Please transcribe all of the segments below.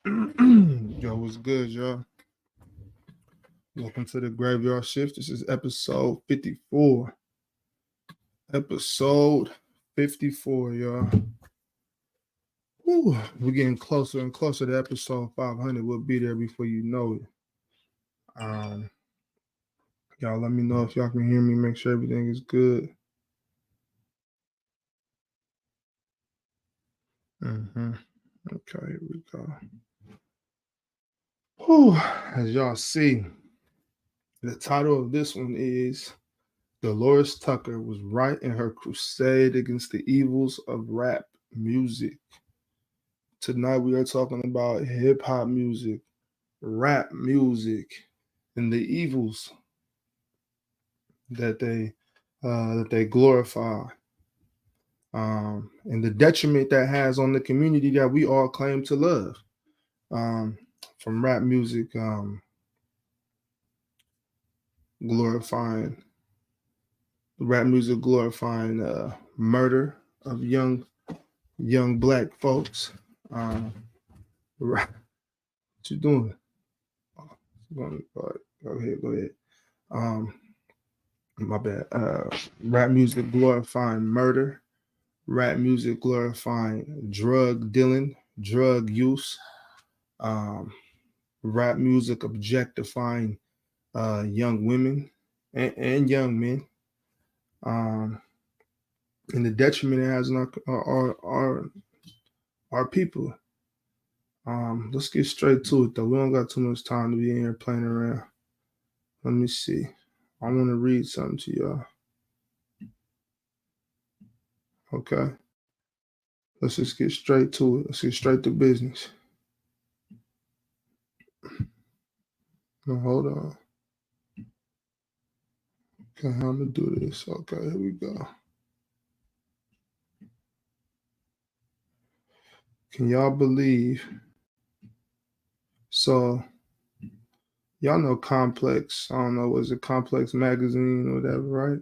Yo, what's good, y'all? Welcome to the Graveyard Shift. This is episode 54. Episode 54, y'all. Whew, we're getting closer and closer to episode 500. We'll be there before you know it. Um, y'all, let me know if y'all can hear me. Make sure everything is good. Okay, here we go. Whew, as y'all see, the title of this one is Delores Tucker was right in her crusade against the evils of rap music. Tonight we are talking about hip hop music, rap music, and the evils that they glorify, and the detriment that has on the community that we all claim to love. From glorifying rap music glorifying murder of young black folks. What you doing? Go ahead. My bad. Rap music glorifying murder. Rap music glorifying drug dealing, drug use. Rap music objectifying young women and young men. And the detriment it has on our people. Let's get straight to it though. We don't got too much time to be in here playing around. Let me see. I want to read something to y'all. Okay. Let's just get straight to it. Let's get straight to business. Now hold on. Okay, I'm gonna do this. Okay, here we go. Can y'all believe? So y'all know Complex. I don't know, was it Complex magazine or whatever, right?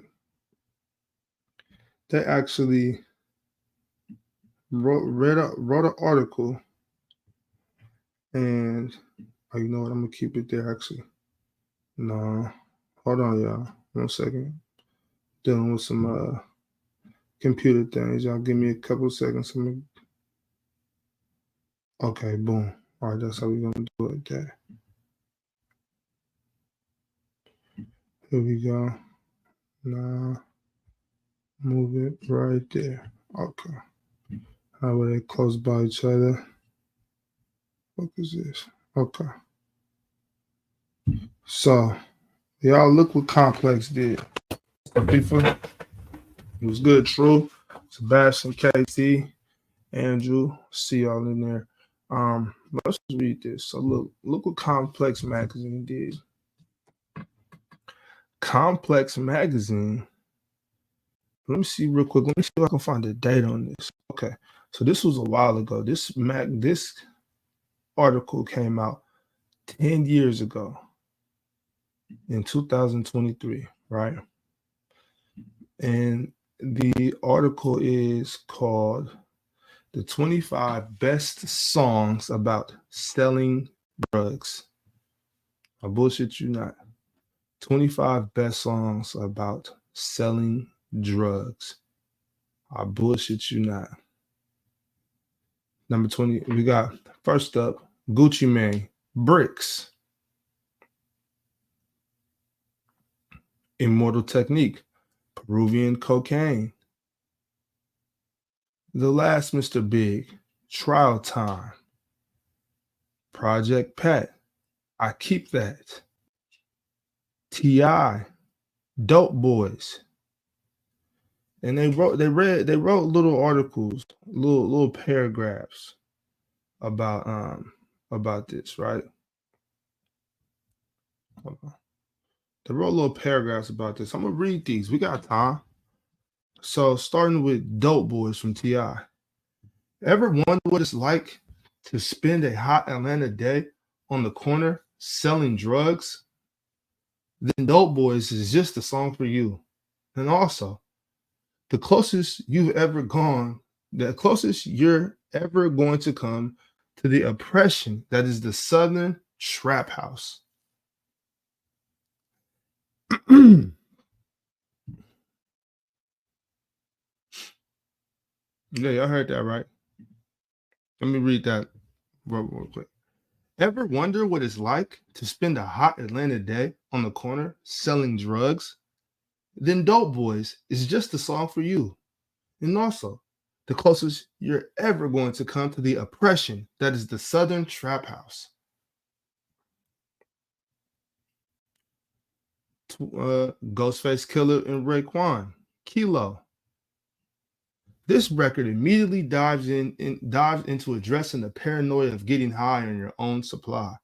They actually wrote an article, and oh, you know what? I'm gonna keep it there. Actually, no, hold on, y'all. 1 second. Dealing with some computer things. Y'all give me a couple seconds. Okay, boom. All right, that's how we're gonna do it there. Here we go. Now move it right there. Okay. How are they close by each other? What is this? Okay. So y'all look what Complex did. People, it was good. True. Sebastian, KT, Andrew, see y'all in there. Let's read this. So look what Complex magazine did. Complex magazine. Let me see real quick. Let me see if I can find the date on this. Okay, so this was a while ago. This article came out 10 years ago in 2023, right? And the article is called "The 25 Best Songs About Selling Drugs." I bullshit you not. 25 best songs about selling drugs. I bullshit you not. Number 20, we got first up, Gucci Mane, Bricks. Immortal Technique, Peruvian Cocaine. The Last Mr. Big, Trial Time. Project Pat, I Keep That. T.I., Dope Boys. And they wrote little articles, little paragraphs about this, right? They wrote little paragraphs about this. I'm gonna read these. We got time. So starting with Dope Boys from T.I. Ever wonder what it's like to spend a hot Atlanta day on the corner selling drugs? Then Dope Boys is just the song for you. And also, the closest you're ever going to come to the oppression that is the Southern trap house. Yeah, y'all heard that, right? Let me read that real quick. Ever wonder what it's like to spend a hot Atlanta day on the corner selling drugs? Then Dope Boys is just the song for you. And also, the closest you're ever going to come to the oppression that is the Southern trap house. Ghostface Killer and Raekwon, Kilo. This record immediately dives into addressing the paranoia of getting high on your own supply.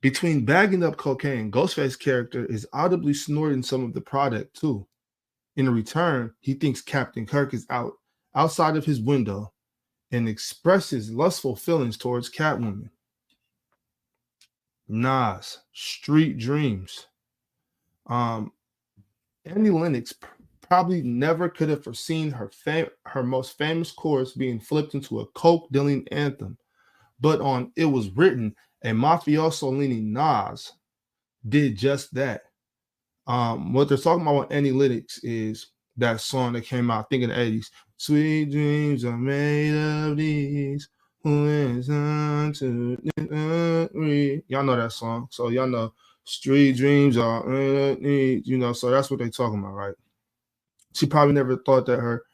Between bagging up cocaine, Ghostface's character is audibly snorting some of the product too. In return, he thinks Captain Kirk is outside of his window and expresses lustful feelings towards Catwoman. Nas, Street Dreams. Annie Lennox probably never could have foreseen her most famous chorus being flipped into a coke dealing anthem, but on It Was Written, a mafioso-leaning Nas did just that. What they're talking about with Annie Lennox is that song that came out, I think in the 80s. Sweet dreams are made of these. Who is on to y'all know that song, so y'all know street dreams are so that's what they're talking about, right? She probably never thought that her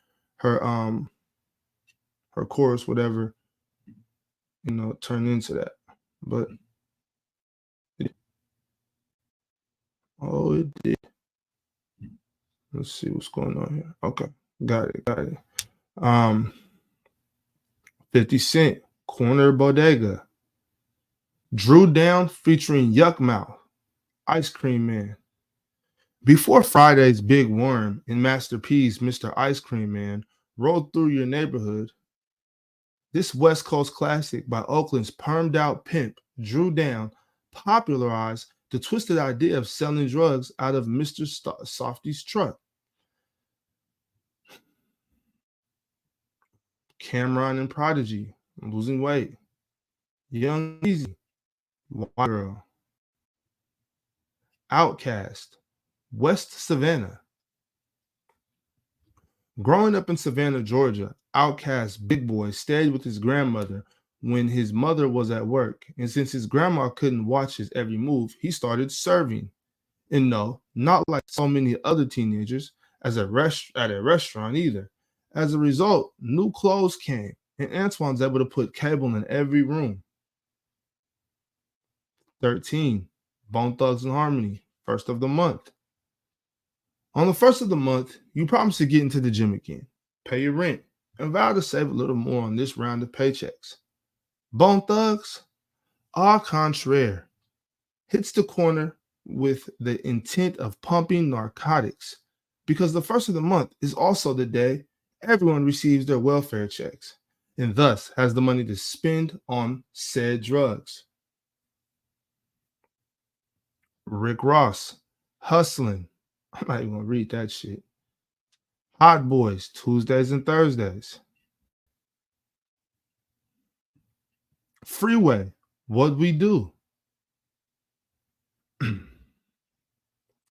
chorus would ever turn into that, but it did. Let's see what's going on here. Okay, got it. 50 Cent, Corner Bodega. Drew Down featuring Yuck Mouth, Ice Cream Man. Before Friday's Big Worm and Master P's Mr. Ice Cream Man rolled through your neighborhood, this West Coast classic by Oakland's permed out pimp, Drew Down, popularized the twisted idea of selling drugs out of Mr. Softy's truck. Cameron and Prodigy, Losing Weight. Young Easy, White Girl. Outkast, West Savannah. Growing up in Savannah, Georgia, Outkast Big Boy stayed with his grandmother when his mother was at work, and since his grandma couldn't watch his every move, he started serving. And no, not like so many other teenagers at a restaurant either. As a result, new clothes came, and Antoine's able to put cable in every room. 13, Bone Thugs and Harmony, first of the month. On the first of the month, you promise to get into the gym again, pay your rent, and vow to save a little more on this round of paychecks. Bone Thugs, au contraire, hits the corner with the intent of pumping narcotics, because the first of the month is also the day everyone receives their welfare checks, and thus has the money to spend on said drugs. Rick Ross, Hustling. I'm not even gonna read that shit. Hot Boys, Tuesdays and Thursdays. Freeway, What We Do.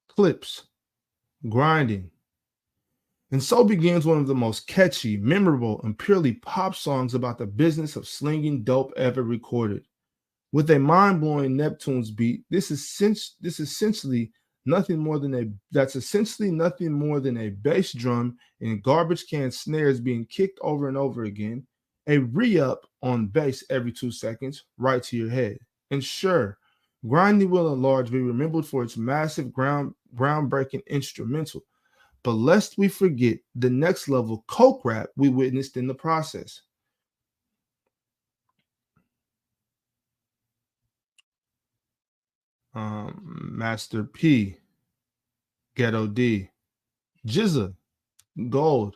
Clips, Grinding. And so begins one of the most catchy, memorable, and purely pop songs about the business of slinging dope ever recorded. With a mind-blowing Neptune's beat, this is essentially nothing more than a bass drum and garbage can snares being kicked over and over again, a re-up on bass every 2 seconds, right to your head. And sure, Grinding will and large be remembered for its massive groundbreaking instrumental, but lest we forget the next level coke rap we witnessed in the process. Master P, Ghetto D, Jizza, Gold,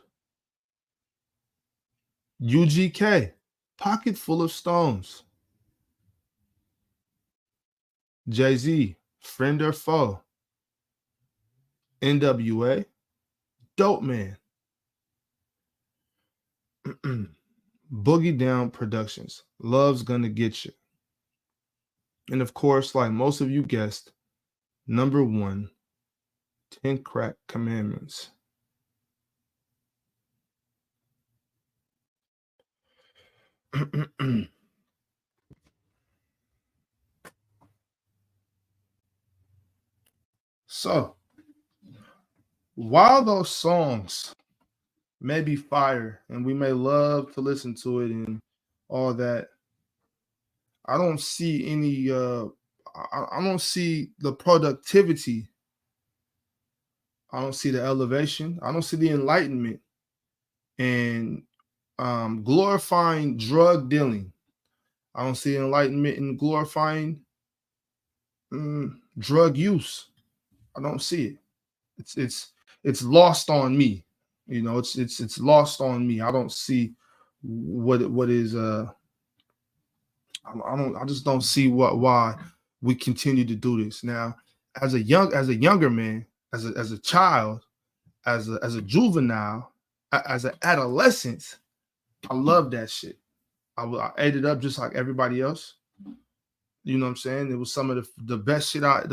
UGK, Pocket Full of Stones, Jay-Z, Friend or Foe, NWA, Dope Man, Boogie Down Productions, Love's Gonna Get You. And of course, like most of you guessed, number one, 10 Crack Commandments. So, while those songs may be fire and we may love to listen to it and all that, I don't see any I don't see the productivity. I don't see the elevation. I don't see the enlightenment and glorifying drug dealing. I don't see enlightenment in glorifying drug use. I don't see it. It's lost on me. You know, it's lost on me. I don't see what is I just don't see why we continue to do this. Now, as a younger man, as a child, as a juvenile, as an adolescent, I love that shit. I ate it up just like everybody else. You know what I'm saying? It was some of the best shit out,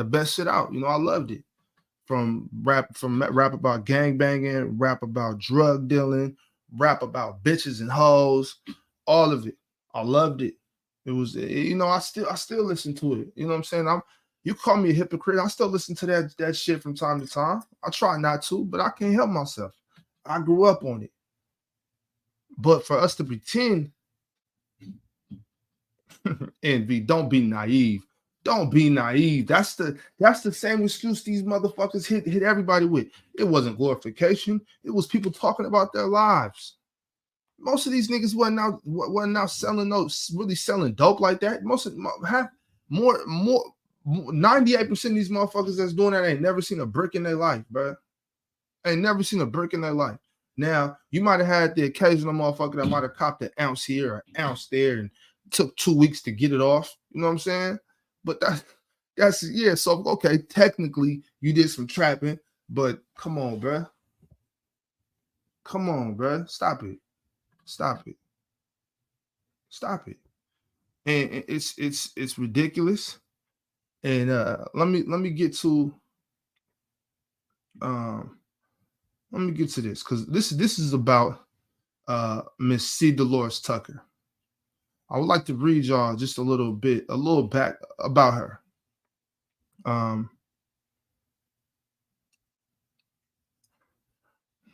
You know, I loved it. From rap about gang banging, rap about drug dealing, rap about bitches and hoes, all of it. I loved it. It was, you know, I still listen to it. You know what I'm saying? You call me a hypocrite. I still listen to that shit from time to time. I try not to, but I can't help myself. I grew up on it. But for us to pretend, Envy, don't be naive. Don't be naive. That's the same excuse these motherfuckers hit everybody with. It wasn't glorification. It was people talking about their lives. Most of these niggas wasn't out selling really selling dope like that. Most of have more 98% of these motherfuckers that's doing that ain't never seen a brick in their life, bro. Ain't never seen a brick in their life. Now, you might have had the occasional motherfucker that might have copped an ounce here or an ounce there and took 2 weeks to get it off. You know what I'm saying? But that's yeah. So okay, technically you did some trapping, but come on, bro. Come on, bro. Stop it. Stop it. Stop it. And it's ridiculous. And let me get to this because this is about Miss C. Delores Tucker. I would like to read y'all just a little back about her.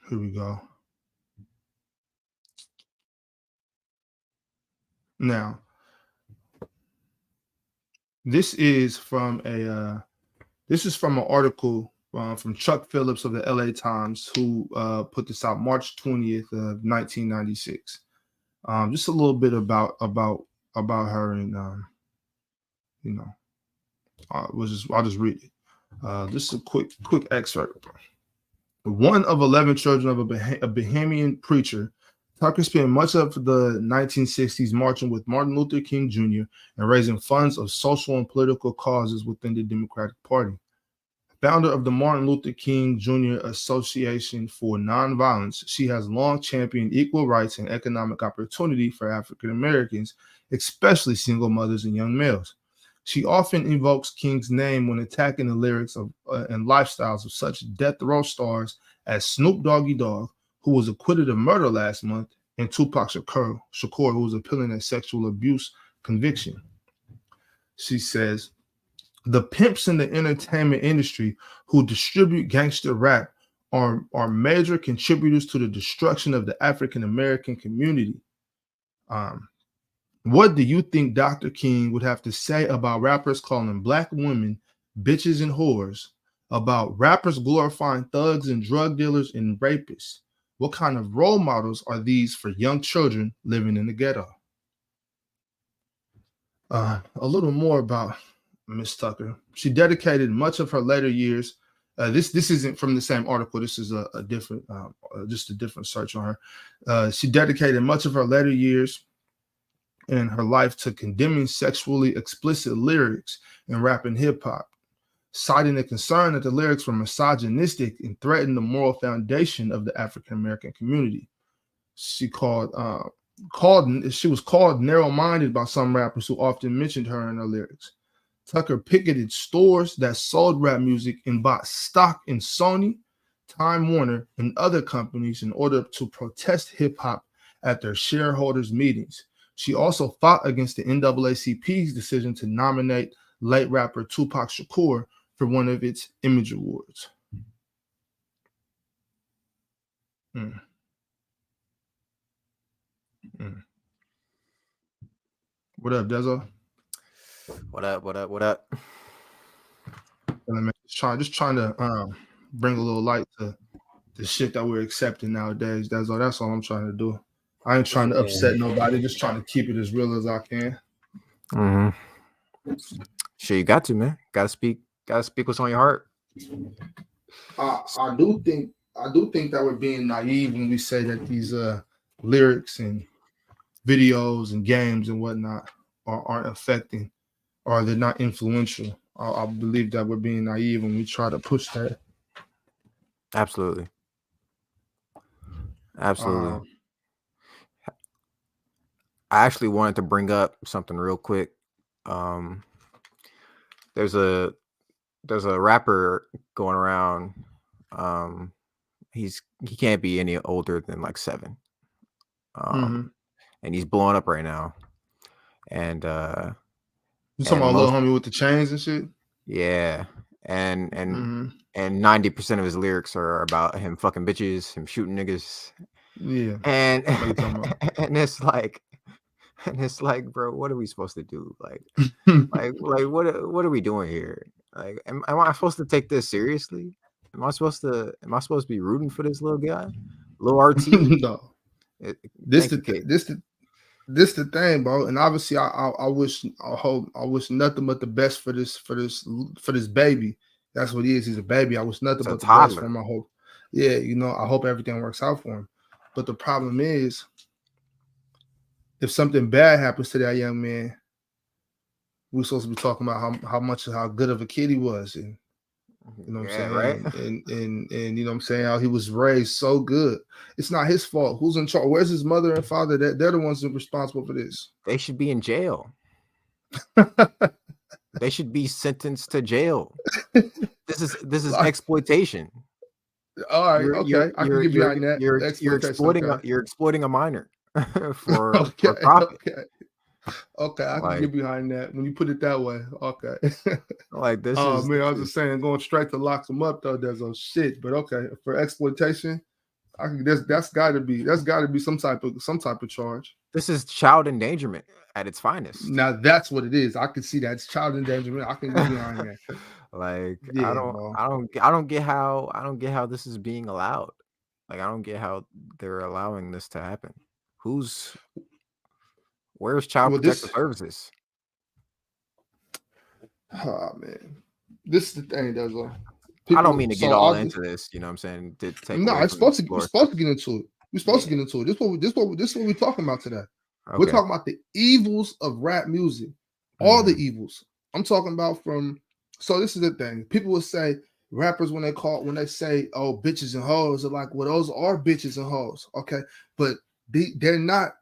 Here we go. Now, this is from an article from Chuck Phillips of the LA Times, who put this out March 20th of 1996. Just a little bit about her, and you know, I'll just read it. Just a quick excerpt. One of 11 children of a Bahamian preacher, Tucker spent much of the 1960s marching with Martin Luther King Jr. and raising funds of social and political causes within the Democratic Party. Founder of the Martin Luther King Jr. Association for Nonviolence, she has long championed equal rights and economic opportunity for African Americans, especially single mothers and young males. She often invokes King's name when attacking the lyrics of and lifestyles of such death row stars as Snoop Doggy Dogg, who was acquitted of murder last month, and Tupac Shakur, who was appealing a sexual abuse conviction. She says, the pimps in the entertainment industry who distribute gangster rap are major contributors to the destruction of the African American community. What do you think Dr. King would have to say about rappers calling black women bitches and whores, about rappers glorifying thugs and drug dealers and rapists? What kind of role models are these for young children living in the ghetto? A little more about Miss Tucker. She dedicated much of her later years. This isn't from the same article. This is a different, just a different search on her. She dedicated much of her later years in her life to condemning sexually explicit lyrics in rap and hip hop, citing the concern that the lyrics were misogynistic and threatened the moral foundation of the African American community. She called she was called narrow-minded by some rappers who often mentioned her in their lyrics. Tucker picketed stores that sold rap music and bought stock in Sony, Time Warner, and other companies in order to protest hip-hop at their shareholders' meetings. She also fought against the NAACP's decision to nominate late rapper Tupac Shakur for one of its Image Awards. Mm. Mm. What up, Dezo? What up? What up? What up? Just trying to bring a little light to the shit that we're accepting nowadays. That's all I'm trying to do. I ain't trying to upset nobody. Just trying to keep it as real as I can. Mm-hmm. Sure, you got to, man. Gotta speak what's on your heart. I do think that we're being naive when we say that these lyrics and videos and games and whatnot aren't affecting, or they're not influential. I believe that we're being naive when we try to push that. Absolutely. I actually wanted to bring up something real quick. There's a rapper going around. He can't be any older than like 7. And he's blowing up right now. And you talking about little homie with the chains and shit? Yeah. And 90% of his lyrics are about him fucking bitches, him shooting niggas. Yeah. And it's like, bro, what are we supposed to do? Like what are we doing here? Like, am I supposed to take this seriously? Am I supposed to be rooting for this little guy? Little RT? No. This the thing, bro. And obviously I wish nothing but the best for this baby. That's what he is. He's a baby. I wish nothing but the best for him. I hope. Yeah, I hope everything works out for him. But the problem is, if something bad happens to that young man, we're supposed to be talking about how good of a kid he was, and you know what I'm saying, right? And you know what I'm saying, how he was raised so good. It's not his fault. Who's in charge? Where's his mother and father? They're the ones who are responsible for this. They should be in jail. They should be sentenced to jail. This is exploitation. All right, okay, I can get behind that. You're exploiting a minor for profit. Okay, I can get behind that when you put it that way. Okay. Like this I was just saying, going straight to lock them up though, there's no shit. But okay, for exploitation, that's gotta be some type of charge. This is child endangerment at its finest. Now that's what it is. I can see that it's child endangerment. I can get behind that. Like, yeah, I don't get how this is being allowed. Like, I don't get how they're allowing this to happen. Where's Child Protective Services? Oh man, this is the thing, Dezo. I don't mean to get all into this. You know what I'm saying? We're supposed to get into it. We're supposed to get into it. This is what we're talking about today. Okay. We're talking about the evils of rap music, all the evils. I'm talking about from. So this is the thing. People will say rappers when they say, "Oh, bitches and hoes," are like, "Well, those are bitches and hoes." Okay, but they're not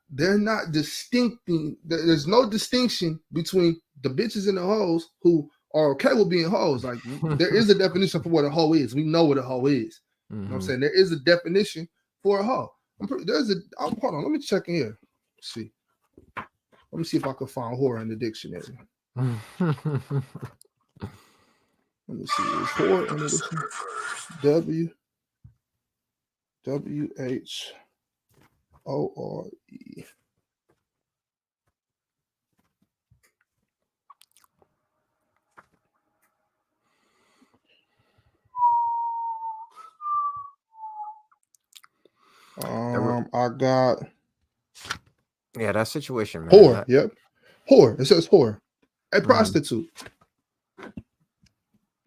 distincting. There's no distinction between the bitches and the hoes who are okay with being hoes. Like there is a definition for what a hoe is. We know what a hoe is. You know what I'm saying? There is a definition for a hoe. Hold on, let me check in here. Let's see. Let me see if I can find whore in the dictionary. Let me see. Is whore in the dictionary? WHORE. I got that situation, man. Whore, yep. Whore. It says whore. A prostitute.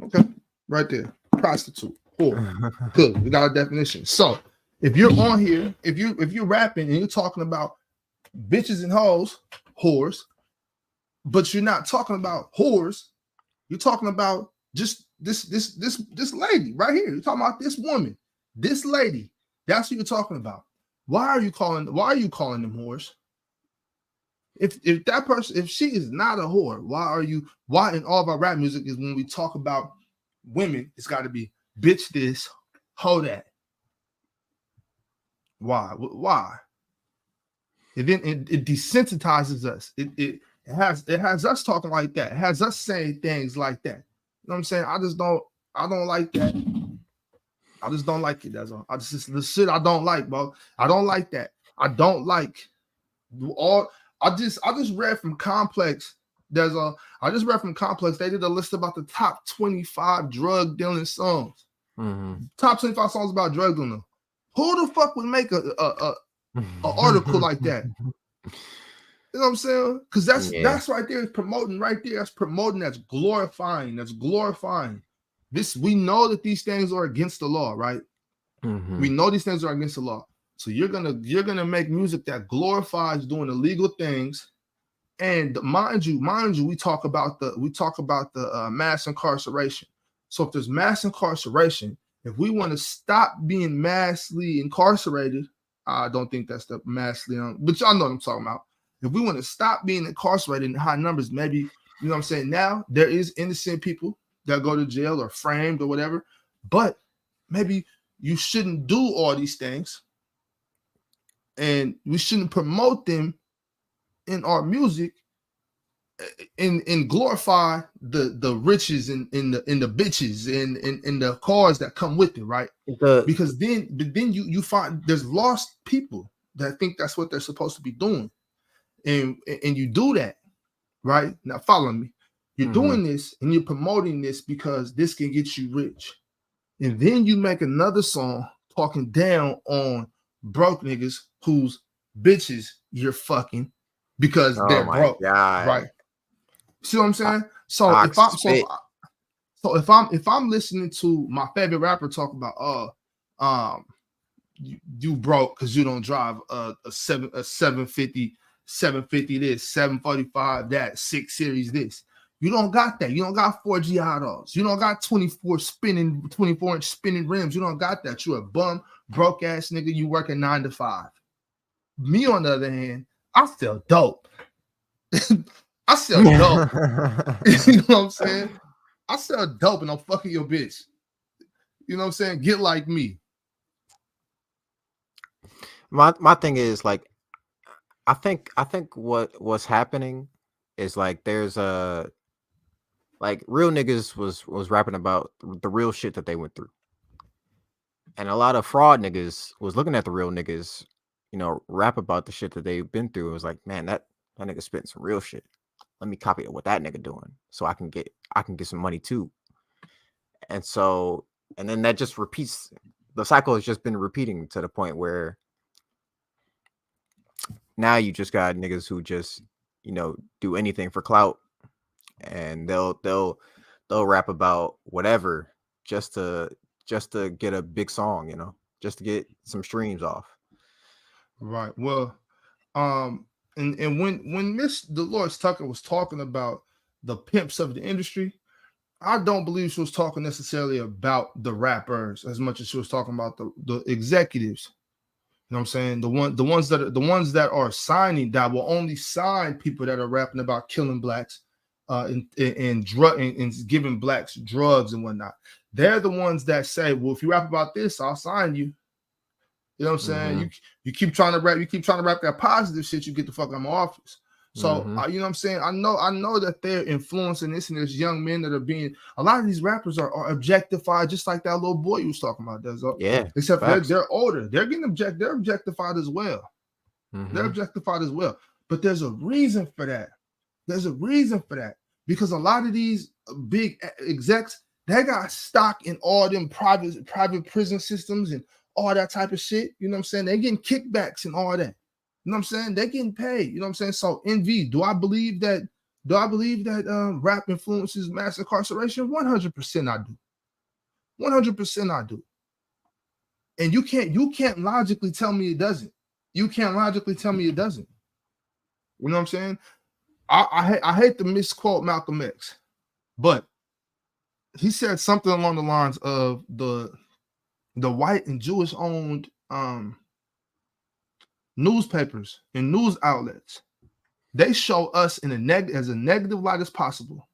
Okay, right there. Prostitute. Whore. Good. We got a definition. So if you're on here, if you're rapping and you're talking about bitches and hoes, whores, but you're not talking about whores, you're talking about just this lady right here. You're talking about this woman, this lady. That's what you're talking about. Why are you calling them whores? If that person, if she is not a whore, why in all of our rap music is when we talk about women, it's got to be bitch this, hoe that. Why? And then it desensitizes us. It has us talking like that. It has us saying things like that. You know what I'm saying? I don't like that. I just don't like it. That's all. The shit I don't like, bro. I don't like that. I don't like all. I just read from Complex. I just read from Complex. They did a list about the top 25 drug dealing songs. Mm-hmm. Top 25 songs about drug dealing. Who the fuck would make a article like that? You know what I'm saying? Because that's right there is promoting right there. That's promoting. That's glorifying. That's glorifying. We know that these things are against the law, right? Mm-hmm. We know these things are against the law. So you're gonna make music that glorifies doing illegal things. And mind you, we talk about the mass incarceration. So if there's mass incarceration, if we want to stop being massively incarcerated, I don't think that's the massively, but y'all know what I'm talking about. If we want to stop being incarcerated in high numbers, maybe, you know what I'm saying? Now there is innocent people that go to jail or framed or whatever, but maybe you shouldn't do all these things, and we shouldn't promote them in our music and glorify the riches and in the bitches and the cars that come with it, right? Because then you find there's lost people that think that's what they're supposed to be doing, and you do that, right? Now follow me. You're doing this and you're promoting this because this can get you rich, and then you make another song talking down on broke niggas whose bitches you're fucking because they're broke, right? See what I'm saying? So if I'm listening to my favorite rapper talk about you broke because you don't drive a 750 this 745 that 6 series this, you don't got that. You don't got 4 Giados. You don't got 24 inch spinning rims. You don't got that. You're a bum broke ass nigga. You working 9 to 5. Me on the other hand, I sell dope. I sell dope. You know what I'm saying? I sell dope and I'm fucking your bitch. You know what I'm saying? Get like me. My thing is like, I think what's happening is like there's like real niggas was rapping about the real shit that they went through, and a lot of fraud niggas was looking at the real niggas, you know, rap about the shit that they've been through. It was like, man, that nigga spitting some real shit. Let me copy what that nigga doing so I can get some money too. And so, and then that just repeats. The cycle has just been repeating to the point where now you just got niggas who just, you know, do anything for clout, and they'll rap about whatever just to get a big song, you know, just to get some streams off. Right. Well, and when Miss Delores Tucker was talking about the pimps of the industry, I don't believe she was talking necessarily about the rappers as much as she was talking about the executives. You know what I'm saying? The ones that are signing, that will only sign people that are rapping about killing blacks, and giving blacks drugs and whatnot. They're the ones that say, well, if you rap about this, I'll sign you. You know what I'm saying? You keep trying to rap that positive shit, you get the fuck out of my office. So you know what I'm saying? I know that they're influencing this, and there's young men that are being, a lot of these rappers are objectified, just like that little boy you was talking about. Yeah. Except they're older. They're getting objectified as well. They're objectified as well. But there's a reason for that. Because a lot of these big execs, they got stock in all them private prison systems and all that type of shit. You know what I'm saying? They're getting kickbacks and all that. You know what I'm saying? They're getting paid. You know what I'm saying? So NV, do I believe that rap influences mass incarceration? 100% I do. 100% I do. And you can't logically tell me it doesn't. You can't logically tell me it doesn't. You know what I'm saying? I hate to misquote Malcolm X, but he said something along the lines of the white and Jewish owned newspapers and news outlets they show us in as a negative light as possible.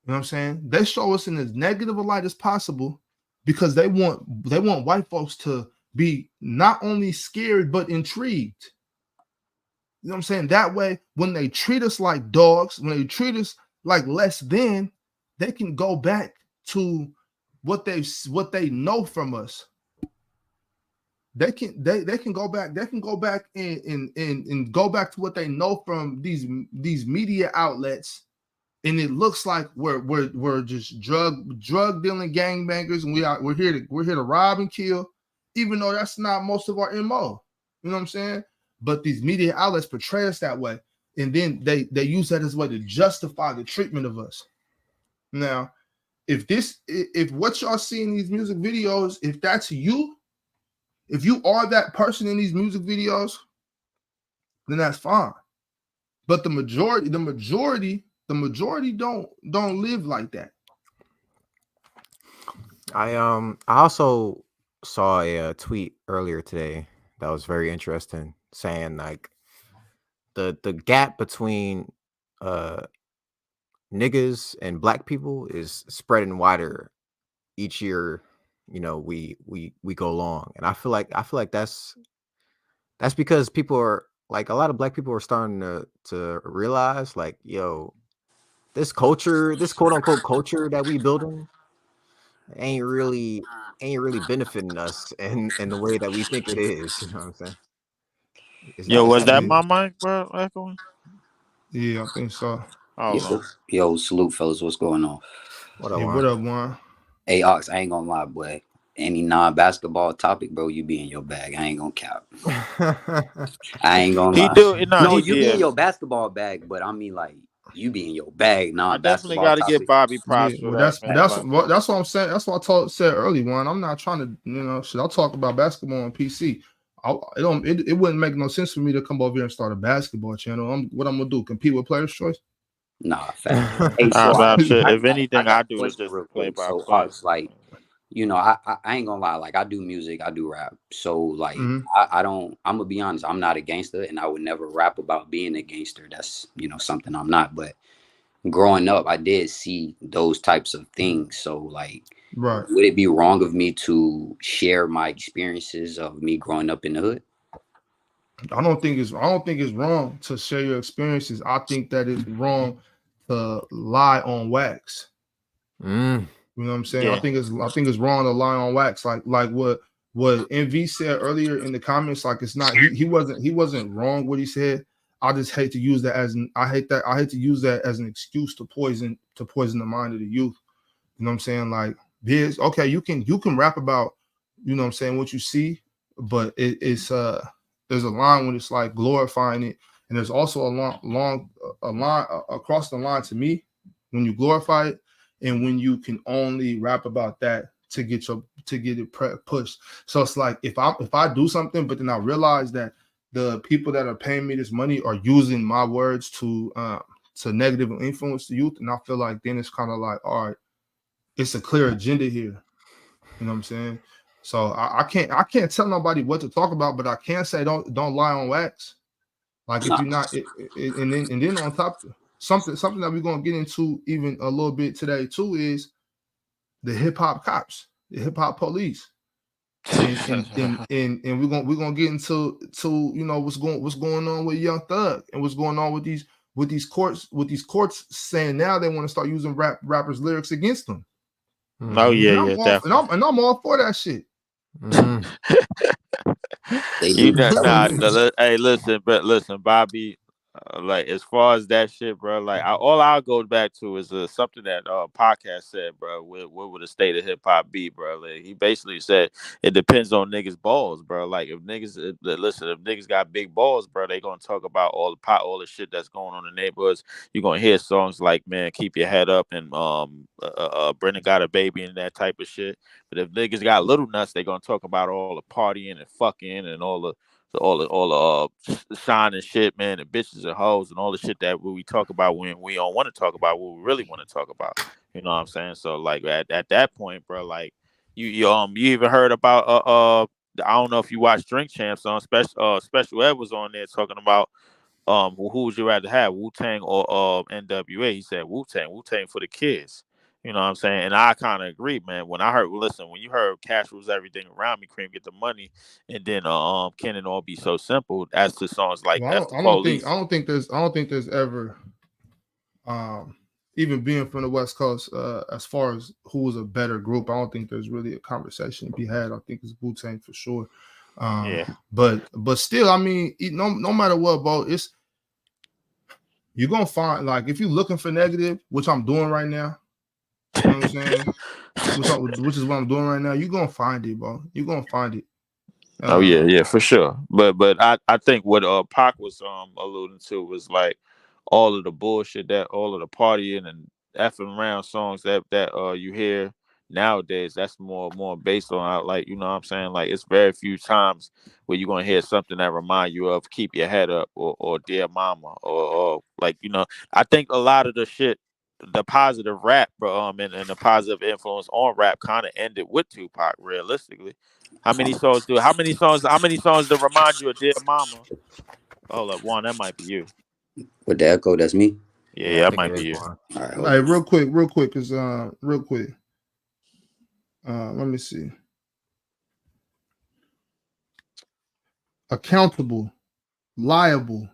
You know what I'm saying? They show us in as negative a light as possible because they want white folks to be not only scared but intrigued. You know what I'm saying? That way, when they treat us like dogs, when they treat us like less than, they can go back to what they know from us. They can go back. They can go back and go back to what they know from these media outlets, and it looks like we're just drug dealing gangbangers, and we're here to rob and kill, even though that's not most of our MO. You know what I'm saying? But these media outlets portray us that way, and then they use that as a way to justify the treatment of us. Now, if what y'all see in these music videos, if that's you, if you are that person in these music videos, then that's fine. But the majority don't live like that. I also saw a tweet earlier today that was very interesting, saying like the gap between niggas and black people is spreading wider each year. You know, we go along, and I feel like that's because people are like, a lot of black people are starting to realize like, yo, this culture, this quote unquote culture that we building ain't really benefiting us in the way that we think it is. You know what I'm saying? Yo, was that Yeah. my mic, bro? Echoing? Yeah, I think so. Yo, salute, fellas. What's going on? What up, Hey, what up, Juan? Hey, Ox, I ain't gonna lie, boy. Any non-basketball topic, bro, you be in your bag. I ain't gonna cap. I ain't gonna lie. No, you be in your basketball bag, but I mean, like, you be in your bag, I definitely non-basketball got to topic. give Bobby props for that. That's what I'm saying. That's what I said early, Juan. I'm not trying to, I'll talk about basketball on PC. It wouldn't make no sense for me to come over here and start a basketball channel. What I'm gonna do? Compete with Players Choice? Nah, fact. Hey, so if anything, I do just just real play quick. by So, play. Ox, like, I ain't gonna lie. Like, I do music, I do rap. So, like, I don't. I'm gonna be honest. I'm not a gangster, and I would never rap about being a gangster. That's something I'm not. But growing up, I did see those types of things. So, like, right. Would it be wrong of me to share my experiences of me growing up in the hood? I don't think it's wrong to share your experiences. I think that it's wrong to lie on wax. You know what I'm saying? Yeah. I think it's wrong to lie on wax. Like what NV said earlier in the comments. Like, it's not he wasn't wrong what he said. I just hate to use that I hate to use that as an excuse to poison the mind of the youth. You know what I'm saying? Like, this, okay, you can rap about, you know what I'm saying, what you see, but it's there's a line when it's like glorifying it, and there's also a line across the line to me when you glorify it, and when you can only rap about that to get it pushed. So it's like, if I do something, but then I realize that the people that are paying me this money are using my words to negatively influence the youth, and I feel like then it's kind of like, all right, it's a clear agenda here. You know what I'm saying? So I can't tell nobody what to talk about, but I can say don't lie on wax. Like, if you're not, and then on top of something that we're gonna get into even a little bit today too is the hip hop cops, the hip hop police, and we're gonna get into what's going on with Young Thug and what's going on with these courts saying now they want to start using rappers' lyrics against them. Oh yeah, definitely. And I'm all for that shit. Hey, listen, Bobby. Like, as far as that shit, bro, like, all I'll go back to is something that podcast said, bro. What would the state of hip hop be, bro? Like, he basically said it depends on niggas' balls, bro. Like, if niggas got big balls, bro, they gonna talk about all the shit that's going on in the neighborhoods. You're gonna hear songs like, man, keep your head up, and Brendan got a baby, and that type of shit. But if niggas got little nuts, they gonna talk about all the partying and fucking and all the shining shit, man, and bitches and hoes and all the shit that we talk about when we don't want to talk about what we really want to talk about. You know what I'm saying? So, like, at that point, bro, like, you even heard about I don't know if you watched Drink Champs on Special Ed was on there talking about who would you rather have, Wu-Tang or NWA? He said Wu-Tang for the kids. You know what I'm saying? And I kind of agree, man. When you heard Cash Rules Everything Around Me, Cream Get the Money, and then Can It All Be So Simple, as the songs like Well, F the Police. I don't think there's ever even being from the West Coast, as far as who was a better group, I don't think there's really a conversation to be had. I think it's Wu-Tang for sure. Yeah. But still, I mean, no matter what, bro, you're gonna find, like, if you're looking for negative, which I'm doing right now, you know what I'm saying? which is what I'm doing right now, you're gonna find it, bro. You're gonna find it. Oh yeah, for sure. But I think what Pac was alluding to was like all of the bullshit, that all of the partying and effing around songs that you hear nowadays. That's more based on, like, you know what I'm saying, like, it's very few times where you're gonna hear something that remind you of Keep Your Head Up or Dear Mama or like, you know. I think a lot of the shit, the positive rap, and the positive influence on rap kind of ended with Tupac, realistically. How many songs do remind you of Dear Mama? Hold up, Juan, that might be you. With the echo, that's me. Yeah, that might be you. All right, Hey, real quick, because real quick. Let me see. Accountable, liable,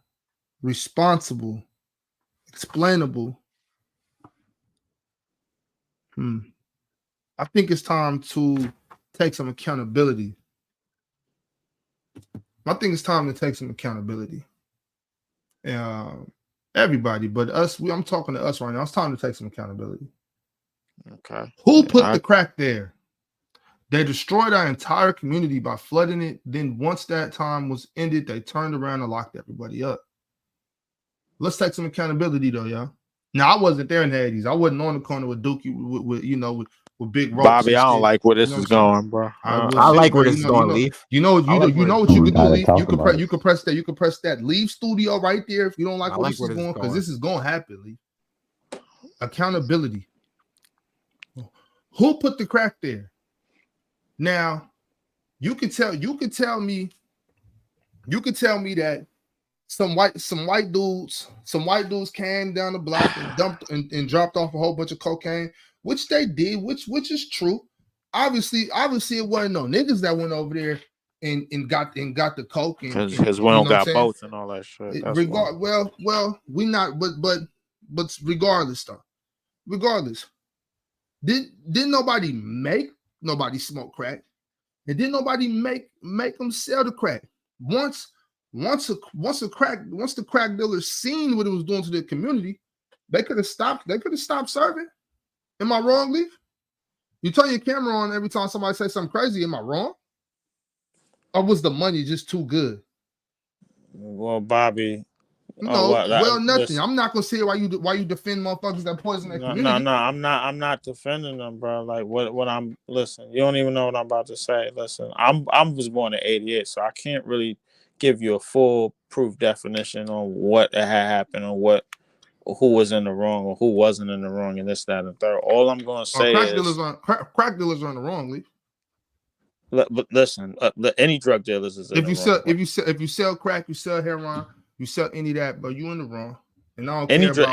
responsible, explainable. I think it's time to take some accountability. I think it's time to take some accountability. Everybody, but us. I'm talking to us right now. It's time to take some accountability. Okay. Who put the crack there? They destroyed our entire community by flooding it. Then once that time was ended, they turned around and locked everybody up. Let's take some accountability, though, y'all. Now, I wasn't there in the 80s. I wasn't on the corner with Dookie with big ropes. Bobby, I don't like where this is going, bro. I like where this is going, Leaf. You know what you can do, Leaf? You can press that Leaf Studio right there if you don't like where this is going, because this is gonna happen, Leaf. Accountability. Who put the crack there? Now, you could tell me that some white dudes came down the block and dumped and dropped off a whole bunch of cocaine, which they did, which is true. Obviously it wasn't no niggas that went over there and got the coke, because we don't got boats and all that shit. We not, but regardless, didn't nobody smoke crack, and didn't nobody make them sell the crack. Once the crack dealers seen what it was doing to the community, they could have stopped serving. Am I wrong, Leaf? You turn your camera on every time somebody says something crazy. Am I wrong? Or was the money just too good? Well, Bobby. No, nothing. I'm not gonna say why you defend motherfuckers that poison their community. No. I'm not defending them, bro. Like what I'm. Listen, you don't even know what I'm about to say. Listen, I was born in '88, so I can't really give you a full proof definition on what had happened or who was in the wrong or who wasn't in the wrong, and this, that, and the third. All I'm gonna say crack is dealers are in the wrong, Lee. But listen, any drug dealers is in the wrong. If you sell crack, you sell heroin, you sell any of that, but you in the wrong. And I don't care about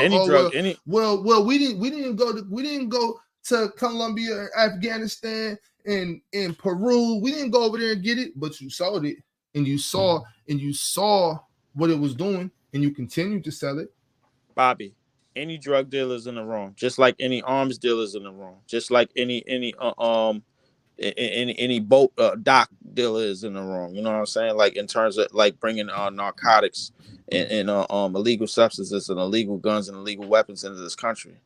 we didn't go to Colombia, Afghanistan, and in Peru. We didn't go over there and get it, but you sold it, and you saw what it was doing, and you continued to sell it. Bobby, any drug dealers in the wrong, just like any arms dealers in the wrong, just like any boat dock dealer is in the wrong. You know what I'm saying? Like, in terms of like bringing narcotics and illegal substances and illegal guns and illegal weapons into this country.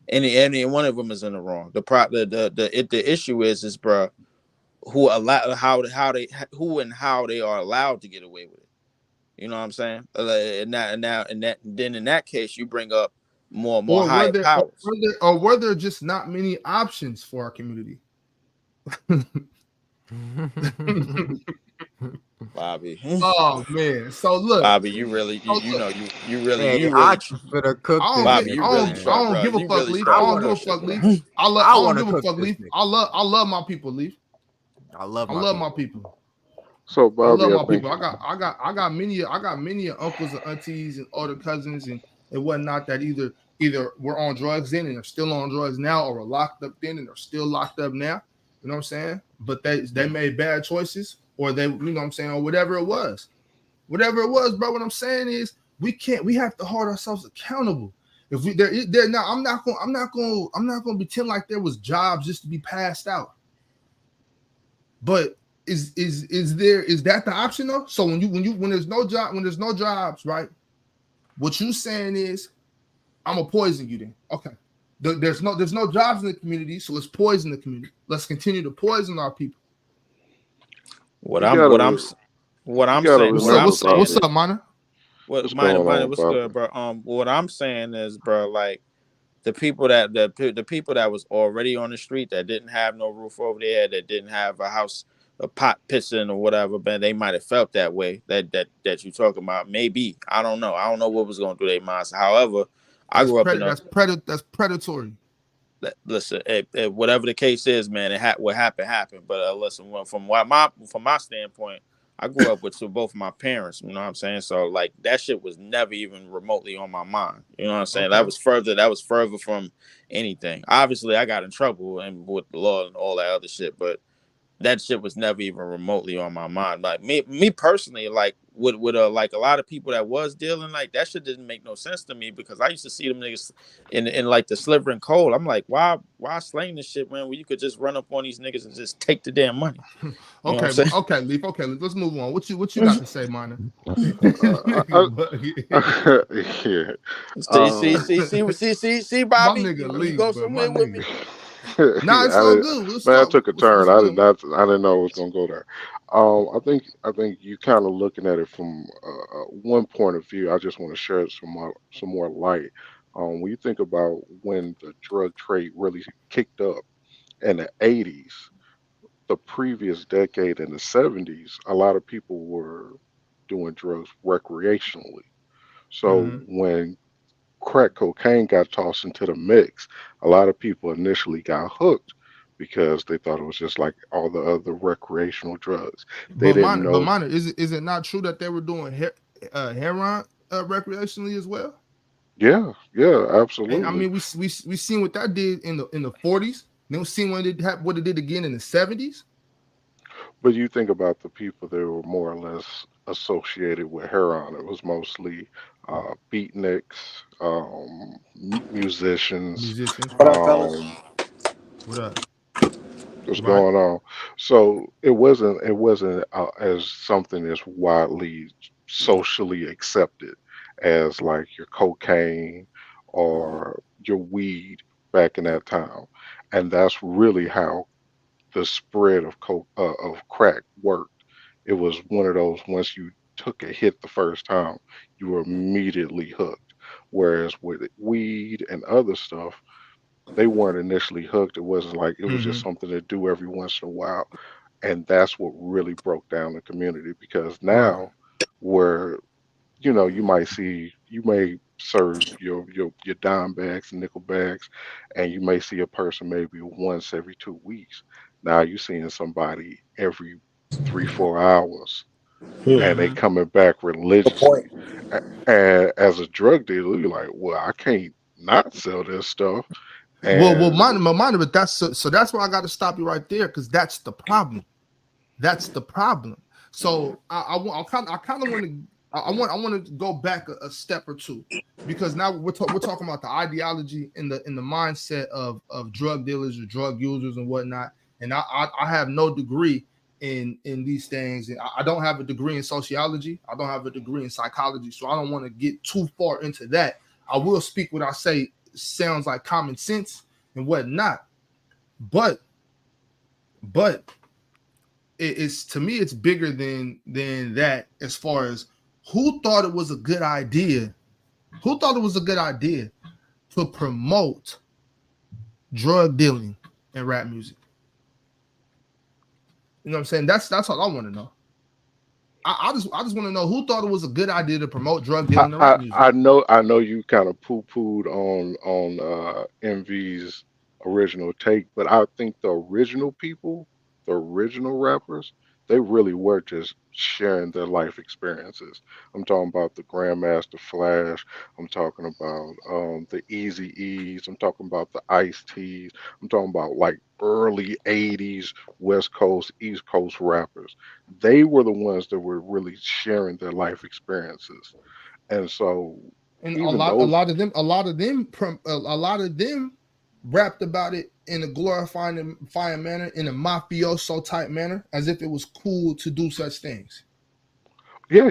Any one of them is in the wrong. The issue is bro, who and how they are allowed to get away with it. You know what I'm saying? And then in that case, you bring up more higher powers. Or were there just not many options for our community? Bobby. Oh man. So look, Bobby, you really better cook. Bobby, I don't give a fuck, Leaf. I don't give a fuck, Leaf. I love my people, Leaf. I love my people. So I love Bobby, I my think people. I got many uncles and aunties and older cousins and whatnot that either were on drugs then and are still on drugs now, or were locked up then and are still locked up now. You know what I'm saying? But they made bad choices, or they, you know what I'm saying, or whatever it was. Whatever it was, bro. What I'm saying is we have to hold ourselves accountable. If we there now, I'm not gonna pretend like there was jobs just to be passed out. But is that the option though? So when there's no jobs, right? What you saying is I'm gonna poison you then. Okay. There's no jobs in the community, so let's poison the community. Let's continue to poison our people. What you I'm what I'm gotta s- what you I'm gotta saying What's what up? I'm remember, saying What's Bobby. up, Mana? what What's minor going minor on, what's Bobby? good, bro? What I'm saying is, bro, like the people that was already on the street that didn't have no roof over their head, that didn't have a house, a pot pissing or whatever, man, they might have felt that way. That you talking about. Maybe. I don't know. I don't know what was going through their minds. However, I grew up in a That's predatory. listen, whatever the case is, man, what happened. But listen, from my standpoint, I grew up with both of my parents. You know what I'm saying? So like that shit was never even remotely on my mind. You know what I'm saying? Okay. That was further from anything. Obviously, I got in trouble and with the law and all that other shit, but that shit was never even remotely on my mind. Like me personally, like with like a lot of people that was dealing, like that shit didn't make no sense to me because I used to see them niggas in like the sliver and cold. I'm like, why slang this shit, man? Where you could just run up on these niggas and just take the damn money. You know what I'm saying? Okay, Leaf. Okay, let's move on. What you got to say, Mana? I, yeah. Um, See, My Bobby, nigga you Leaf, go but my somewhere with me. nigga. Nah, it's I all did, good. What's man, I up? took a turn. What's I did good? not. I didn't know it was gonna go there. I think you kind of looking at it from one point of view. I just want to share some more light. When you think about when the drug trade really kicked up in the '80s, the previous decade in the '70s, a lot of people were doing drugs recreationally. So Mm-hmm. when crack cocaine got tossed into the mix, a lot of people initially got hooked because they thought it was just like all the other recreational drugs. They didn't But know. Mana, is it not true that they were doing heroin recreationally as well? Yeah, yeah, And I absolutely. mean, we seen what that did in the 40s. Then we seen what it did again in the 70s. But you think about the people that were more or less associated with heroin. It was mostly beatniks, musicians. Musicians, What up, right? fellas? Um, What up? what's Right. going on? So it wasn't as something that's widely socially accepted as like your cocaine or your weed back in that time, and that's really how the spread of of crack worked. It was one of those once you took a hit the first time, you were immediately hooked. Whereas with weed and other stuff, they weren't initially hooked. It wasn't like it was just Mm-hmm. something to do every once in a while. And that's what really broke down the community because Right. now where you may serve your dime bags and nickel bags, and you may see a person maybe once every 2 weeks. Now you're seeing somebody every 3 4 hours, and they Mm-hmm. coming back Good point. religiously. And as a drug dealer, you're like, well, I can't not sell this stuff. And But that's why I got to stop you right there because that's the problem. That's the problem. So I kind of want to I want to go back a step or two because now we're talking about the ideology in the mindset of drug dealers or drug users and whatnot. And I have no degree in these things. And I don't have a degree in sociology. I don't have a degree in psychology. So I don't want to get too far into that. I will speak what I say sounds like common sense and whatnot. But but it's to me it's bigger than that as far as who thought it was a good idea to promote drug dealing in rap music. You know what I'm saying? That's all I want to know. I just want to know who thought it was a good idea to promote drug I, dealing in I rap music. I know you kind of poo-pooed on MV's original take, but I think the original people, the original rappers, they really were just sharing their life experiences. I'm talking about the Grandmaster Flash. I'm talking about the Easy E's. I'm talking about the Ice T's. I'm talking about like early '80s West Coast, East Coast rappers. They were the ones that were really sharing their life experiences, and so And a even lot, a those, lot of them, a lot of them, a lot of them rapped about it in a glorifying manner, in a mafioso type manner, as if it was cool to do such things. yeah,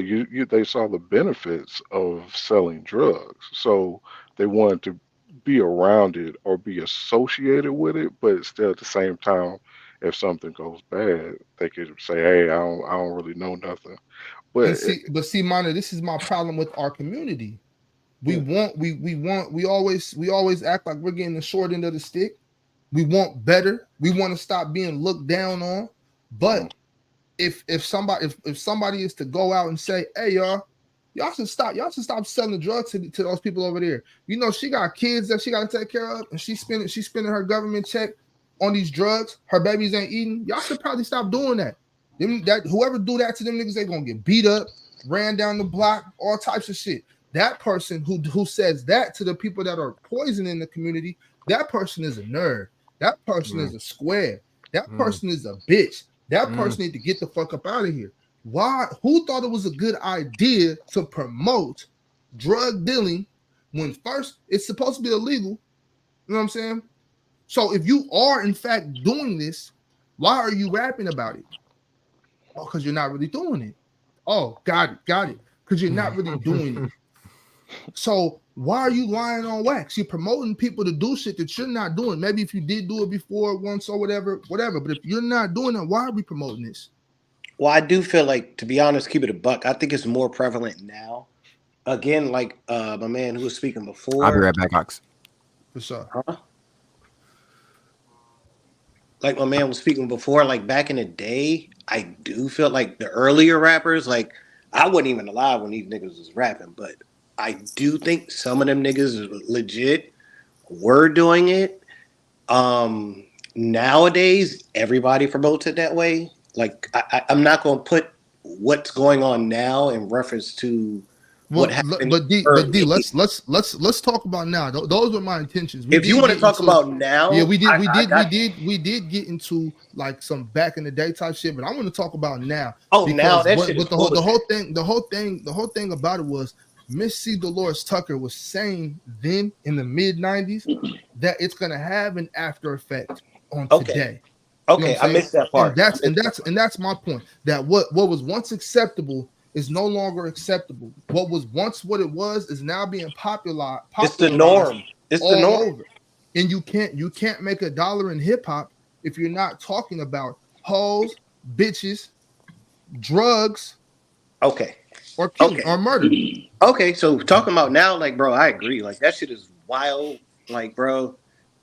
they saw the benefits of selling drugs, so they wanted to be around it or be associated with it, but still at the same time, if something goes bad, they could say, "Hey, I don't really know nothing." And But see, Minor, this is my problem with our community. yeah, We always act like we're getting the short end of the stick. We want better. We want to stop being looked down on. mm, But if somebody is to go out and say, "Hey, y'all should stop selling drugs to those people over there. You know, she got kids that she got to take care of, and she's spending her government check on these drugs. Her babies ain't eating. Y'all should probably stop doing that. That whoever do that to them niggas, they gonna get beat up, ran down the block, all types of shit. That person who says that to the people that are poisoning the community, that person is a nerd. That person Mm, is a square. That mm, person is a bitch. That mm. person need to get the fuck up out of here. Why? Who thought it was a good idea to promote drug dealing when first it's supposed to be illegal? You know what I'm saying? So if you are in fact doing this, why are you rapping about it? Oh, because you're not really doing it. Oh, got it. Because you're not really doing it. So why are you lying on wax? You're promoting people to do shit that you're not doing. Maybe if you did do it before once or whatever. But if you're not doing it, why are we promoting this? Well, I do feel like, to be honest, keep it a buck. I think it's more prevalent now. Again, like my man who was speaking I'll be before, right back, Ox. For sure. huh? Like my man was speaking before, like back in the day, I do feel like the earlier rappers, like I wasn't even alive when these niggas was rapping, but I do think some of them niggas legit were doing it. Nowadays, everybody promotes it that way. Like I'm not gonna put what's going on now in reference to what Well, happened but D, early. let's talk about now. Those were my intentions. We If you did want to get talk into about Yeah, now, got you. we did get into like some back in the day type shit, but I want to talk about now Oh, now because that shit is what bullshit. the whole thing about it was Miss C. Delores Tucker was saying then in the mid '90s that it's gonna have an after effect on Okay, today. You know what okay, I'm I saying? missed that And part. I missed that part. that's my point. That what was once acceptable is no longer acceptable. What was once what it was is now being It's the popularized norm. It's the all norm. over. And you can't make a dollar in hip hop if you're not talking about hoes, bitches, drugs, Okay, or killing okay, or murder. okay. So talking about now, like, bro, I agree. Like that shit is wild. Like, bro,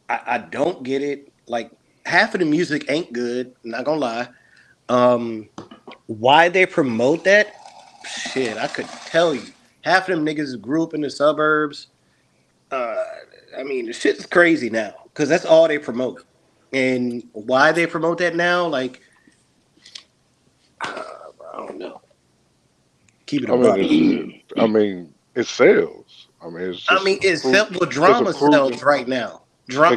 I don't get it. Like half of the music ain't good. Not gonna lie. Um, why they promote that? Shit, I could tell you. Half of them niggas grew up in the suburbs. Uh, I mean, the shit's crazy now because that's all they promote. And why they promote that now? Like, I don't know. Keep it a I mean, buck. it sells. I mean, I mean, well, it's a drama sells proven right now.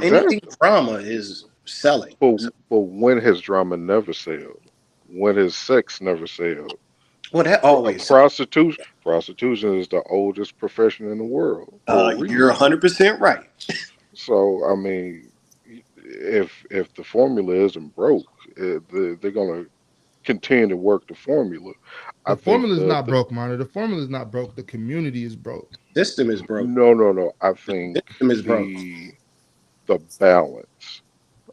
Anything exactly. drama is selling. So, But when has drama never sailed? When has sex never sailed? well, that always sells. Prostitution is the oldest profession in the world for a You're reason. 100% right. So I mean, if the formula isn't broke, they're gonna continue to work the formula. I The think formula is not broke, Monitor. The formula is not broke. The community is broke. System is broke. no. I think System is broke. the balance.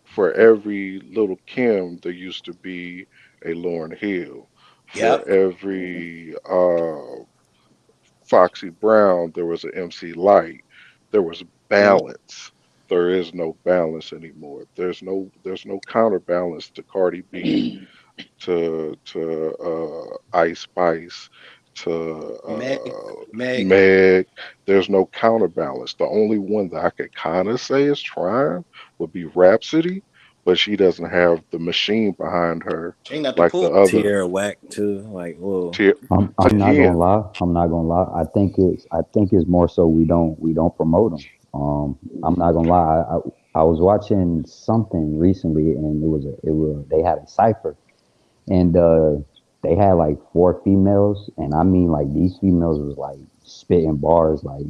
For every little Kim, there used to be a Lauren Hill. For Yep. every Foxy Brown, there was an MC Light. There was Mhm. balance. There is no balance anymore. There's no counterbalance to Cardi B, to Ice Spice, to Meg. Meg. There's no counterbalance. The only one that I could kind of say is trying would be Rhapsody, but she doesn't have the machine behind her She ain't got the like the pull. other. Tierra Whack too. Like, whoa. Ti- I'm not Again, gonna lie. I'm not gonna lie. I think it's more so we don't promote them. I'm not gonna lie. I was watching something recently, and it was they had a cipher, and they had like four females, and I mean like these females was like spitting bars like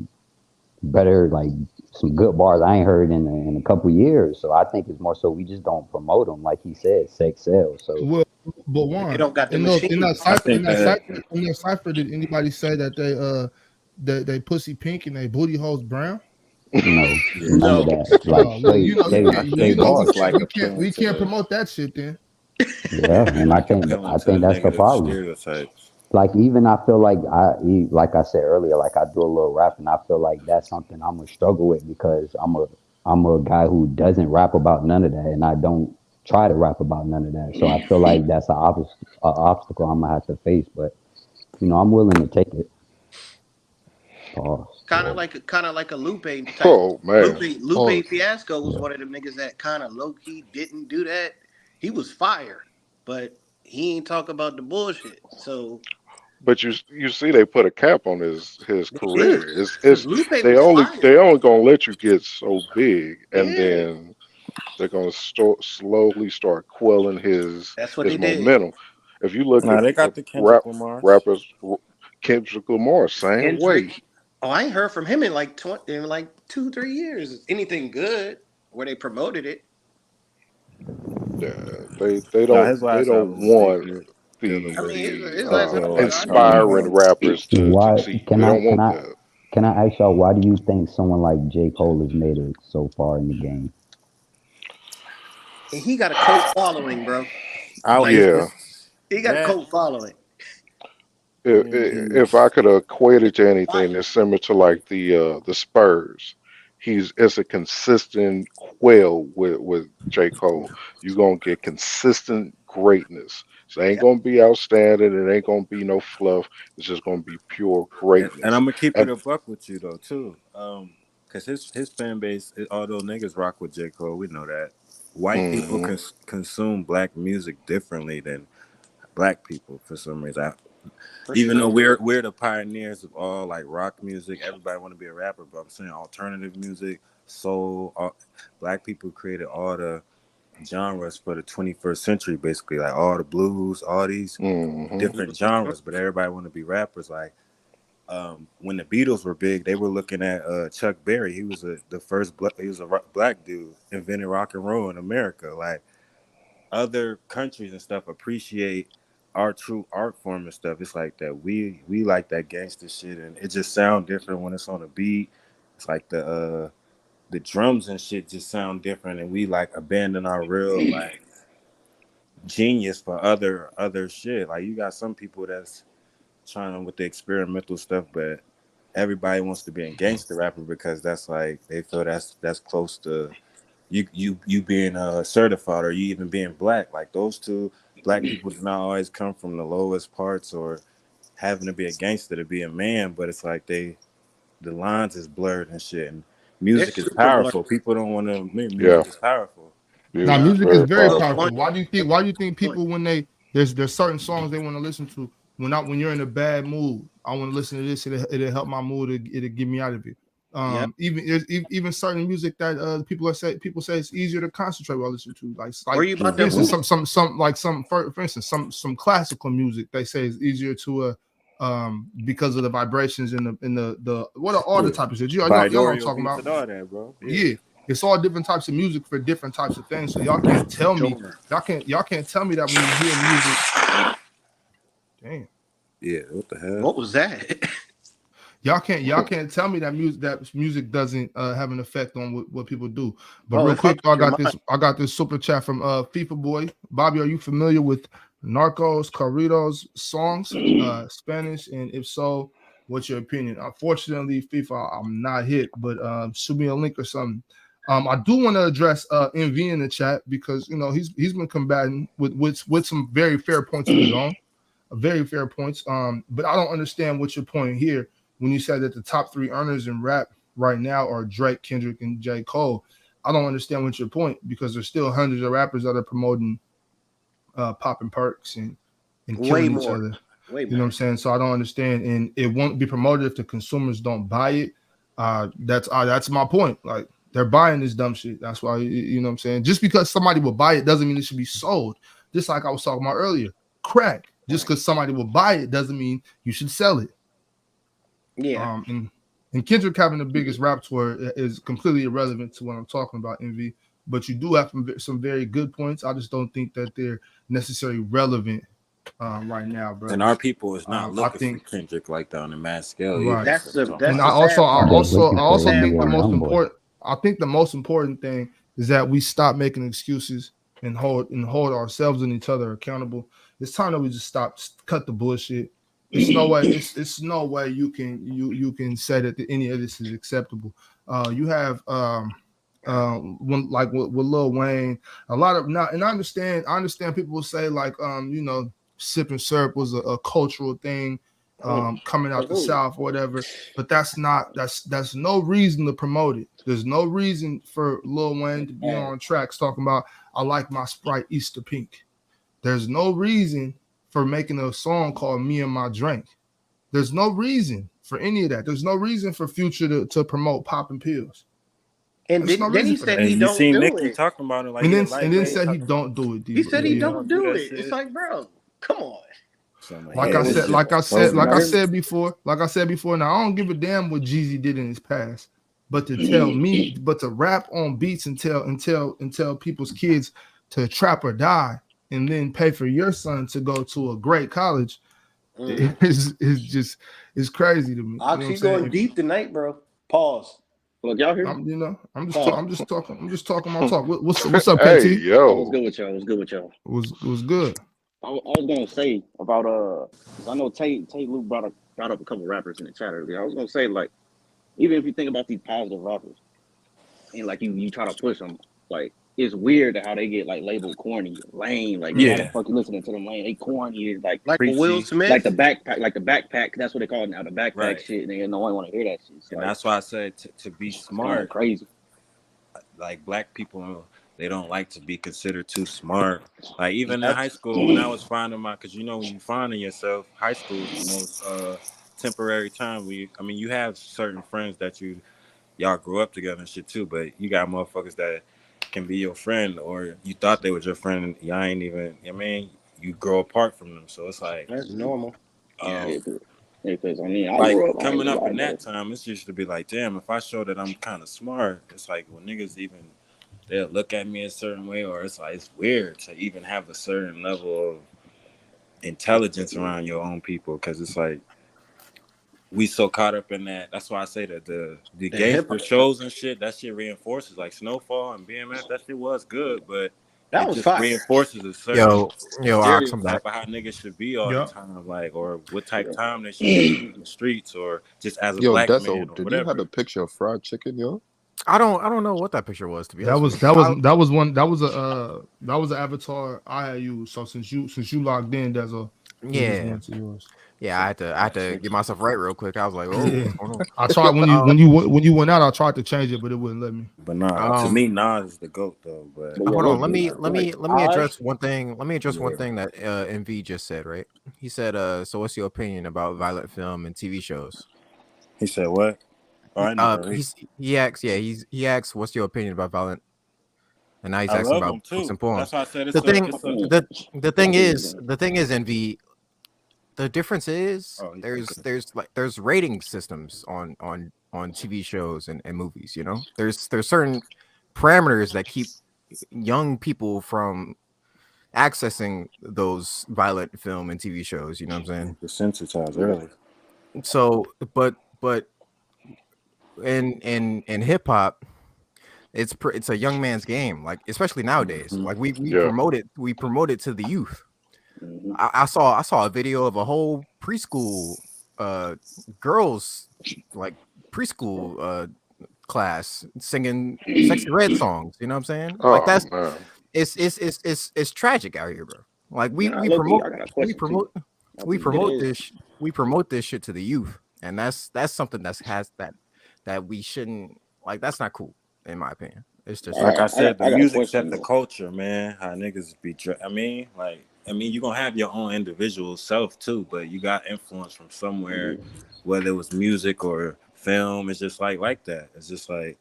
better, like some good bars I ain't heard in a couple years. So I think it's more so we just don't promote them, like he said, sex sells. So Well, but They one don't got the in those machine. I think that in that cipher, did anybody say that they pussy pink and they booty holes brown? no, yeah. none of No. that. Like Well, straight, you straight, can't, I you think know, this bars. is like appealing to we can't the promote that shit then. Yeah, and I think appealing I to the think that's the negative problem. stereotypes. Like even I feel like I said earlier, like I do a little rap, and I feel like that's something I'm gonna struggle with because I'm a guy who doesn't rap about none of that, and I don't try to rap about none of that. So I feel like that's a obstacle I'm gonna have to face. But I'm willing to take it. Pause. Kind of like a Lupe type. oh man, oh, Lupe Fiasco was Yeah. one of them niggas that kind of low key didn't do that. He was fire, but he ain't talk about the bullshit. So but you see, they put a cap on his they did, career. It's because Lupe they was only fire. they only gonna let you get so big, and Yeah, then they're gonna slowly start quelling that's what his they did. momentum. If you look Nah, they at got the rap Kendrick Lamars. rappers, Kendrick Lamar, same way. Kendrick. Oh, I ain't heard from him in like 2-3 years. Anything good where they promoted it? Yeah, they Nah, don't his they last don't album was want decent. Dealing I the with mean, the his last album crypto was alright. inspiring economy. rappers to Why see. can They I don't can want I that. can I ask y'all why do you think someone like J. Cole has made it so far in the game? And he got a cult following, bro. Like Yeah, It's he got a that. cult following. I mean, if I he's could equate it to anything, Fire. it's similar to like the Spurs. It's a consistent quail with J. Cole. You're gonna get consistent greatness. So it ain't Yeah. gonna be outstanding, it ain't gonna be no fluff. It's just gonna be pure and I'm greatness. gonna keep it And a buck with you though too. Cause his fan base, although niggas rock with J. Cole, we know that white people mhm, consume black music differently than black people for some reason. For Even though sure. we're the pioneers of all like rock music, everybody want to be a rapper, but I'm saying alternative music, soul, black people created all the genres for the 21st century, basically like all the blues, all these mhm, different genres, but everybody want to be rappers. Like when the Beatles were big, they were looking at Chuck Berry. He was the first he was a black dude invented rock and roll in America. Like other countries and stuff appreciate our true art form and stuff. It's like that we like that gangster shit, and it just sound different when it's on a beat. It's like the drums and shit just sound different, and we like abandon our real like genius for other shit. Like you got some people that's trying with the experimental stuff, but everybody wants to be a gangster rapper because that's like they feel that's close to you being certified or you even being black. Like those two black people do not always come from the lowest parts or having to be a gangster to be a man, but it's like the lines is blurred and shit. And They're music is super blurred. powerful. People don't want to admit yeah, music is powerful. Now, music Nah, is music is very very to a powerful. powerful. point. Why do you think Point. people when there's certain songs they want to listen to when you're in a bad mood? I want to listen to this. It'll help my mood. It'll get me out of it. Yeah. Even certain music that people say it's easier to concentrate while listening to. Where Like you about for that instance, Mhm. move? for instance some classical music they say is easier to because of the vibrations in the what are all the Yeah. type of shit. Y'all know what I'm Binaural talking beats about. and all that, bro. Yeah. Yeah, it's all different types of music for different types of things. So y'all can't tell me Sure. y'all can't tell me that when you hear music, damn, Yeah. What the hell? What was that? y'all can't tell me that music doesn't have an effect on what people do. But Oh, real it quick, fucks with your mind. I got this super chat from FIFA boy Bobby. Are you familiar with Narcos Corridos songs, Spanish, and if so, what's your opinion? Unfortunately, FIFA, I'm not hit, but shoot me a link or something. I do want to address NV in the chat because he's been combating with some very fair points of his own, very fair points. But I don't understand what your point here when you said that the top three earners in rap right now are Drake, Kendrick, and J. Cole. I don't understand what's your point, because there's still hundreds of rappers that are promoting popping perks and Way killing each more. other. Way You know what I'm saying? So I don't understand, and it won't be promoted if the consumers don't buy it. That's my point. Like, they're buying this dumb shit. That's why, you know what I'm saying? Just because somebody will buy it doesn't mean it should be sold. Just like I was talking about earlier, crack. Just because somebody will buy it doesn't mean you should sell it. Yeah. And Kendrick having the biggest rap tour is completely irrelevant to what I'm talking about, Envy. But you do have some very good points. I just don't think that they're necessarily relevant right now, bro. And our people is not I looking think for Kendrick like that on a mass scale. Right. Either. That's the And I sad part. also Sad think the part. most Young boy. important. I think the most important thing is that we stop making excuses and hold ourselves and each other accountable. It's time that we just cut the bullshit. It's no way. It's no way you can say that any of this is acceptable. You have when, like with Lil Wayne, a lot of now, and I understand people will say, like, you know, sipping syrup was a cultural thing coming out the South or whatever, but that's no reason to promote it. There's no reason for Lil Wayne to be on tracks talking about, I like my Sprite Easter pink. There's no reason for making a song called Me and My Drink. There's no reason for any of that. There's no reason for Future to promote popping pills. And then he said he don't do Nicki it. talking about it, like, and then said he don't do it. He said he don't do it. shit. It's like, bro, come on. Like I said before, now I don't give a damn what Jeezy did in his past, but to rap on beats and tell people's kids to trap or die, and then pay for your son to go to a great college, it's crazy to me. Oxy going deep tonight, bro. Pause. Look, y'all here? I'm just talking my talk. What's up, Hey, KT? yo. What's good with y'all? Was good. I was gonna say about 'cause I know Tay Luke brought up a couple rappers in the chat earlier. I was gonna say, like, even if you think about these positive rappers and like you try to push them, like, it's weird how they get like labeled corny, lame. Like, how the fuck you listening to them lame? They corny, is like Will Smith, like the backpack. That's what they call it now, the backpack shit. And no one want to hear that shit. And that's why I said to be smart, crazy. Like, black people, they don't like to be considered too smart. Like, even in high school, when I was finding because when you finding yourself, high school is the most temporary time. You have certain friends that y'all grew up together and shit too, but you got motherfuckers that can be your friend, or you thought they was your friend, and y'all ain't even, you grow apart from them. So it's like, that's normal. Because I like, grew up coming up in that time, it's used to be like, damn, if I show that I'm kind of smart, it's like, when niggas even, they'll look at me a certain way, or it's like, it's weird to even have a certain level of intelligence around your own people, because it's like, we so caught up in that. That's why I say that the gangster shows and shit, that shit reinforces, like Snowfall and BMF, that shit was good, but that was fire. Reinforces a certain stereotype of how niggas should be all the time, like, or what type of time they should be in the streets, or just as a black man, or did whatever. you have a picture of fried chicken, yo? I don't know what that picture was, to be honest. That was an avatar I had used. So since you logged in, there's a one to yours. Yeah, I had to get myself right real quick. I was like, oh, I tried when you went out. I tried to change it, but it wouldn't let me. But to me, Nas is the GOAT though. But hold on, let me address one thing. Let me address one thing that MV just said. Right? He said, "So what's your opinion about violent film and TV shows?" He said what? He asks, "What's your opinion about violent?" And now he's asking about books and poems. That's why I said the thing is, MV. The difference is there's rating systems on TV shows and movies. You know, there's certain parameters that keep young people from accessing those violent film and TV shows. You know what I'm saying? Desensitized early. So, but in hip hop, it's a young man's game. Like, especially nowadays, like we promote it to the youth. I saw a video of a whole preschool girls, like preschool class, singing Sexy Red songs. You know what I'm saying? Like, that's it's tragic out here, bro. Like, we promote this shit to the youth, and that's something that we shouldn't, like, that's not cool, in my opinion. It's just Like I I said, the got a music question set the though. culture, man. How niggas be, I mean, you're gonna have your own individual self too, but you got influence from somewhere, whether it was music or film. It's just like that. It's just like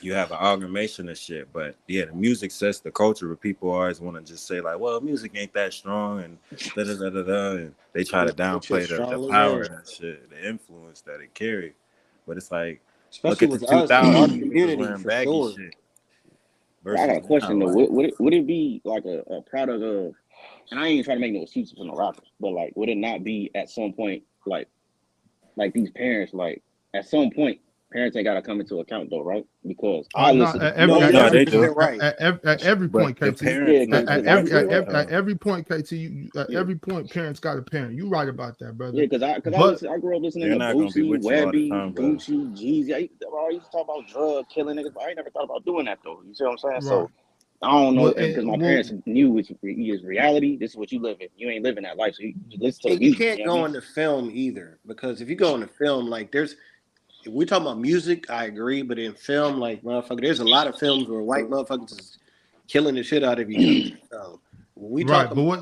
you have an amalgamation of shit. But yeah, the music sets the culture. But people always want to just say like, well, music ain't that strong, and da da da da da, and they try to That shit's downplay the strong as power hell. of that shit, the influence that it carried. But it's like, look Especially at the with us in our 2000s, niggas was community, wearing for baggy sure. shit I versus got a question now, though. like. Would it be like a product of? And I ain't even trying to make no excuses for no rappers, but like, would it not be at some point like these parents like at some point parents ain't got to come into account though, right? Because I Not listen. at You every know what I'm at No, saying? every they point do. Right. at every But point, the KT. Yeah, parents At, need to at because every listen. at every point, KT. At yeah, every point, parents got a parent. You right about that, brother. yeah, But I grew up listening They're to not gonna be Boosie, with you all the Webby, time, bro. Gucci, Jeezy. I used to talk about drug killing niggas, but I ain't never thought about doing that though. You see what I'm saying? right. So I don't know Well, because my well, parents knew it's reality. This is what you live in. You ain't living that life, so you listen to the And you music. can't You know what I go mean? into film either, because if you go into film, like if we talking about music, I agree, but in film, like motherfucker, there's a lot of films where white motherfuckers is killing the shit out of each other. So when we right. talk But about what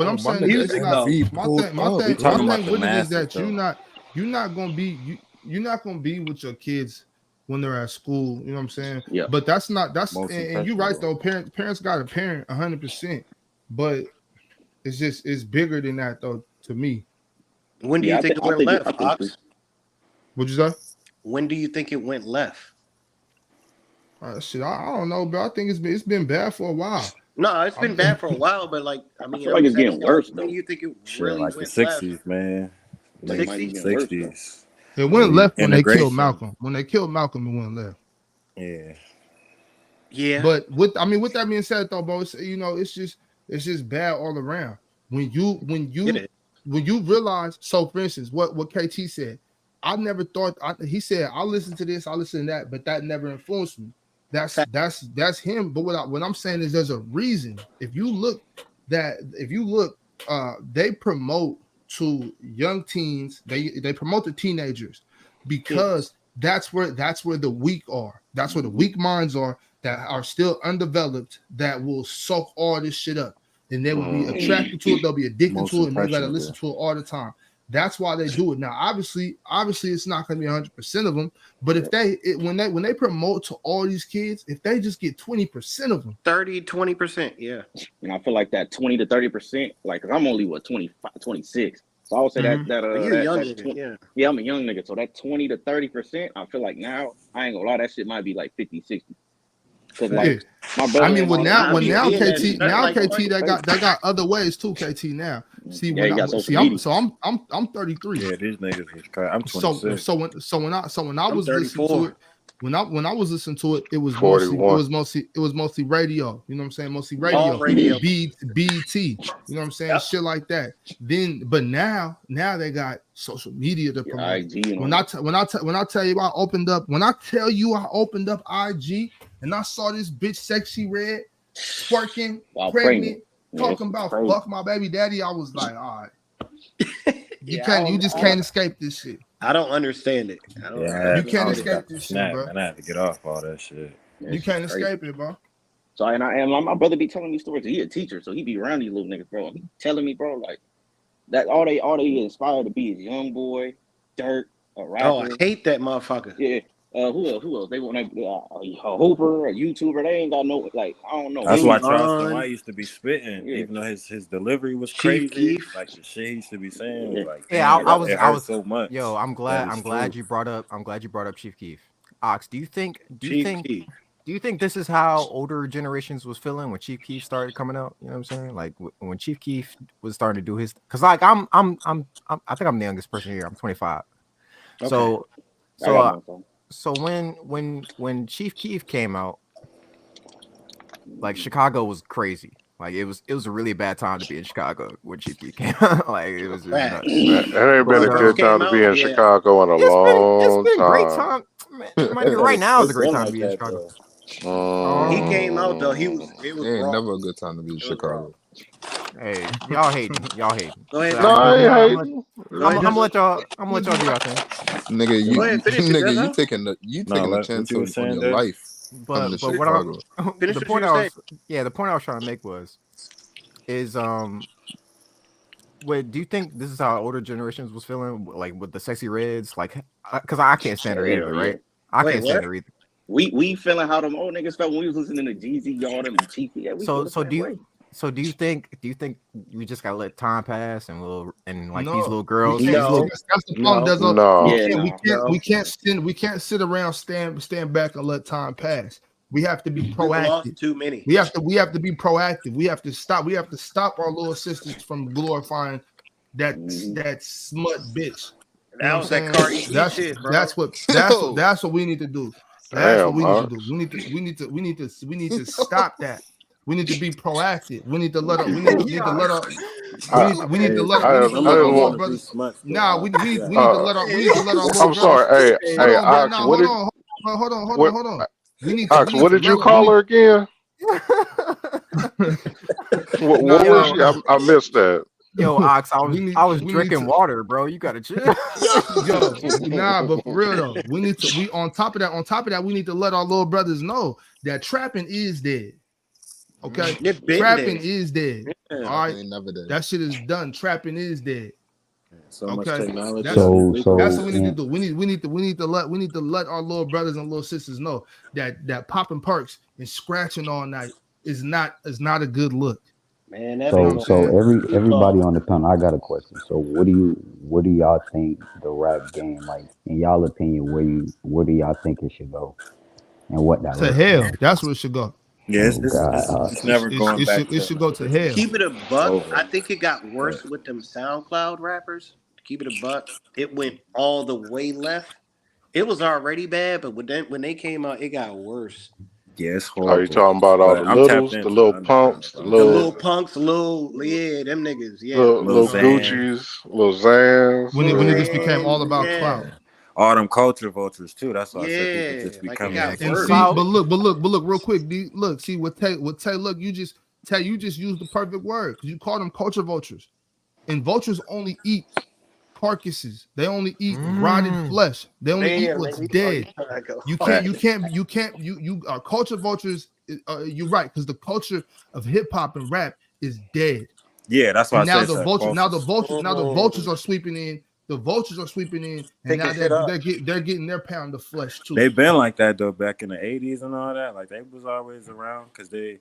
I'm My saying is nigga this is music, not though, MV pulled up. We my talking Nigga. about thing the with it is masses, that though. you're not gonna be you're not gonna be with your kids when they're at school. You know what I'm saying? Yeah. But that's Most and you're right impressionable. though. Parents got a parent 100%, but it's bigger than that though to me. when do you Yeah, think it I went think left, too. Ox? What'd you say? When do you think it went left? Shit, I don't know, but I think it's been bad for a while. No, it's I been mean, bad for a while, but like, I I mean, feel I'm like it's saying, getting worse when though. do you think it Shit, really like the went left? 60s, man. Like it might be 60s? getting worse though. 60s. it went left when they killed Integration. Malcolm. When they killed Malcolm, it went left. Yeah. Yeah. But with that being said, though, bro, it's just bad all around. When Get it. you realize, so for instance, what KT said, I never thought. He said I listen to this, I listen to that, but that never influenced me. That's him. But what I'm saying is there's a reason. If you look, they promote to young teens. They promote to teenagers because that's where the weak are. That's where the weak minds are that are still undeveloped that will soak all this shit up. And they will be attracted to it. They'll be addicted Most to it, and they gotta impressionable. listen to it all the time. That's why they do it. Now, obviously, it's not going to be 100% of them. But if when they promote to all these kids, if they just get 20% of them, 20%, yeah. And I feel like that 20 to 30%, like, cause I'm only 25, 26. So I would say Mhm. You're young, that 20, yeah. I'm a young nigga. So that 20 to 30%, I feel like now, I ain't gonna lie, that shit might be like 50, 60. Cause like my brother, I mean, now KT, like, they got other ways too. KT now. See, yeah, you got social media. I'm 33. Yeah, these niggas is crazy. I'm 26. So when I I'm was 34. listening to it, when I was listening to it, it was 41. mostly radio. You know what I'm saying? Mostly All radio. BET. You know what I'm saying? Yep. Shit like that. But now they got social media to promote. IG When I tell you I opened up IG and I saw this bitch Sexy Red twerking, while pregnant, Yeah, talking about crazy. fuck my baby daddy, I was like, all right. You just can't escape this shit. I don't understand it. You can't escape this shit, bro. And I had to get off all that shit. Yeah, You can't escape it, bro. So and my brother be telling me stories. He a teacher, so he be around these little niggas, bro. He telling me, bro, like that all they inspired to be is Young Boy, Dirt, a rapper. Oh, I hate that motherfucker. Yeah. Who else? They want a hooper, a YouTuber. They ain't got no like. I don't know. That's why Charleston White used to be spitting, Yeah. even though his delivery was Chief crazy. Keef. Like the shit he used to be saying was like, Yeah, I damn, was so much. Yo, I'm glad you brought up Chief Keef. Ox, do you think this is how older generations was feeling when Chief Keef started coming out? You know what I'm saying? Like when Chief Keef was starting to do his, because like I think I'm the youngest person here. I'm 25. Okay. So when Chief Keef came out, like Chicago was crazy. Like it was a really bad time to be in Chicago when Chief Keef came out. Like it was nuts. It ain't been a good time to be in Chicago in a long It's been time. great time. Man, right now is a great time to be in Chicago. He came out though. It was It ain't raw. never a good time to be in Chicago. Hey, y'all hating. Y'all hating. Go ahead, So No, finish. I ain't I'm hating. gonna let y'all. I'm gonna let y'all do y'all thing. Nigga, Go ahead, finish it, nigga, Jesso. you No, taking a what chance you were on saying, your Dave? life coming But to what I Chicago. Finish the what you point were I saying. was the point I was trying to make is wait, do you think this is how older generations was feeling, like with the sexy reds? Like, because I can't stand her either, Hell yeah. right? I Wait, can't stand what? her either. We feeling how them old niggas felt when we was listening to Jeezy, all them Chief. Yeah, we feel So the so same do way. you do you think we just gotta let time pass and like these No, little we girls, can't. these No, little That's the problem. no, We No. Yeah, can't. nah. no. We can't sit around, stand back and let time pass. We have to be We've lost proactive. too many. We have to be proactive. We have to stop. We have to stop our little sisters from glorifying that Mhm. smut bitch. You know That what I'm was that saying? Cardi B shit, bro. Yo, That's what we need to do. That's what Damn, we need to do. Ox. We need to stop that. We need to be proactive. We need to let our need to let our I, Hey, we need to I some let of our didn't them little want. want to be brothers. smuts though. Nah, Yeah. we need to let our little I'm brothers. sorry. Hold Hey, on, bro. Ox. Now What did what? hold on. We Ox, need what to did you let call her again? nah, What was nah. she? I missed that. yo, Ox, I was We need drinking to water, bro. You gotta chill. yo, nah, but for real though, we on top of that, we need to let our little brothers know that trapping is dead. Okay, It's been trapping dead. is dead. Yeah. All right, ain't never did. that shit is done. Trapping is dead. So much Okay, technology that's on these that's weekends. what we need to do. We need to let our little brothers and little sisters know that popping perks and scratching all night is not a good look. Man, that You know ain't what I'm So no so saying? everybody on the panel, I got a question. So what do y'all think the rap game, like in y'all opinion, where do y'all think it should go and what To direction? hell, Like, that's where it should go. Yeah, oh God, it's never going back It to should go to hell. keep it a it's buck. over. I think it got But worse with them SoundCloud rappers. Keep it a buck. It went all the way left. It was already bad, but when they came out, it got worse. yeah, it's Are you horrible. talking about all the But I'm tapped littles, the into the little underground, pumps, so the I'm The good. little little punks, them niggas, yeah. little, Lil little Xan, Gucci's, little Zans? When it Lil just Yeah. became all Xans, about yeah, clout. yeah, all them culture vultures too. That's why I said people yeah. just Like it becoming Yeah, got And because worse. see, cloud. but look, real quick. Look, see what Tay. Look, you just used the perfect word because you call them culture vultures, and vultures only eat carcasses. They only eat rotted flesh. They only eat Man, what's you dead. trying to go You can't, hard. you can't, you can't, you are culture vultures. You're right because the culture of hip hop and rap is dead. yeah. That's why I And say now it's a false. the vultures are sweeping in. The vultures are sweeping in, and Picking now shit up. they're getting their pound of flesh too. They've been like that though back in the '80s and all that. Like they was always around because they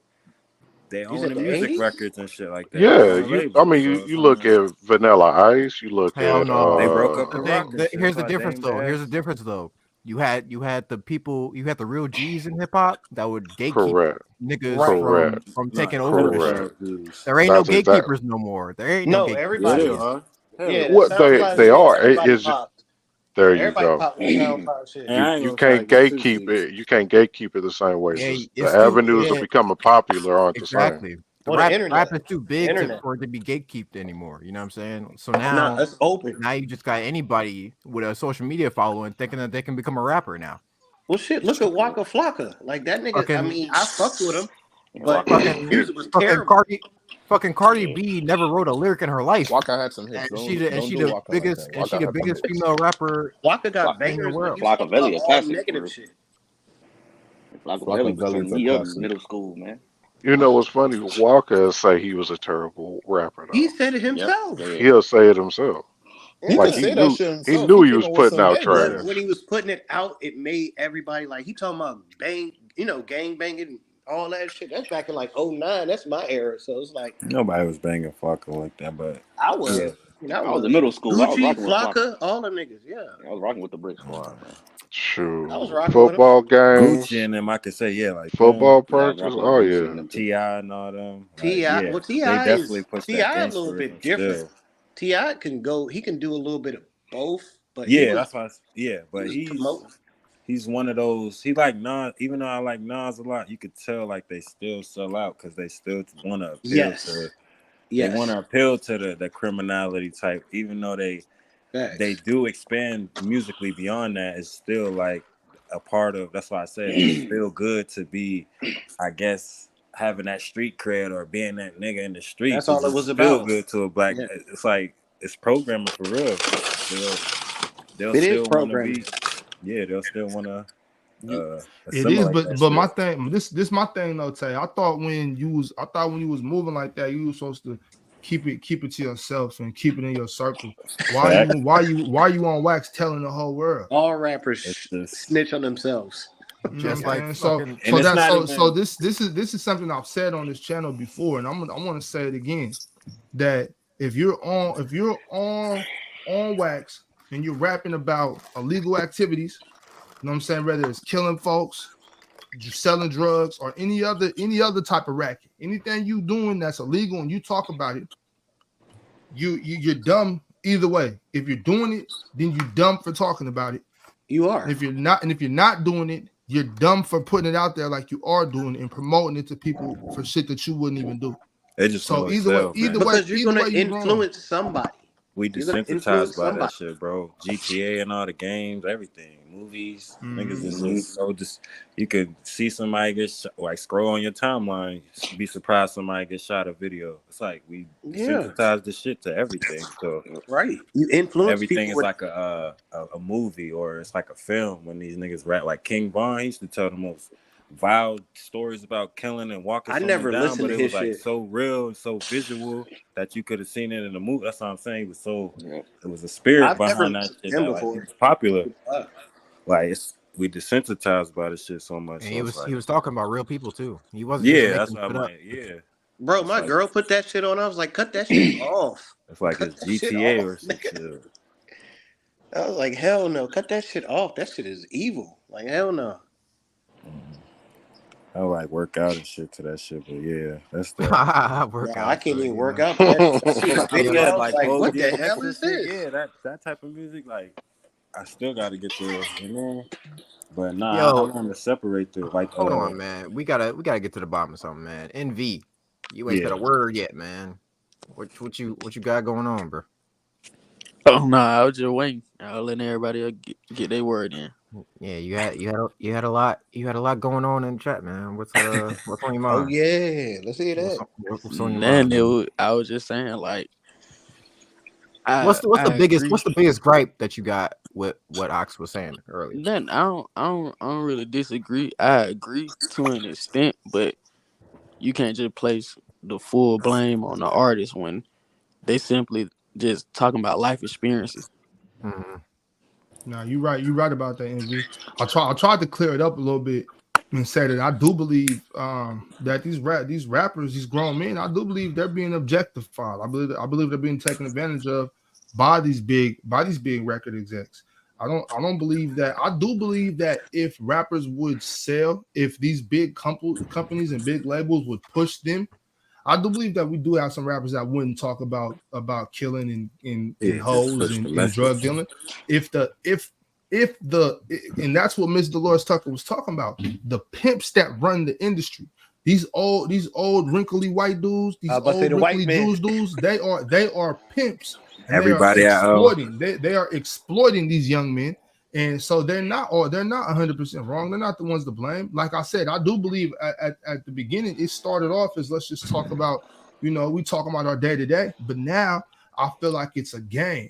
You own said the the music 80s? records and shit like that. They Yeah, own the I labels, mean, so you I mean, look at Vanilla Ice, you look Hell at they no. broke up The the rock thing, and shit. here's That's the why difference Dame though. Here's the Dash. difference though. You had the people, you had the real G's in hip hop that would gatekeep correct, niggas Right. correct, from Nah, taking over and shit. correct. SoundCloud dudes. There ain't no That's exact. gatekeepers no more. There ain't no No, gatekeepers Yeah, everybody they anymore. is. are. Hell Yeah, yeah. that What SoundCloud they shit, are, everybody is popped. there you Everybody go. popped with the SoundCloud shit. And I ain't You gonna front can't you too, gatekeep Zeeks. it. You can't gatekeep it the same way. Yeah, The it's too. avenues of Yeah, becoming popular aren't the same. exactly. The Or the rap internet. is too The big internet. for it to be gatekeeped anymore. You know what I'm saying? So Nah, now it's open. you just got anybody with a social media following thinking that they can become a rapper now. Well, shit, look at Waka Flocka. Like that nigga, I Fucking mean, I fucked with him, Yeah, but Walker his was fucking cool. music was fucking terrible. Cardi Yeah. B never wrote a lyric in her life. Waka had some hits. And Don't do Waka like that. she Waka the had some biggest hits. female rapper Waka got in the bangers, but world. he was talking about Flockavelli a all classic for negative real. shit. Flockavelli was Flockavelli's turning a me up in classic. middle school, man. You know what's funny? Walker say he was a terrible rapper He though. said it Yep. himself. Yeah. He'll say it himself. He Like could Yeah. say that shit he himself. knew He he came was up with putting some out bangers But though. trash. when he was putting it out, it made everybody like he talking about gang banging and all that shit. That's back in like '09. That's my era. So it's like Nobody was banging Flocka like that, but I yeah. was. I I was in was. middle school. I was Gucci, rocking with Flocka. Flocka, all them niggas. Yeah. I was rocking with the Brick Squad, man. I was Shoot, rocking with him. football Gucci games, and them, I could say, yeah, like them, football Yeah, I was practice. rocking with Oh Gucci and yeah, them too. T.I. and all them. Like, Ti, yeah, well, they Ti definitely is pushed Ti that a little gangsterism bit different. still. Ti can go. He can do a little bit of both, but Yeah, that's why. Yeah, he but was promoting. he's one of those. He like Nas. Even though I like Nas a lot, you could tell like they still sell out because they still want to appeal to. Yes. They want Yes. to appeal to the criminality type, even though they Facts. do expand musically beyond that. It's still like a part of. That's why I said like it's still good to be, I guess, having that street cred or being that nigga in the street. That's all it was feel about. good to a black. Yeah. It's like it's programming for real. They'll It is still want to programming. be. Yeah, they'll still want to. It is, assimilate that but my shit. thing, this my thing though, Tay. I thought when you was moving like that, you were supposed to keep it to yourself and keep it in your circle. Why you on wax telling the whole world? All rappers snitch on themselves. Just like so fucking- this is something I've said on this channel before, and I want to say it again, that if you're on wax and you're rapping about illegal activities, you know what I'm saying, whether it's killing folks, selling drugs, or any other type of racket, anything you doing that's illegal and you talk about it, you're dumb either way. If you're doing it, then you're dumb for talking about it. You are. And if you're not doing it, you're dumb for putting it out there like you are doing it and promoting it to people for shit that you wouldn't even do. They just so either way, because you're gonna influence somebody. We desensitized by that shit, bro. GTA and all the games, everything, movies, niggas is just so you could see somebody get like scroll on your timeline, be surprised somebody get shot a video. It's like we desensitized the shit to everything. So right, you influence everything people is like a movie or it's like a film. When these niggas rap, like King Von, he used to tell the most vile stories about killing and walking. I never listened but to it his was like shit. so real and so visual that you could have seen it in the movie. That's what I'm saying. It was so it was a spirit behind that shit that like, it was popular. Like we desensitized by this shit so much. And so he was talking about real people too. He wasn't. That's what I'm like. Bro, my girl put that shit on. I was like, cut that shit off. It's like it's GTA or some shit. I was like, hell no, cut that shit off. That shit is evil. Like, hell no. I like work out and shit to that shit, but yeah, that's the I can't even work out. Like, what the hell is this? Yeah, that type of music, like I still got to get to, but nah, I want to separate the like. Hold on, man. We gotta get to the bottom of something, man. NV, you ain't said a word yet, man. What you got going on, bro? Oh no, I was just waiting. I was letting everybody get their word in. Yeah, you had a lot going on in the chat, man. What's on your mind? Oh yeah, let's hear that. What's on your mind? I was just saying, like, what's the biggest gripe that you got with what Ox was saying earlier? Then I don't really disagree. I agree to an extent, but you can't just place the full blame on the artist when they simply just talking about life experiences. Mm-hmm. No, you're right. You're right about that, NV. I tried to clear it up a little bit and say that I do believe that these rappers, these grown men, I do believe they're being objectified. I believe they're being taken advantage of by these big record execs. I don't believe that. I do believe that if rappers would sell, if these big companies and big labels would push them, I do believe that we do have some rappers that wouldn't talk about killing and hoes and drug dealing. If and that's what Miss Delores Tucker was talking about. The pimps that run the industry, these old wrinkly white dudes, these old wrinkly Jewish dudes, they are pimps. Everybody they are exploiting these young men. And so they're not 100% wrong. They're not the ones to blame. Like I said, I do believe at the beginning it started off as let's just talk about, we talk about our day to day. But now I feel like it's a game.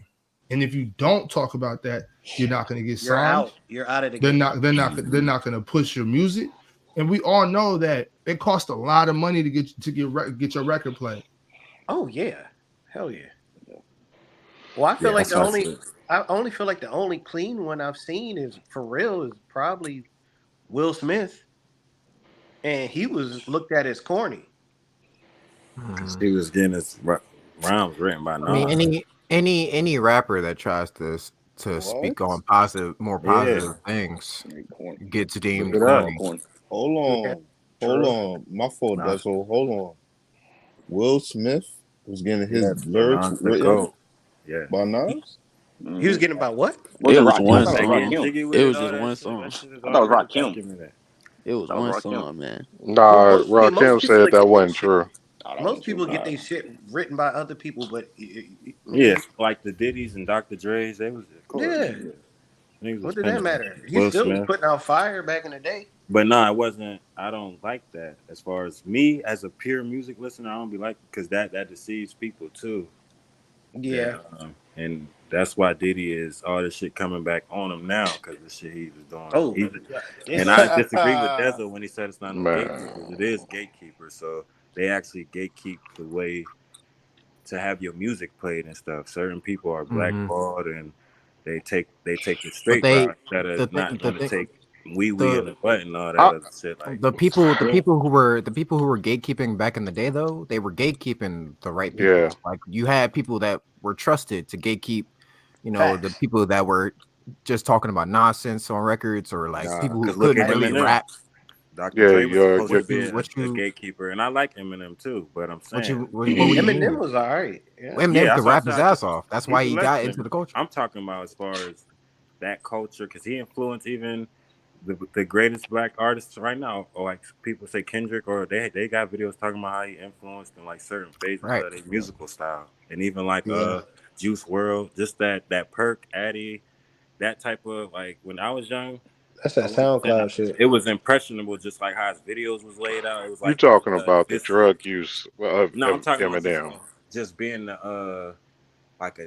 And if you don't talk about that, you're not going to get signed. You're out of the game. They're not going to push your music. And we all know that it costs a lot of money to get your record played. Oh yeah, hell yeah. Well, I feel like I only feel like the only clean one I've seen is probably Will Smith, and he was looked at as corny. He was getting his rhymes written by Nas. I mean, any rapper that tries to speak on more positive things gets deemed corny. Hold on. My fault, Deso. Hold on. Will Smith was getting his lyrics written by Nas? He was getting about what? It was one song. It was just one song. I thought it was Rakim. It was one song, man. Nah, Rakim said that wasn't true. Most people get their shit written by other people, but like the Diddy's and Dr. Dre's, they was what did that matter? He still was putting out fire back in the day. But no, it wasn't. I don't like that. As far as me as a pure music listener, I don't be like because that deceives people too. Yeah. That and that's why Diddy is all this shit coming back on him now because the shit he was doing. Oh, God And damn. I disagree with Deza when he said it's not no Man, gatekeepers. It is gatekeepers. So they actually gatekeep the way to have your music played and stuff. Certain people are Mm-hmm. blackballed and they take the But straight route that are the thing, not the going to thing, take wee the in the butt and all that I, other shit. Like the people who were gatekeeping back in the day, though, they were gatekeeping the right people. yeah, Like you had people that were trusted to gatekeep, the Facts. people that were just talking about nonsense on records, or like nah, people who because look couldn't at really Eminem. rap. Dr. yeah. Dre was Your supposed your to What be you what a you gatekeeper, and I like Eminem too. But I'm saying, what would you Eminem mean? was all right. Yeah. Eminem yeah, could that's what I rap his said. ass off. That's He's why a he got legend. into the culture. I'm talking about as far as that culture because he influenced even the greatest black artists right now, or like people say Kendrick, or they got videos talking about how he influenced in like certain phases Right. of their musical style, and even like Yeah. Juice World, just that Perk Addy, that type of like when I was young. That's I that wasn't saying SoundCloud shit. it was impressionable, just like how his videos was laid out. It was you like talking about the this. drug use of No, I'm talking about Eminem? just being like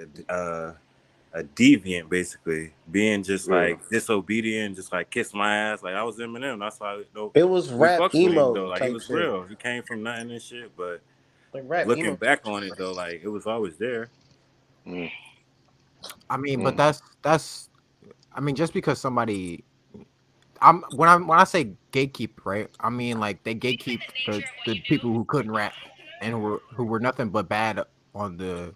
a deviant, basically being just Yeah. like disobedient, just like kiss my ass. Like I was Eminem. That's why It was we rap fucks with him though. emo Like he type was shit. real. He came from nothing and shit. But Like rap looking emo. back on it though, like it was always there. Mm, I mean, but mm. that's I mean, just because somebody when I say gatekeep, right? I mean like they gatekeep the people who couldn't rap and who were nothing but bad on the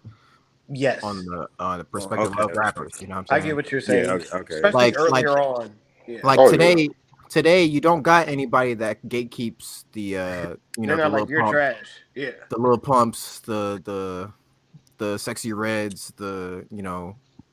Yes. Oh, perspective okay, of rappers. You know what I'm I get saying? what you're yeah, saying. okay. Especially Like earlier on. Yeah. like Oh yeah. today you don't got anybody that gatekeeps the They're the not like, you're trash. Yeah. little pumps, the sexy reds, the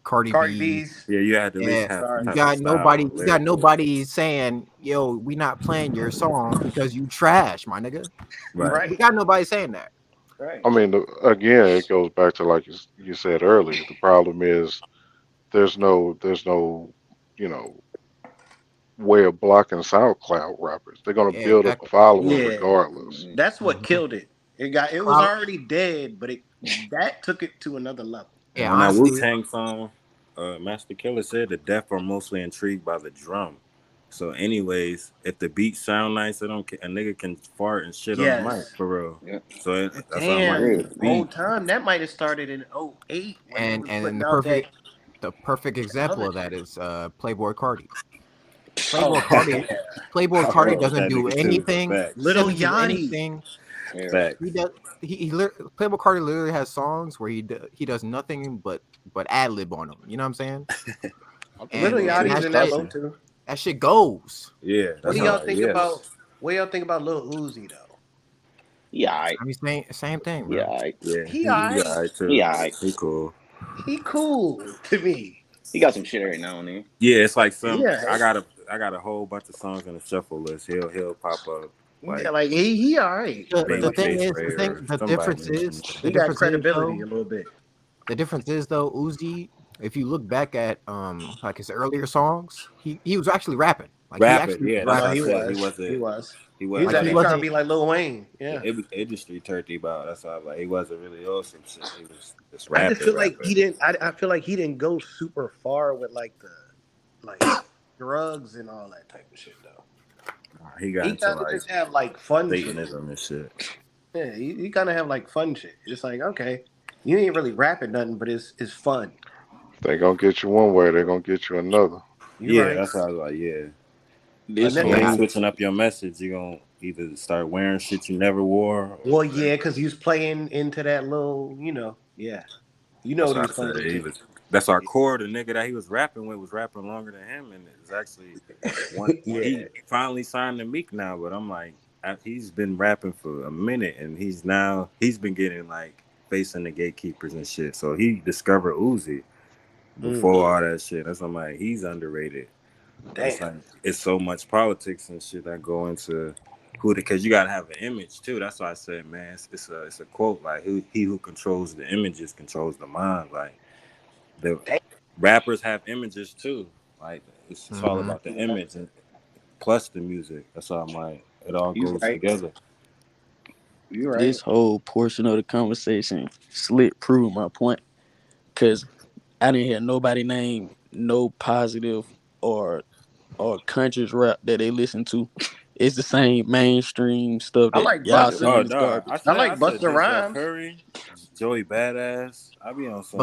Cardi Cardi B. B's. Yeah, you had to at least Yeah, have some Sorry. type of style or you got lyrical. nobody saying, "Yo, we not playing your song because you trash, my nigga." Right. We Right. got nobody saying that. Right. I mean, again, it goes back to like you said earlier. The problem is there's no you know way of blocking SoundCloud rappers. They're gonna Yeah, build up a exactly. following Yeah. regardless. That's what Mhm. killed it. It was already dead, but that took it to another level. And Yeah, on that Wu honestly, Tang song, Master Killer said the deaf are mostly intrigued by the drum. So, anyways, if the beats sound nice, a nigga can fart and shit on the mic Yes. for real. Yeah. So that's why I'm like, Damn. it's Yeah. the Whole beat. time that might have started in '08 when they was and putting out that the perfect example other of that shit. is Playboy Cardi. Oh Playboy Cardi yeah. Playboy I Cardi fuck with doesn't that do nigga too. anything. He Facts. Little doesn't do Yachty. anything. Yeah. He Facts. does. Playboy Cardi literally has songs where he does nothing but ad lib on them. You know what I'm saying? I think Little he was And just Yachty's in that boat discussing. too. that shit goes. Yeah, What that's do You all know, y'all right. think Yes. about what y'all think about Lil Uzi though? Yeah. I. I mean, same thing, Yeah. bro. I. Yeah, He he alright. alright too. Yeah. I. He cool. He cool to me. He got some shit every now and then. Yeah, it's like Yeah. I got a whole bunch of songs in the shuffle list. He'll pop up Yeah, like like he alright. But The like thing Babyface is, Ray or somebody mentioned that. the he got difference is credibility though, a little bit. the difference is though, Uzi. If you look back at like his earlier songs, he was actually rapping. Like he Rapid, actually yeah, that's No, what I rapping. he said. was. He was. He He was wasn't Like he actually like trying to wasn't. be like Lil Wayne. the Yeah. industry turkey about. That's why like he wasn't really awesome shit. He was just I just feel like rapping. he didn't. I feel like he didn't go super far with like the like drugs and all that type of shit though. He got He into kind of like just have like fun shit. Satanism and shit. Yeah, he kind of have like fun shit. It's like okay, you ain't really rapping nothing, but it's fun. If they gonna get you one way, they're gonna get you another. You Yeah, right. that's why I was like, yeah. This So when you Yeah, whole switching up your message, you gonna either start wearing shit you never wore or Well, whatever. yeah, because he was playing into that little, yeah. You know That's what he why I was playing said he into. was. That's our core. The nigga that he was rapping with was rapping longer than him, and it's actually one. Yeah. He finally signed to Meek now, but I'm like, he's been rapping for a minute, and he's been getting like facing the gatekeepers and shit. So he discovered Uzi Mm, before all that shit. That's why I'm like, he's underrated. It's damn. like it's so much politics and shit that go into who because you gotta have an image too. That's why I said, man, it's a quote like he who controls the images controls the mind. Like the Damn. rappers have images too. Like it's all hmm about the image, and plus the music. That's why I'm like, it all You goes right. together. You're right. This whole portion of the conversation slit proved my point, because I didn't hear nobody name no positive or country's rap that they listen to. It's the same mainstream stuff I that like y'all Busta. saying Oh is no, garbage. I I like said Busta Denzel Rhymes. Curry, Joey Badass. I be on some.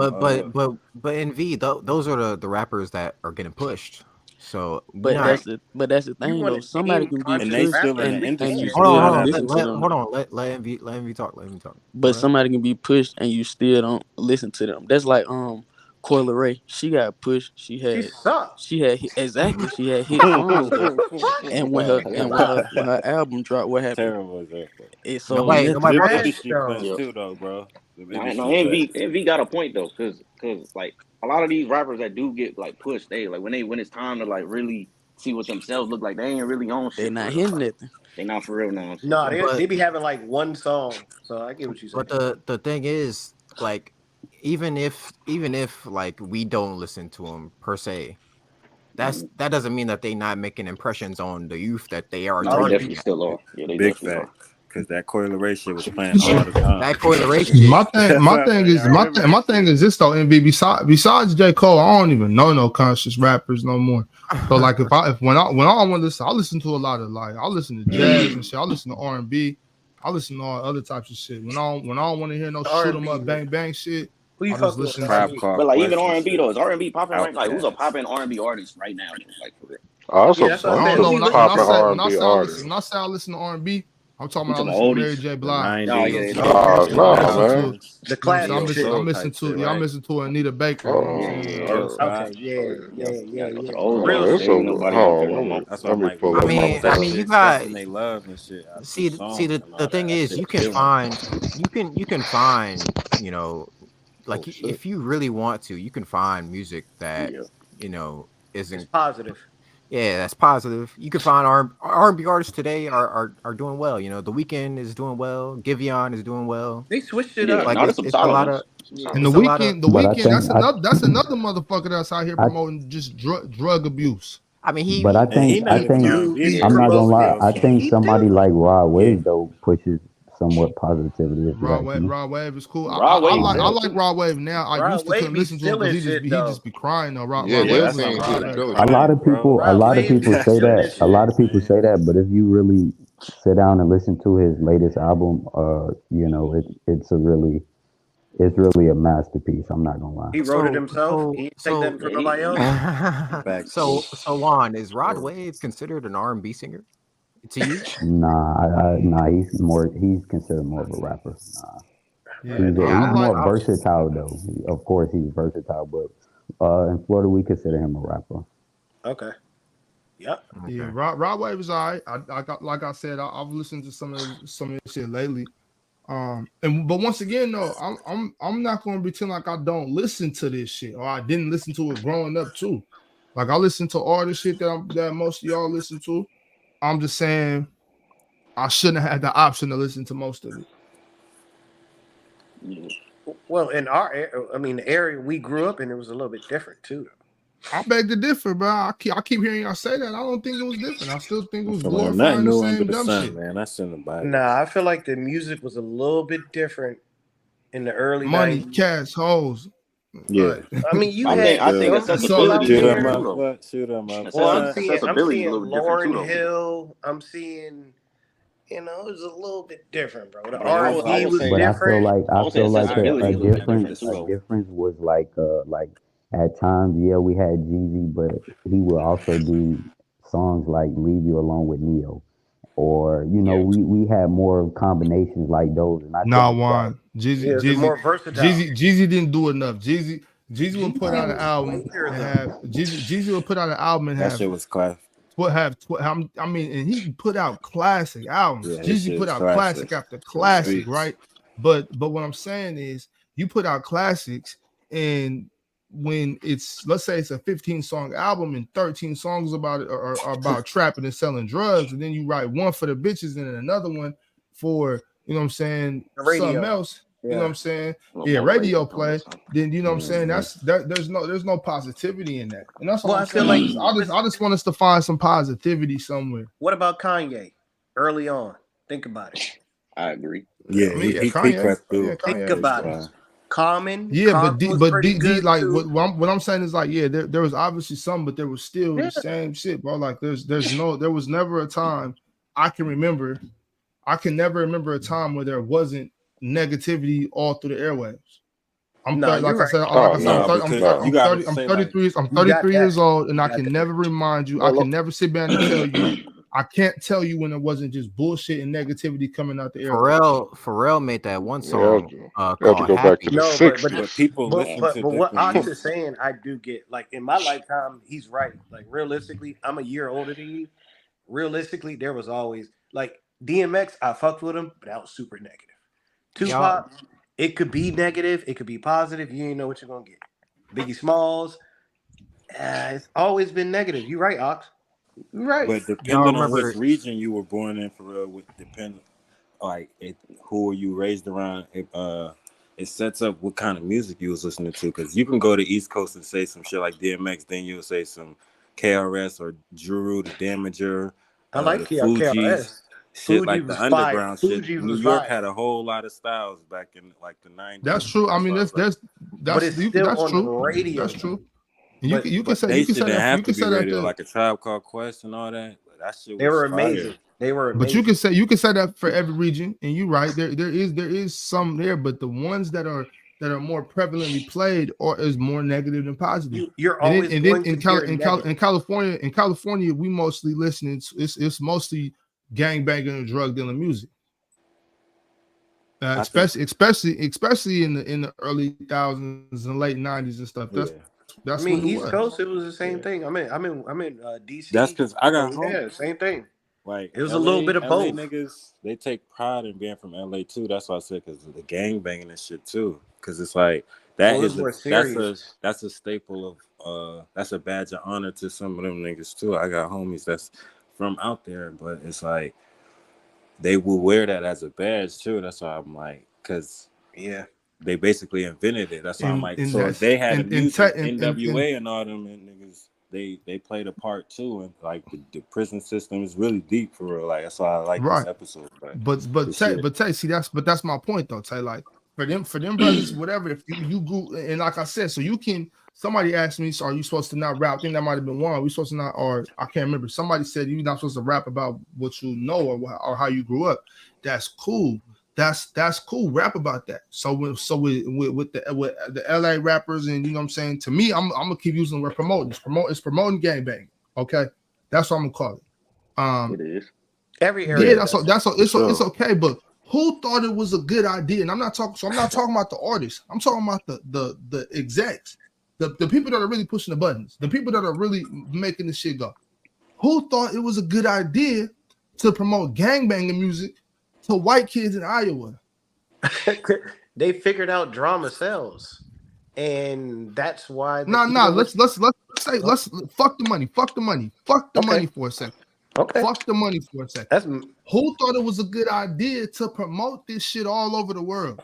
But in V, those are the rappers that are getting pushed. So But Right. that's the You thing want though. to Somebody name can be and conscious they pushed still in rappers? the and We you industry can. hold still on, don't pushing hold that on, listen to music. them. hold on, let MV talk. Let MV talk. Go But ahead. somebody can be pushed and you still don't listen to them. That's like Coyle Ray. She got pushed. She sucked. She had she had hit songs though. What? And when Oh, her hell when her album dropped, what happened? Terrible example. It sold Nobody nothing. nobody Them fucking. Trash industry cuts though. yeah. too, though, bro. Them No, industry cuts. Envy got a point though, cause like a lot of these rappers that do get like pushed, they like when it's time to like really see what themselves look like, they ain't really on They shit for not real. hitting Like nothing. they not for real now. So it's No, like they But be having like one song. So I get what you're saying. the thing is, like, even if like we don't listen to them per se, that doesn't mean that they not making impressions on the youth that they are no, they Oh yeah. definitely targeting. still are. Yeah, they Big definitely are. fact, because that Coil Ray shit was playing all the time. That Coil Ray shit. My thing, That's what I mean. I remember my that thing shit. is this though. MV besides J. Cole, I don't even know no conscious rappers no more. So like when I want to listen, I listen to a lot of I listen to jazz and shit. I listen to R&B. I listen to all other types of shit. When I don't want to hear no shoot 'em R&B. up bang bang shit, Who you I just fuck with listen in to. Tribe R&B? Called But like even Quest and R and B shit. though, is R and B popping right? Like who's a Outkast. popping R and B artist right now? Like for real? I Yeah, also that's what I I said. don't Who know you when listen I popping to? say R&B artists. when I say I listen to R&B, I'm talking You about I talking listen about to Mary oldies? J. The Blige. Oh 90s, yeah, You know what I'm saying? No, I'm listening to, man. 2000s, The you know what I'm saying? classic shit. soul I'm listening type shit, to, I'm right? listening to Anita Baker. You know what I'm Oh, saying? Jill Okay, Scott. yeah, yeah, you yeah, gotta go to yeah. the The oldies. real oh, it's There a shit. ain't nobody on here hold no on. more. That's why Let I'm me like, when pull I up people my mean, post I that mean, phone. you shit, got Destiny Love and shit, the see songs and the all thing that is shit you was can killing. find like Oh shit. if you really want to, you can find music that Yeah. It's isn't. positive. Yeah, that's positive. You can find R&B artists today are doing well. The Weeknd is doing well. Giveon is doing well. They switched it Yeah. up. Like No, there's some it's a solid lot of ones. Some Yeah. And solid the it's a ones. lot of. weekend, But I think that's another motherfucker that's out here I promoting just drug abuse. I mean, but I And he think not I even think R&B He's I'm anymore. not He gonna just lie. be promoting on I it. some. think He somebody do. like Rod Yeah. Wave though pushes somewhat positivity. If you ask me. Rod Wave is cool. Rod Wave I dope like too. Rod Wave now. I Rod used to Wave couldn't be listen to him because stealing shit he though. just be crying though. Yeah, Rod Yeah, Wave they'll that's was why sing I'm to like, the that children. A lot crying, of people, bro. a Rod lot of Wave people be say stealing that. A shit. lot of people say that, but if you really sit down and listen to his latest album, it's really a masterpiece. I'm not gonna lie. He wrote it himself. He didn't take nothing Yeah, from nobody else. Facts, bro. so Juan, is Rod Wave considered an R&B singer to you? Nah, he's considered more of a rapper. Nah, yeah, Yeah, he's more I versatile though. Of course, he's versatile, but in Florida we consider him a rapper. Okay. Yep. yeah. okay. Rod Wave is alright. I got like I said, I've listened to some of his shit lately. But once again though, I'm not gonna pretend like I don't listen to this shit or I didn't listen to it growing up too. Like I listen to all the shit that most of y'all listen to. I'm just saying I shouldn't have had the option to listen to most of it. yeah. Well, in the area we grew up in, it was a little bit different too. I beg to differ, bro. I keep hearing y'all say that. I don't think it was different. I still think it I was feel like nothing glorifying the new under same the dumb sun, shit. man. That's in the Bible. Nah, I feel like the music was a little bit different in the early Money, 90s. cash, hoes. Yeah. Right. I mean, you I had think some people accessibility out Shoot is 'em different there. too up, though. what? Shoot 'em up. Well, I'm What? Accessibility is a seeing little bit different too Lauryn though. Hill. I'm seeing, it's a little bit different, bro. The But it was I R&B would was also. But say different. I would say accessibility a is a little bit difference different too though. was like at times, yeah, we had Jeezy, but he would also do songs like "Leave You Alone with Neo," or Yeah. we had more combinations like those, and I Nah, think that Juan. Yeah, it's more versatile. Jeezy didn't do enough. Jeezy will put Jeezy out an was album later and though. have Jeezy will put out an album and That have shit was class. I mean, and he put out classic albums. Yeah, his Jeezy shit put was out classic. classic after Them classic, streets. right? But what I'm saying is you put out classics, and when it's, let's say it's a 15-song album and 13 songs about it are about trapping and selling drugs, and then you write one for the bitches and then another one for, you know what I'm saying, The something radio. else. you know what I'm saying? A little Yeah, radio motivation play. Then you know what I'm saying? There's no positivity in that, and that's what I'm I feel saying. like I just want us to find some positivity somewhere. What about Kanye? Early on, think about it. I agree. Yeah, I mean, he Kanye. crept through. Yeah, Kanye. Think about it. Common but was pretty good like too. what I'm saying is like, yeah, there was obviously some, but there was still the same shit, bro. Like there was never a time I can never remember a time where there wasn't negativity all through the airwaves. I'm 33 years old, and I can never remind you. I can never sit back and tell you. I can't tell you when it wasn't just bullshit and negativity coming out the airwaves. Pharrell made that one song have to called go back Happy. to the 60s. But people listen to but what different Ox is saying, I do get. Like in my lifetime, he's right. Like realistically, I'm a year older than you. Realistically, there was always like DMX. I fucked with him, but that was super negative. Tupac, it could be negative, it could be positive. You ain't know what you're gonna get. Biggie Smalls, it's always been negative. You're right, Ox. You're right. But depending on which region you were born in, for real, would depend like who you raised around. It sets up what kind of music you was listening to. Because you can go to East Coast and say some shit like DMX, then you'll say some KRS or Juru, the Damager, I like the Fugees. Shit like the underground shit. New York had a whole lot of styles back in like the 90s. That's true. I mean, that's but it's still that's on true. the radio. That's true. You can say that like a Tribe Called Quest and all that. That shit was they were fire. amazing. They were amazing. But you can say that for every region, and you're right. There is some there, but the ones that are more prevalently played is more negative than positive. You're always in California, we mostly listen. It's mostly gangbanging and drug dealing music. Especially in the early 2000s and late 90s and stuff. That's I mean, what it East was. Coast, it was the same thing. I'm in DC. That's because I got home. Yeah, same thing. Like it was a little bit of both. Niggas, they take pride in being from LA too. That's why I said because of the gang banging and shit too. Because it's like that's a staple of that's a badge of honor to some of them niggas too. I got homies that's from out there, but it's like they will wear that as a badge too. That's why I'm like, because they basically invented it. That's why I'm like, so if they had NWA and all them niggas, they played a part too, and like the prison system is really deep for real. Like that's why I like this episode. But Tay, see that's my point though. Tay, like for them brothers, whatever. If you go and like I said, so you can. Somebody asked me, so are you supposed to not rap? I think that might have been one. Are we supposed to not, or I can't remember. Somebody said you're not supposed to rap about what you know or how you grew up. That's cool. That's cool. Rap about that. So with the LA rappers, and you know what I'm saying. To me, I'm gonna keep using the word promoting. It's promoting gangbang. Okay, that's what I'm gonna call it. It is every area. Yeah, it's okay. But who thought it was a good idea? And I'm not talking about the artists. I'm talking about the execs. The people that are really pushing the buttons, the people that are really making the shit go. Who thought it was a good idea to promote gangbanging music to white kids in Iowa? They figured out drama sells, and that's why. Let's fuck the money. Fuck the money. Fuck the money for a second. Okay. Fuck the money for a second. Who thought it was a good idea to promote this shit all over the world?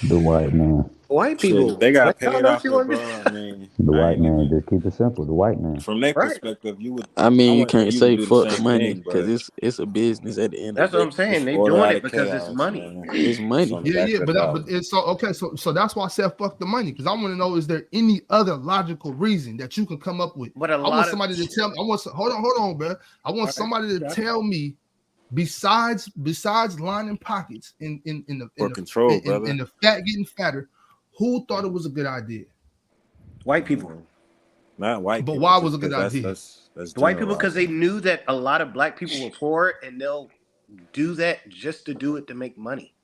The white man. White people. Shit, they got paid off, bro. I mean, the white man. Just keep it simple. The white man. From their perspective, you would. I mean, you can't say fuck the money because it's a business at the end. That's of what I'm saying. They doing it because it's money. It's money. Yeah. But it's so okay. So that's why I said fuck the money, because I want to know, is there any other logical reason that you can come up with? But I want somebody to tell me. Hold on, bro. I want somebody to tell me. Besides lining pockets in the fat getting fatter, who thought it was a good idea? White people. Not white but people. But why was it a good idea? That's the white people, because they knew that a lot of black people were poor, and they'll do that just to do it to make money.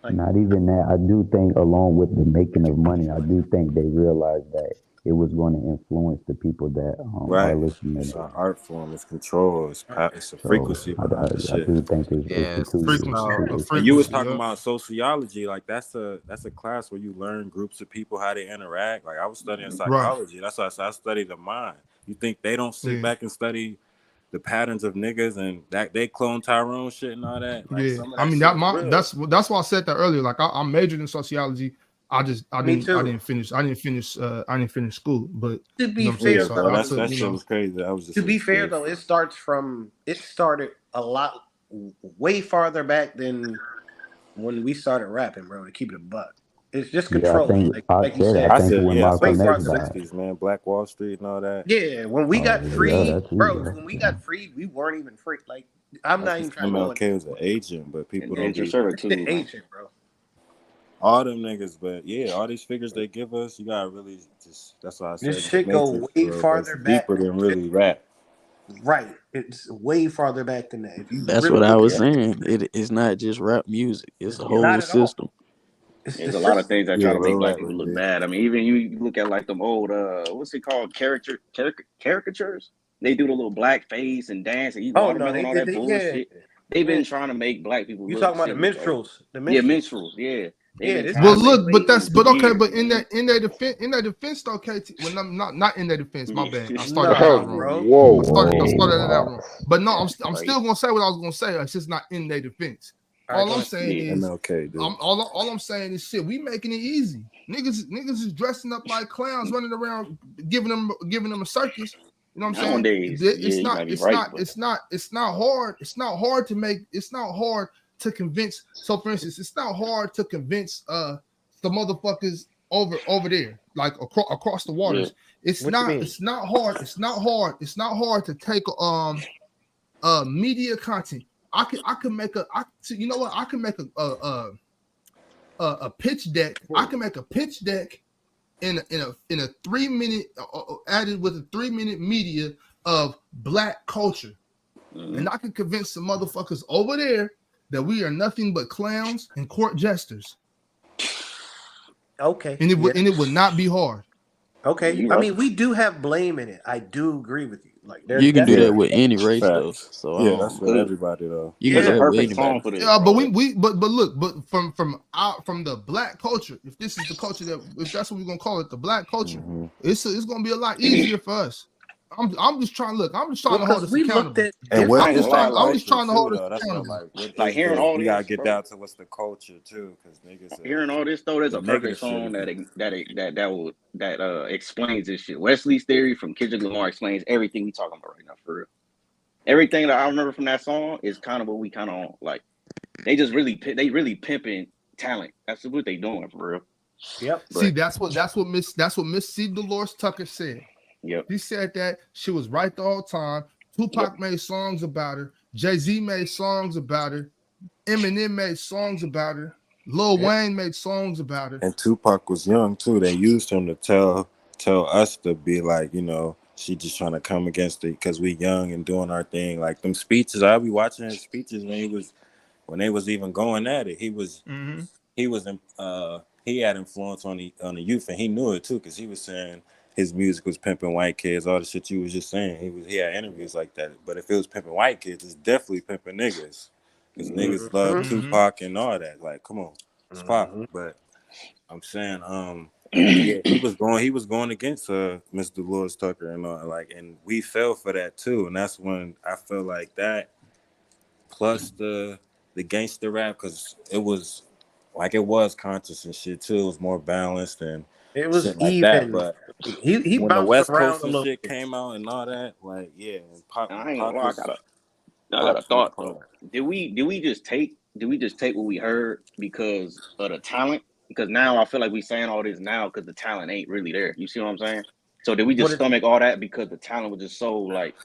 Not even that. I do think, along with the making of money, I do think they realized that it was going to influence the people that are listening. It's an art form. It's control. It's a frequency. I do think it's frequency. You was talking about sociology. Like that's a class where you learn groups of people, how they interact. Like I was studying psychology. That's why I study the mind. You think they don't sit back and study the patterns of niggas and that they clone Tyrone shit and all that. Like, Yeah, some of I mean shit is real. that's why I said that earlier. Like I majored in sociology. I didn't finish school. But to be you know what I'm saying? fair, So though, that shit was crazy. I was just to be fair though, it started a lot way farther back than when we started rapping, bro. To keep it a buck, it's just control. Like you said, I think when Malcolm X died, 60s, man, Black Wall Street and all that. Yeah, when we got free, bro. when we got free, we weren't even free. Like I'm not even trying to go. MLK was an agent, but people don't be the agent, bro. All them niggas, but yeah, all these figures they give us, you gotta really just. That's why I said this shit go way farther back, deeper than really rap. Right, it's way farther back than that. If you That's what I was saying. It's not just rap music; it's a whole system. There's a lot of things that try to make black people look bad. I mean, even you look at like them old what's it called, caricatures. They do the little black face and dance and eat watermelon, all that bullshit. Yeah. They've been trying to make black people. You talking about the minstrels? Yeah, minstrels. Yeah. Well, look, but in their defense though, KT. Well, not in their defense. My bad. I started that wrong. Whoa. I started that wrong. But no, I'm still gonna say what I was gonna say. It's just not in their defense. All I'm saying is, all I'm saying is, shit. We making it easy. Niggas is dressing up like clowns, running around, giving them a circus. You know what I'm saying? It's not hard. It's not hard to convince. So for instance, it's not hard to convince the motherfuckers over there, like across the waters. Yeah. It's not hard to take media content. I can make a pitch deck. I can make a pitch deck in a 3 minute added with a 3 minute media of black culture, and I can convince some motherfuckers over there that we are nothing but clowns and court jesters. Okay, and it would not be hard. Okay, I mean we do have blame in it. I do agree with you. Like you can do that with any race though. So yeah, that's with everybody though. You can do that with anybody. Yeah, but look, from the black culture, if this is the culture if that's what we're gonna call it, the black culture, it's gonna be a lot easier for us. I'm just trying to hold us accountable. I'm just trying to hold us accountable. Like hearing all this, we gotta get down to what's the culture too, because niggas. Hearing all this though, there's a perfect song that explains this shit. Wesley's Theory from Kendrick Lamar explains everything we talking about right now for real. Everything that I remember from that song is kind of what we kind of like. They really pimping talent. That's what they doing for real. Yep. See, that's what Miss C. Delores Tucker said. Yep. He said that she was right the whole time. Tupac made songs about her. Jay-Z made songs about her. Eminem made songs about her. Lil Wayne made songs about her. And Tupac was young too. They used him to tell us to be like, she just trying to come against it because we young and doing our thing. Like them speeches, I be watching his speeches when they was even going at it. He had influence on the youth, and he knew it too because he was saying his music was pimping white kids, all the shit you was just saying. He had interviews like that. But if it was pimping white kids, it's definitely pimping niggas. Because niggas love Tupac and all that. Like, come on, it's pop. But I'm saying, yeah, he was going against Miss Delores Tucker and all, and we fell for that too. And that's when I feel like that, plus the gangster rap, because it was conscious and shit too. It was more balanced and it was shit like even. That. But he when the West Coast and shit came out and all that, like Pop. I ain't gonna lie, I got a thought though. Did we just take what we heard because of the talent? Because now I feel like we saying all this now because the talent ain't really there. You see what I'm saying? So did we just stomach all that because the talent was just so like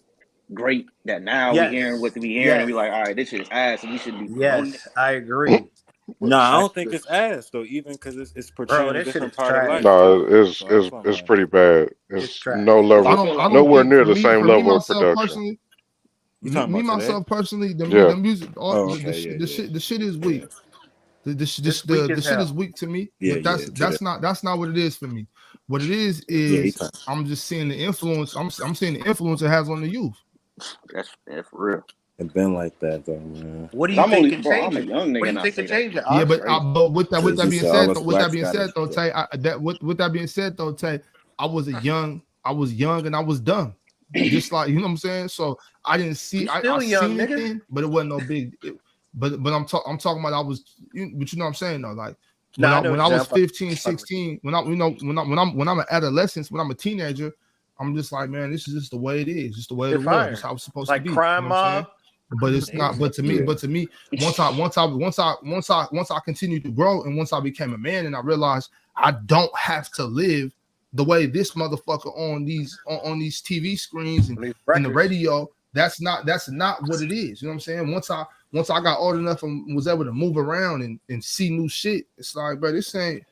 great that now we hearing what we hearing and we like, all right, this shit is ass and we should be promoting it. I agree. No, I don't think it's ass though. Even because it's portraying a different part of life. No, it's pretty bad. It's no level, nowhere near the same level of production. Me myself personally, the music, the shit is weak. The shit is weak to me. But that's not what it is for me. What it is I'm just seeing the influence. I'm seeing the influence it has on the youth. That's for real. It's been like that though, man. What do you think can change it? What do you think can change it? Yeah, but with that being said though, Tay, I was young and I was dumb. just like, you know what I'm saying. So I didn't see. I young, seen it nigga. then, but it wasn't no big. But I'm talking about I was. But you know what I'm saying though, like. Nah, When I was 15, 16, when I'm an adolescent, when I'm a teenager, I'm just like, man, this is just the way it is, just the way of the world, just how it's supposed to be. Crime you know what I'm saying? mob. But it's not. But to me, once I continued to grow, and once I became a man, and I realized I don't have to live the way this motherfucker on these TV screens and in the radio. That's not what it is. You know what I'm saying? Once I got old enough and was able to move around and see new shit, it's like, bro, this ain't.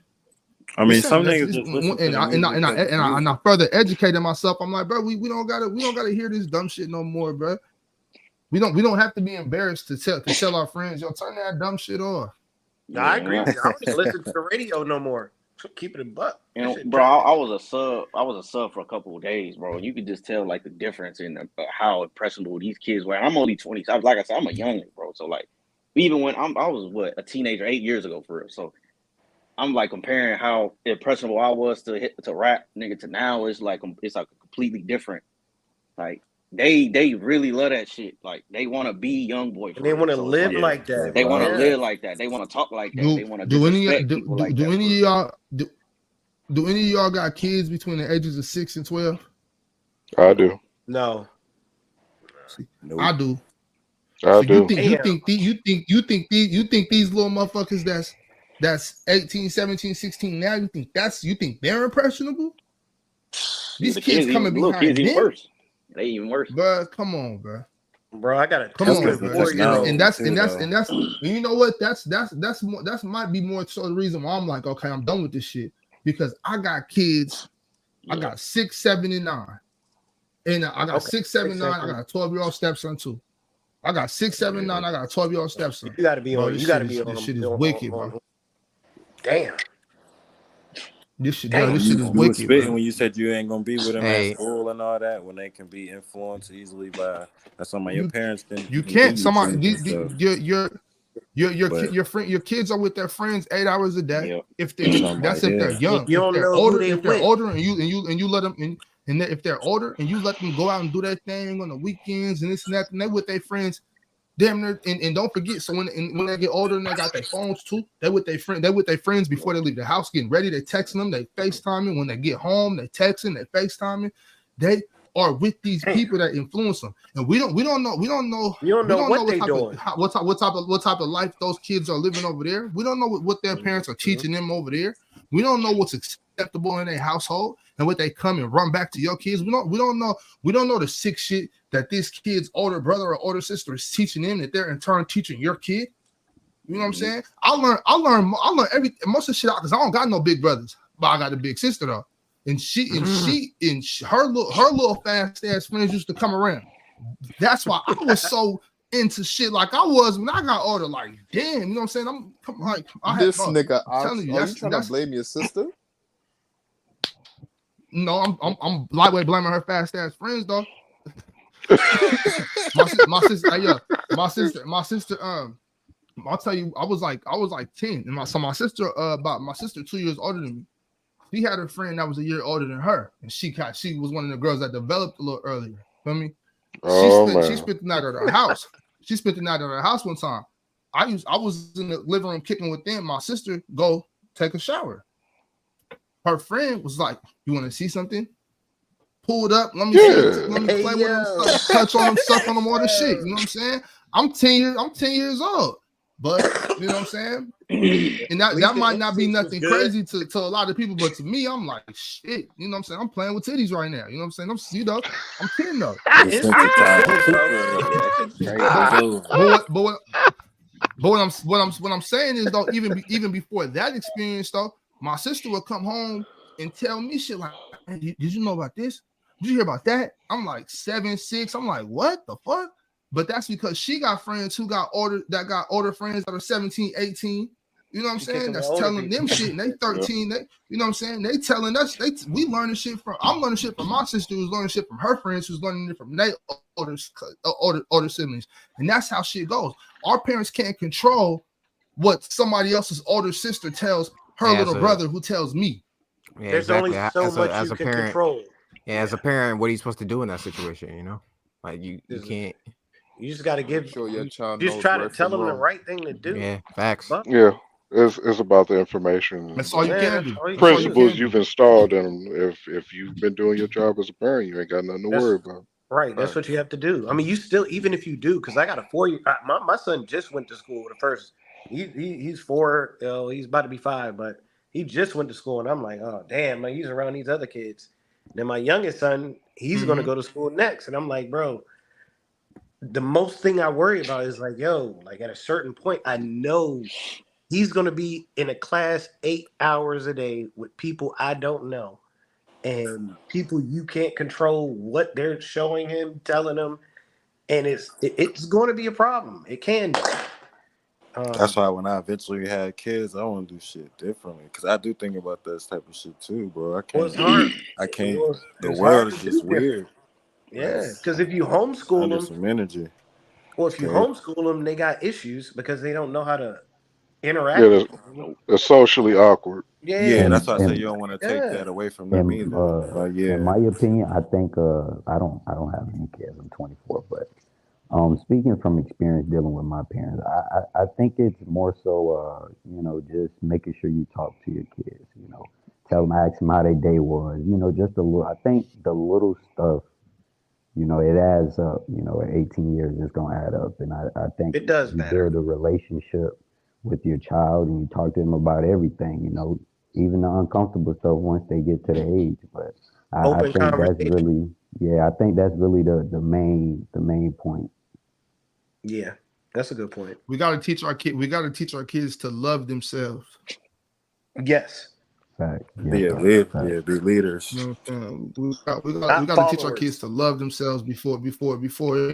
I mean, some niggas just listen to the music and I further educated myself. I'm like, bro, we don't gotta hear this dumb shit no more, bro. We don't have to be embarrassed to tell our friends, yo, turn that dumb shit off. No, I agree. I don't listen to the radio no more. Keep it a buck. And bro, I was a sub for a couple of days, bro. You could just tell like the difference in how impressionable these kids were. I'm only 20. So like I said, I'm a youngin', bro. So like, even when I was a teenager 8 years ago for real. So I'm like comparing how impressionable I was to rap, nigga, to now. It's like a completely different. Like they really love that shit. Like they want to be young boy. They want to live like that. They want to live like that. They want to talk like that. They want to disrespect people like that. Do any of y'all got kids between the ages of 6 and 12? I do. No. Nope. I do. I do. You think these little motherfuckers that's 18, 17, 16 now, you think they're impressionable? These kids coming behind them. Worse. They even worse. Bro, come on, bro. Bro, I got a come on, bro. And that's you know what? That's might be more so the reason why I'm like, okay, I'm done with this shit. Because I got kids, I got 6, 7, and 9. And I got 6, 7, 9. I got a 12-year-old stepson too. I got 6, 7, 9. I got a 12-year-old stepson. You gotta be on. Bro, You gotta be on. This shit is wicked, bro. Damn. This shit is you wicked. Spitting when you said you ain't gonna be with them at school and all that, when they can be influenced easily by some of your parents. Then you can't. Your kids are with their friends 8 hours a day. Yep. If they're young. You don't know older, who they if they're older and you let them and if they're older and you let them go out and do their thing on the weekends and this and that, and they with their friends, damn near, and don't forget. So when they get older and they got their phones too, they with their friends before they leave the house, getting ready. They texting them, they FaceTiming. When they get home, they texting, they FaceTiming. They are with these people that influence them, and we don't know what they're doing. What type of life those kids are living over there. We don't know what their parents are teaching them over there. We don't know what's acceptable in their household and what they come and run back to your kids. We don't know the sick shit that this kid's older brother or older sister is teaching them, that they're in turn teaching your kid. You know what I'm saying? I learn everything, most of the shit out because I don't got no big brothers, but I got a big sister though. And her little fast ass friends used to come around. That's why I was so into shit like I was when I got older. Like, damn, you know what I'm saying? Are you trying to blame your sister? No, I'm lightweight blaming her fast ass friends though. my sister. I'll tell you, I was like 10, and my sister, my sister 2 years older than me. She had a friend that was a year older than her, and she was one of the girls that developed a little earlier. Feel me? She spent the night at her house. She spent the night at her house one time. I was in the living room kicking with them. My sister go take a shower. Her friend was like, "You want to see something?" Pulled up. Let me play with them, touch on them, suck on them, all the shit. You know what I'm saying? I'm 10 years old. But you know what I'm saying? And that might not be nothing crazy to a lot of people, but to me, I'm like, shit. You know what I'm saying? I'm playing with titties right now. You know what I'm saying? I'm 10 though. But what I'm saying is though, even before that experience though, my sister would come home and tell me shit like, hey, did you know about this? Did you hear about that? I'm like 7, 6. I'm like, what the fuck? But that's because she got friends who got older friends that are 17, 18. You know what I'm saying? That's telling them shit, and they 13. They, you know what I'm saying? They telling us. We learning shit from. I'm learning shit from my sister, who's learning shit from her friends, who's learning it from their older siblings, and that's how shit goes. Our parents can't control what somebody else's older sister tells her little brother, who tells me. Yeah, There's only so much you can control. Yeah, as a parent, what are you supposed to do in that situation? You know, like you can't. You just got to Make sure your child just knows try to right tell from them the wrong. right thing to do. Yeah, facts. But Yeah, it's about the information That's and all you the can do. that's all you That's can all you do. principles can you've do. installed in them. If you've been doing your job as a parent, you ain't got nothing to worry That's about. right. That's what you have to do. I mean, you still, even if you do, because I got a 4 year. My son just went to school the first. He's 4. He's about to be 5, but he just went to school, and I'm like, oh damn, man, he's around these other kids. Then my youngest son, he's going to go to school next, and I'm like, bro, the most thing I worry about is like, yo, like at a certain point, I know he's going to be in a class 8 hours a day with people I don't know and people you can't control what they're showing him, telling him, and it's going to be a problem. It can be. That's why when I eventually had kids, I want to do shit differently because I do think about that type of shit too, bro. I Well, can't. it's hard. I can't. Well, The it's hard world to is do just different. weird. Like Yeah, because if you it's homeschool under them, some energy. well, if you Okay. homeschool them, they got issues because they don't know how to interact Yeah, with people. it's socially awkward. Yeah, Yeah, that's why I say And you don't want to take yeah. that away from them either. But in yeah, my opinion, I think I don't have any kids. I'm 24, but speaking from experience dealing with my parents, I think it's more so just making sure you talk to your kids. Tell them, ask them how their day was. Just a little. I think the little stuff. It adds up. At 18 years, it's gonna add up, and I think It does you matter. build a relationship with your child, and you talk to them about everything. Even the uncomfortable stuff once they get to the age. But I Open think that's conversation. really, yeah, I think that's really the main point. Yeah, that's a good point. We got to teach our kid. We got to teach our kids to love themselves. Yes, Fact, yeah, be a fact, lead. fact. Yeah, be leaders. You know what I'm saying? We not got to teach our kids followers. to love themselves before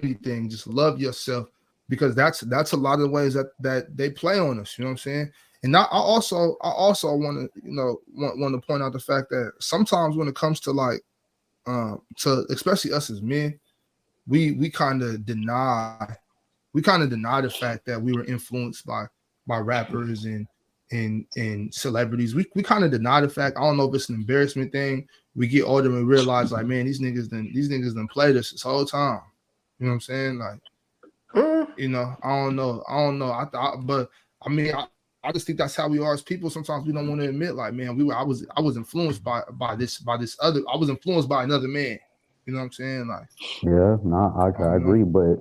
anything. Just love yourself because that's a lot of the ways that they play on us. You know what I'm saying? And I also want to want to point out the fact that sometimes when it comes to like to especially us as men, we kind of deny the fact that we were influenced by rappers and celebrities. We kind of deny the fact. I don't know if it's an embarrassment thing. We get older and realize like, man, these niggas done played us this whole time. You know what I'm saying? Like, I don't know. But I mean, I just think that's how we are as people. Sometimes we don't want to admit, like, man, I was influenced by this other. I was influenced by another man. You know what I'm saying? Like, Yeah, no, I I don't know. agree, but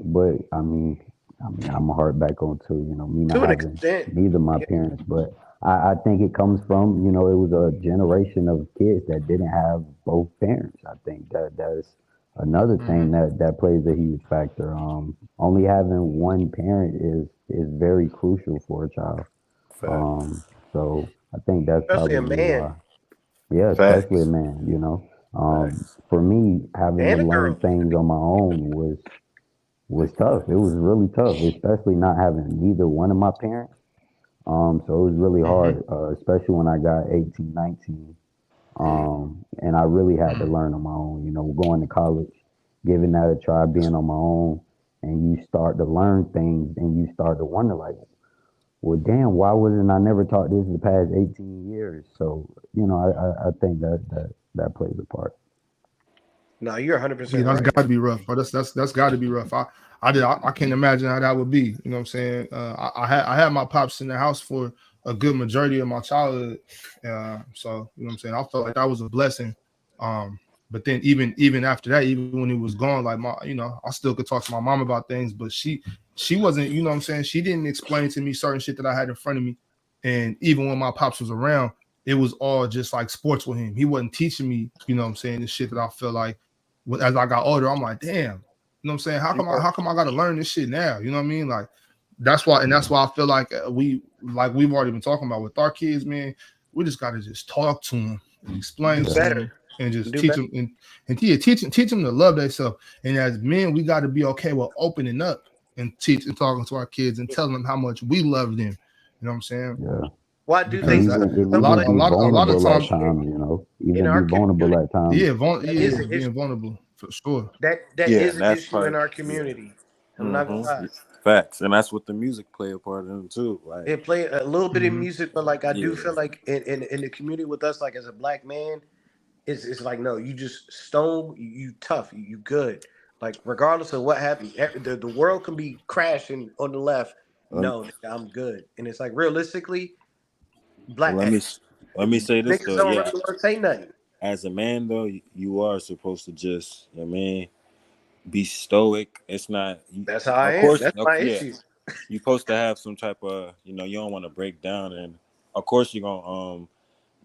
I'm a hard back on too. Me not To an having extent. neither my Yeah. parents, but I think it comes from it was a generation of kids that didn't have both parents. I think that's another thing that plays a huge factor. Only having one parent is very crucial for a child. Fact. So I think that's Especially a probably why. man Yeah, especially a Facts. man. Facts. For me, having to and a learn girl. things on my own was tough. It was really tough, especially not having neither one of my parents. So it was really hard, especially when I got 18, 19. And I really had to learn on my own, going to college, giving that a try, being on my own, and you start to learn things and you start to wonder like, well, damn, why wasn't I never taught this the past 18 years? So, I think that plays a part. No, you're Yeah, 100% that's right. got to be rough, but that's got to be rough. I can't imagine how that would be. You know what I'm saying? I had my pops in the house for a good majority of my childhood, so you know what I'm saying. I felt like that was a blessing. But then even after that, even when he was gone, like I still could talk to my mom about things, but she wasn't. You know what I'm saying? She didn't explain to me certain shit that I had in front of me, and even when my pops was around, it was all just like sports with him. He wasn't teaching me. You know what I'm saying? The shit that I feel like as I got older, I'm like, damn, you know what I'm saying? How come I got to learn this shit now? You know what I mean? Like that's why I feel like we've already been talking about with our kids, man. We just got to just talk to them and explain Do to Yeah. them better. and just Do teach better. them teach them to love themselves. And as men, we got to be okay with opening up and talking to our kids and telling them how much we love them. You know what I'm saying? Yeah. Why do And Because things that, even a and lot even of sometimes a be lot a lot of vulnerable at times, times, in even be our vulnerable community? at times. That is an issue. being vulnerable for sure. That Yeah, is and an that's issue in part. our Yeah. community. I'm not gonna lie. Facts, and that's what the music play a part in too. Like, It play a little bit of music, but like I do yeah, feel like in the community with us, like as a black man, it's like, no, you just stone, you tough, you good. Like regardless of what happened, the world can be crashing on the left. Let, No, nigga, I'm good. And it's like realistically, well, black let me say this niggas though. don't Yeah, really want to say nothing. as a man though, you are supposed to just, you know what I mean, be stoic. It's not. That's how I Of am. course, That's my yeah. issue. You're supposed to have some type of, you don't want to break down, and of course you're gonna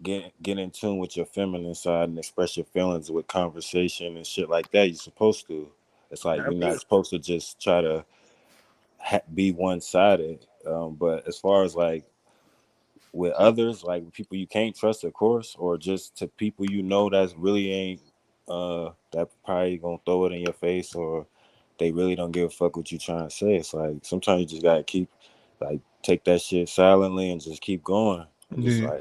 get in tune with your feminine side and express your feelings with conversation and shit like that. You're supposed to. It's like Not you're me. not supposed to just try to be one sided. But as far as like with others, like people you can't trust, of course, or just to people that really ain't that probably gonna throw it in your face, or they really don't give a fuck what you trying to say. It's like sometimes you just gotta keep take that shit silently and just keep going and just Yeah.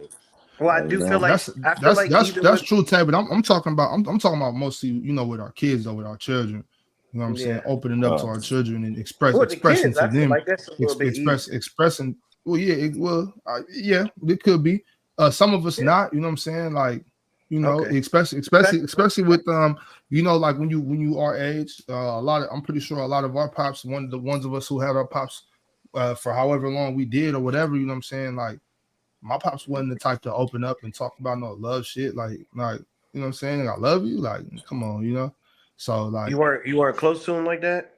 Well, I do feel like even That's with true, Tay. But I'm talking about I'm talking about mostly with our kids though, with our children. You know what I'm saying? Opening up to our children and the expressing kids, to I feel them, like that's a little bit easier. expressing. Well, yeah, it could be. Some of us not. You know what I'm saying? Like, Okay. especially with like when you our age, I'm pretty sure a lot of our pops, the ones of us who had our pops for however long we did or whatever. You know what I'm saying? Like, my pops wasn't the type to open up and talk about no love shit. Like, you know what I'm saying? I love you. Like, come on, So like, you weren't close to him like that.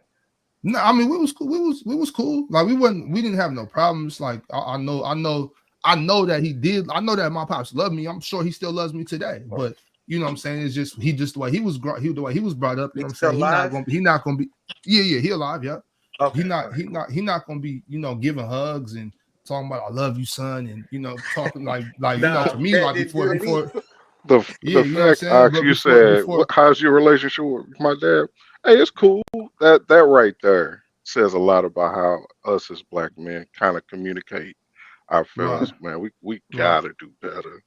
no, I mean we was cool. We was cool. Like we didn't have no problems. Like I know that he did. I know that my pops loved me. I'm sure he still loves me today. But you know what I'm saying? It's just the way he was brought up. You know what I'm saying? He not gonna be. Yeah, he alive. Yeah. Okay. He not gonna be giving hugs and talking about I love you, son, and talking like to me like before the you know what I'm fact, saying? Ox, But you said, how's your relationship with my dad? Hey, it's cool. That right there says a lot about how us as black men kind of communicate our feelings, man. We gotta do better.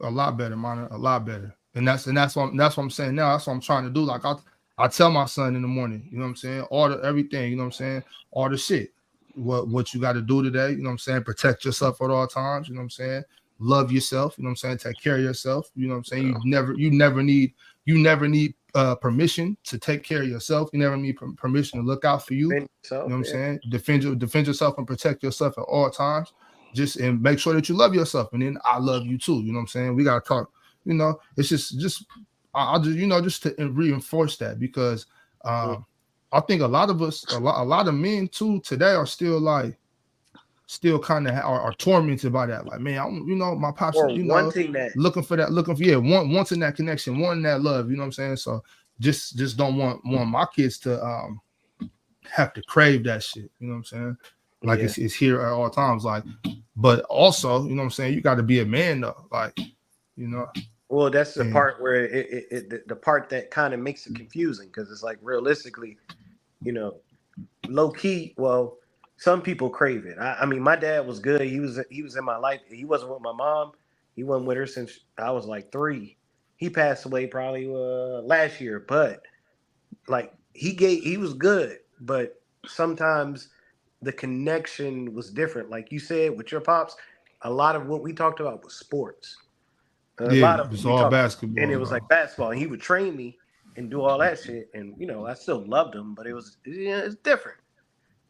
A lot better, man. A lot better. And that's what I'm saying now. That's what I'm trying to do. Like I tell my son in the morning, you know what I'm saying? Order everything, you know what I'm saying? All the shit. What you got to do today, you know what I'm saying? Protect yourself at all times, you know what I'm saying? Love yourself, you know what I'm saying? Take care of yourself, you know what I'm saying? Yeah. You never need permission to take care of yourself. You never need permission to look out for you. You know what I'm saying? Defend yourself and protect yourself at all times. Just and make sure that you love yourself, and then I love you too. You know what I'm saying? We gotta talk. It's just I'll just just to reinforce that because I think a lot of us, a lot of men too today are still kind of are tormented by that. Like, man, my pops, wanting that, looking for wanting that connection, wanting that love. You know what I'm saying? So just don't want my kids to have to crave that shit. You know what I'm saying? Like it's here at all times. Like, but also, you know what I'm saying? You got to be a man though. Like, Well, that's the part where the part that kind of makes it confusing because it's like realistically, low key. Well, some people crave it. I mean, my dad was good. He was in my life. He wasn't with my mom. He wasn't with her since I was like 3. He passed away probably last year, but like he was good, but sometimes the connection was different. Like you said with your pops, a lot of what we talked about was sports. A lot of it's we all talked, basketball, and it was like basketball. And he would train me and do all that shit, and I still loved him, but it's different.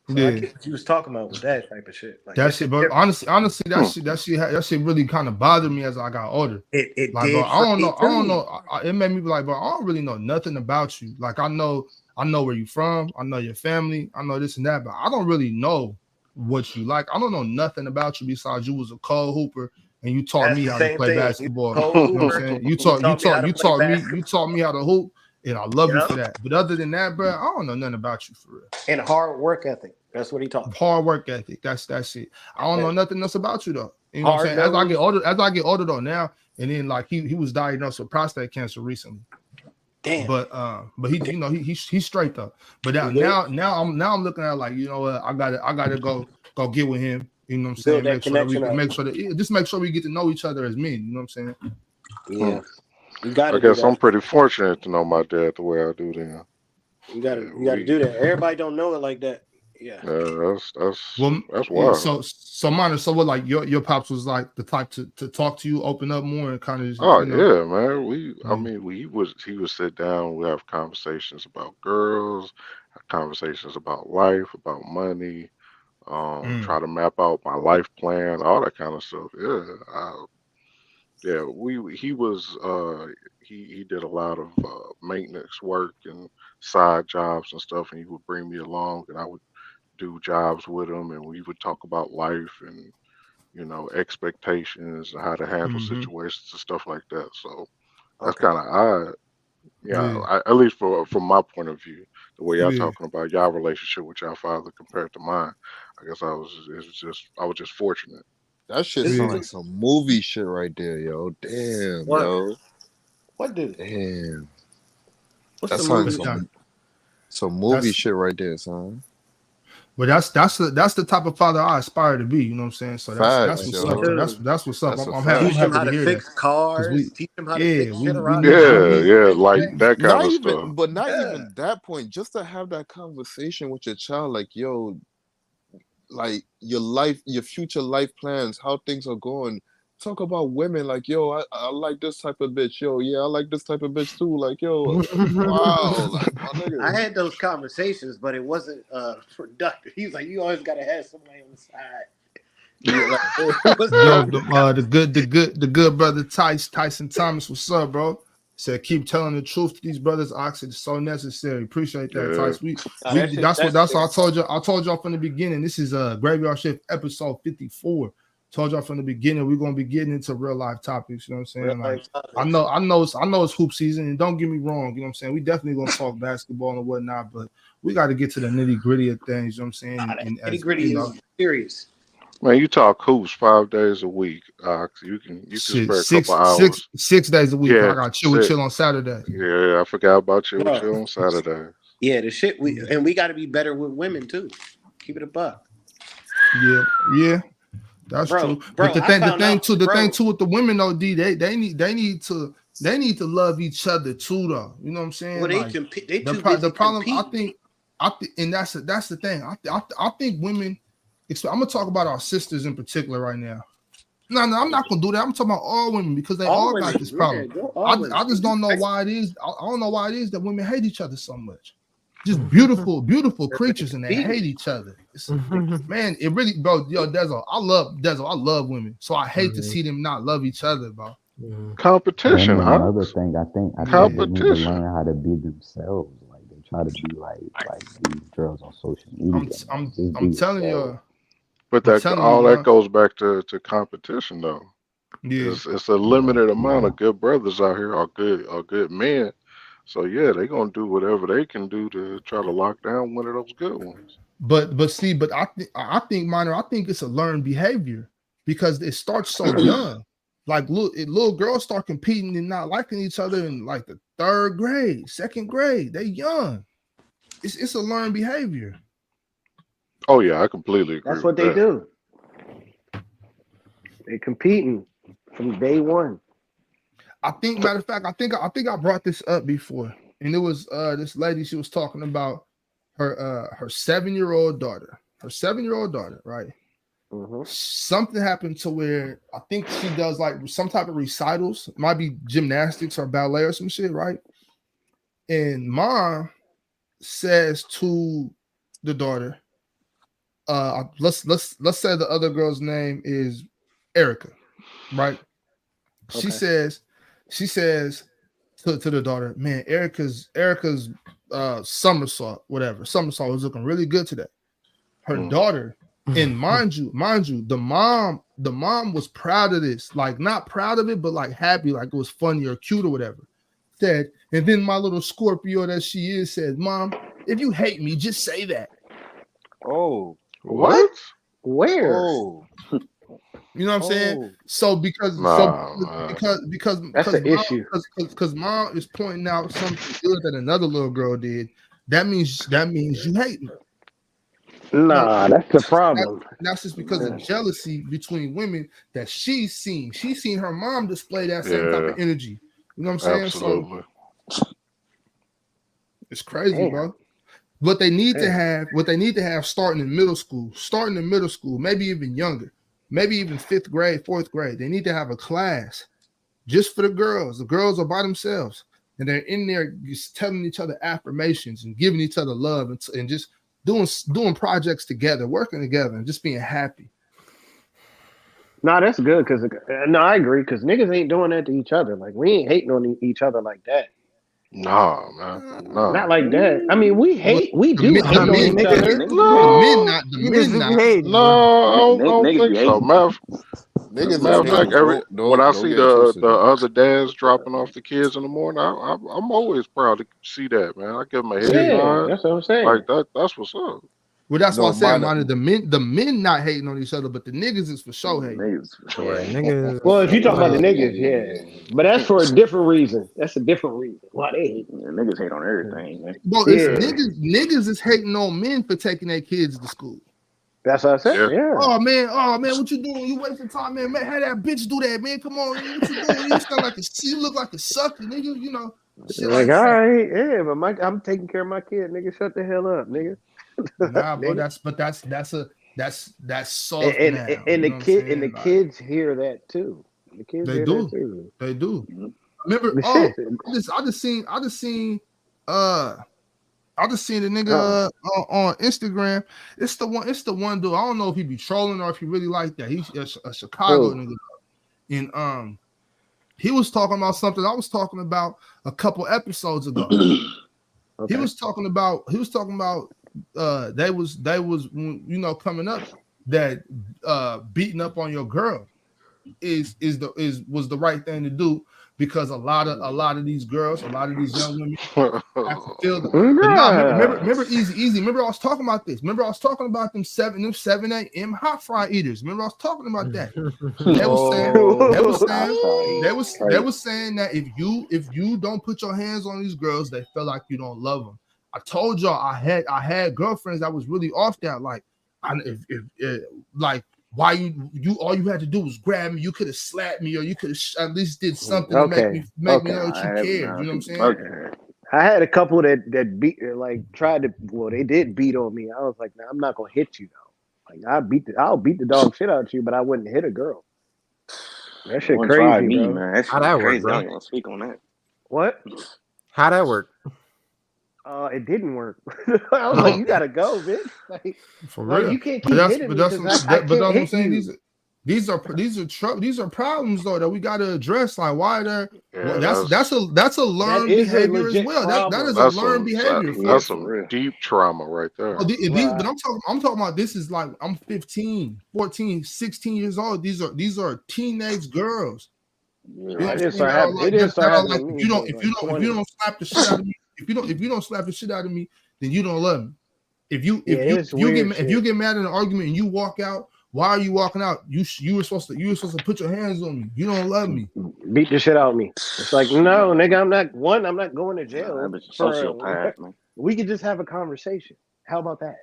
So I get what you was talking about with that type of shit. Like that shit, but honestly, that shit really kind of bothered me as I got older. It like, did. Bro, I don't know. Too. It made me be like, bro, I don't really know nothing about you. Like, I know where you from. I know your family. I know this and that, but I don't really know what you like. I don't know nothing about you besides you was a cold hooper and you taught me how to play basketball. You know what I'm saying? You taught me how to hoop, and I love you for that. But other than that, bro, I don't know nothing about you for real. And hard work ethic. That's what he taught. Hard work ethic. That's it. I don't know nothing else about you though. You know what I'm saying? As I get older though now, and then like he was diagnosed with prostate cancer recently. Damn. But he he's straight though. But now I'm looking at like, you know what, I gotta go get with him. You know what I'm saying? Make sure we get to know each other as men. You know what I'm saying? Yeah. You gotta. I guess I'm pretty fortunate to know my dad the way I do. Then you gotta do that. Everybody don't know it like that. Yeah. That's wild. So minor. So what? Like your pops was like the type to talk to you, open up more, and kind of. Oh yeah, man. I mean, he would sit down. We have conversations about girls, conversations about life, about money. Try to map out my life plan, all that kind of stuff. Yeah, he was he did a lot of maintenance work and side jobs and stuff, and he would bring me along, and I would do jobs with him, and we would talk about life and expectations and how to handle situations and stuff like that. So that's kind of odd. Yeah, at least from my point of view, the way y'all talking about y'all relationship with y'all father compared to mine, I guess I was just fortunate. That shit sound like some movie shit right there, yo. Damn, yo. What dude? Damn. What's That the sounds movie? like some movie shit right there, son. But that's the type of father I aspire to be. You know what I'm saying? So that's what's up. That's what's up. I'm happy to hear fix that. cars. Teach him how to fix shit around. Like that kind of stuff. But not even that point. Just to have that conversation with your child, like, yo, like your life, your future life plans, how things are going. Talk about women, like, yo, I like this type of bitch. Yo, yeah, I like this type of bitch too. Like, yo, wow, like my nigga. I had those conversations, but it wasn't productive. He was like, you always gotta have somebody on the side. The good brother Tyson Thomas, what's up, bro? Said keep telling the truth to these brothers. Oxford is so necessary. Appreciate that, Tyson. That's what I told you. I told y'all from the beginning. This is Graveyard Shift episode 54. Told y'all from the beginning we're gonna be getting into real life topics. You know what I'm saying? Like I know it's hoop season, and don't get me wrong. You know what I'm saying? We definitely gonna talk basketball and whatnot, but we got to get to the nitty gritty of things. You know what I'm saying? Nitty gritty is serious. Man, you talk hoops 5 days a week. You can spare a couple hours. 6 days a week. Yeah, I got chill on Saturday. Yeah, I forgot about chill on Saturday. Yeah, the shit we got to be better with women too. Keep it a buck. Yeah. That's true. But the thing too with the women though, D, they need to love each other too though. You know what I'm saying? Well, the problem I think and that's the thing. I think women. I'm gonna talk about our sisters in particular right now. No, I'm not gonna do that. I'm talking about all women because they all got this problem. I just don't know why it is. I don't know why it is that women hate each other so much. Just beautiful creatures, and they hate each other. Man, it really, bro. Yo, Dezo, I love women, so I hate to see them not love each other, bro. Competition. Another thing, I think they need to learn how to be themselves. Like they try to be like these girls on social media. I'm telling you. But that goes back to competition, though. Yeah, it's a limited amount of good brothers out here, or good men. So yeah, they're gonna do whatever they can do to try to lock down one of those good ones. But I think minor. I think it's a learned behavior because it starts so young. Like little girls start competing and not liking each other in like the 3rd grade, 2nd grade. They young. It's a learned behavior. Oh yeah, I completely agree. That's what they do. They're competing from day one. I think, matter of fact, I think I brought this up before, and it was this lady. She was talking about her 7-year-old daughter. Her 7-year-old daughter, right? Mm-hmm. Something happened to where I think she does like some type of recitals. It might be gymnastics or ballet or some shit, right? And mom says to the daughter, let's say the other girl's name is Erica, right? Okay. She says to the daughter, man, Erica's somersault was looking really good today. Her daughter, and mind you, the mom was proud of this, like not proud of it, but like happy, like it was funny or cute or whatever. Said, and then my little Scorpio that she is said, Mom, if you hate me, just say that. Oh, what? Where? Oh. You know what I'm saying? So because that's an issue. Because mom is pointing out something good that another little girl did. That means you hate me. Nah, that's the problem. That's just because of jealousy between women that she's seen. She's seen her mom display that same type of energy. You know what I'm saying? Absolutely. So it's crazy, bro. what they need to have starting in middle school, maybe even younger, maybe even 5th grade, 4th grade. They need to have a class just for the girls. The girls are by themselves, and they're in there just telling each other affirmations and giving each other love and just doing projects together, working together, and just being happy. No, that's good because I agree because niggas ain't doing that to each other. Like we ain't hating on each other like that. Nah, man. Nah. Not like that. I mean, we do hate on each other. No, I don't think so. Matter of fact, when I see the other dads dropping off the kids in the morning, I'm always proud to see that, man. I give them a head nod. That's what I'm saying. Like that's what's up. Well, that's what I'm saying. The men not hating on each other, but the niggas is for sure hating. Niggas. Well, if you talk about the niggas, yeah, but that's for a different reason. That's a different reason why they hate. Niggas hate on everything, man. Well, niggas is hating on men for taking their kids to school. That's what I said. Yeah. Oh man, what you doing? You wasting time, man. Man, have that bitch do that, man. Come on, what you doing? You sound like you look like a sucker, nigga. You know. Like all right, yeah, but I'm taking care of my kid, nigga. Shut the hell up, nigga. Nah, bro, that's soft and now. And the kids hear that too. The kids they hear do. That too. They do. Remember? I just seen the nigga on Instagram. It's the one dude. I don't know if he be trolling or if he really like that. He's a Chicago nigga, and he was talking about something I was talking about a couple episodes ago. He was talking about they was coming up that beating up on your girl was the right thing to do because a lot of these girls, a lot of these young women have to feel that. Remember easy. Remember I was talking about this. Remember I was talking about them 7 a.m. hot fry eaters. Remember I was talking about that. They was saying that if you don't put your hands on these girls, they feel like you don't love them. I told y'all I had girlfriends that was really off that. Like, why you all you had to do was grab me. You could have slapped me, or you could have at least did something to make me know that you cared. You know what I'm saying? Okay. I had a couple that beat, tried to. Well, they did beat on me. I was like, nah, I'm not gonna hit you though. Like I'll beat the dog shit out of you, but I wouldn't hit a girl. That shit crazy, bro. Man. That shit How that crazy. work, bro? I don't even speak on that. What? How that work? It didn't work. I was like, you gotta go, bitch. Like, for real, you can't keep hitting me because I can't hit you. These are problems though that we got to address. Like, why they're that's a learned behavior as well. That is a learned behavior. That's some deep trauma right there. But I'm talking about this is like I'm 15, 14, 16 years old. These are teenage girls. It didn't start happening. If you don't slap the shit out of me. If you don't slap the shit out of me, then you don't love me. If you get mad in an argument and you walk out, why are you walking out? You were supposed to put your hands on me. You don't love me. Beat the shit out of me. It's like, no, nigga, I'm not going to jail. I'm a sociopath, man. We could just have a conversation. How about that?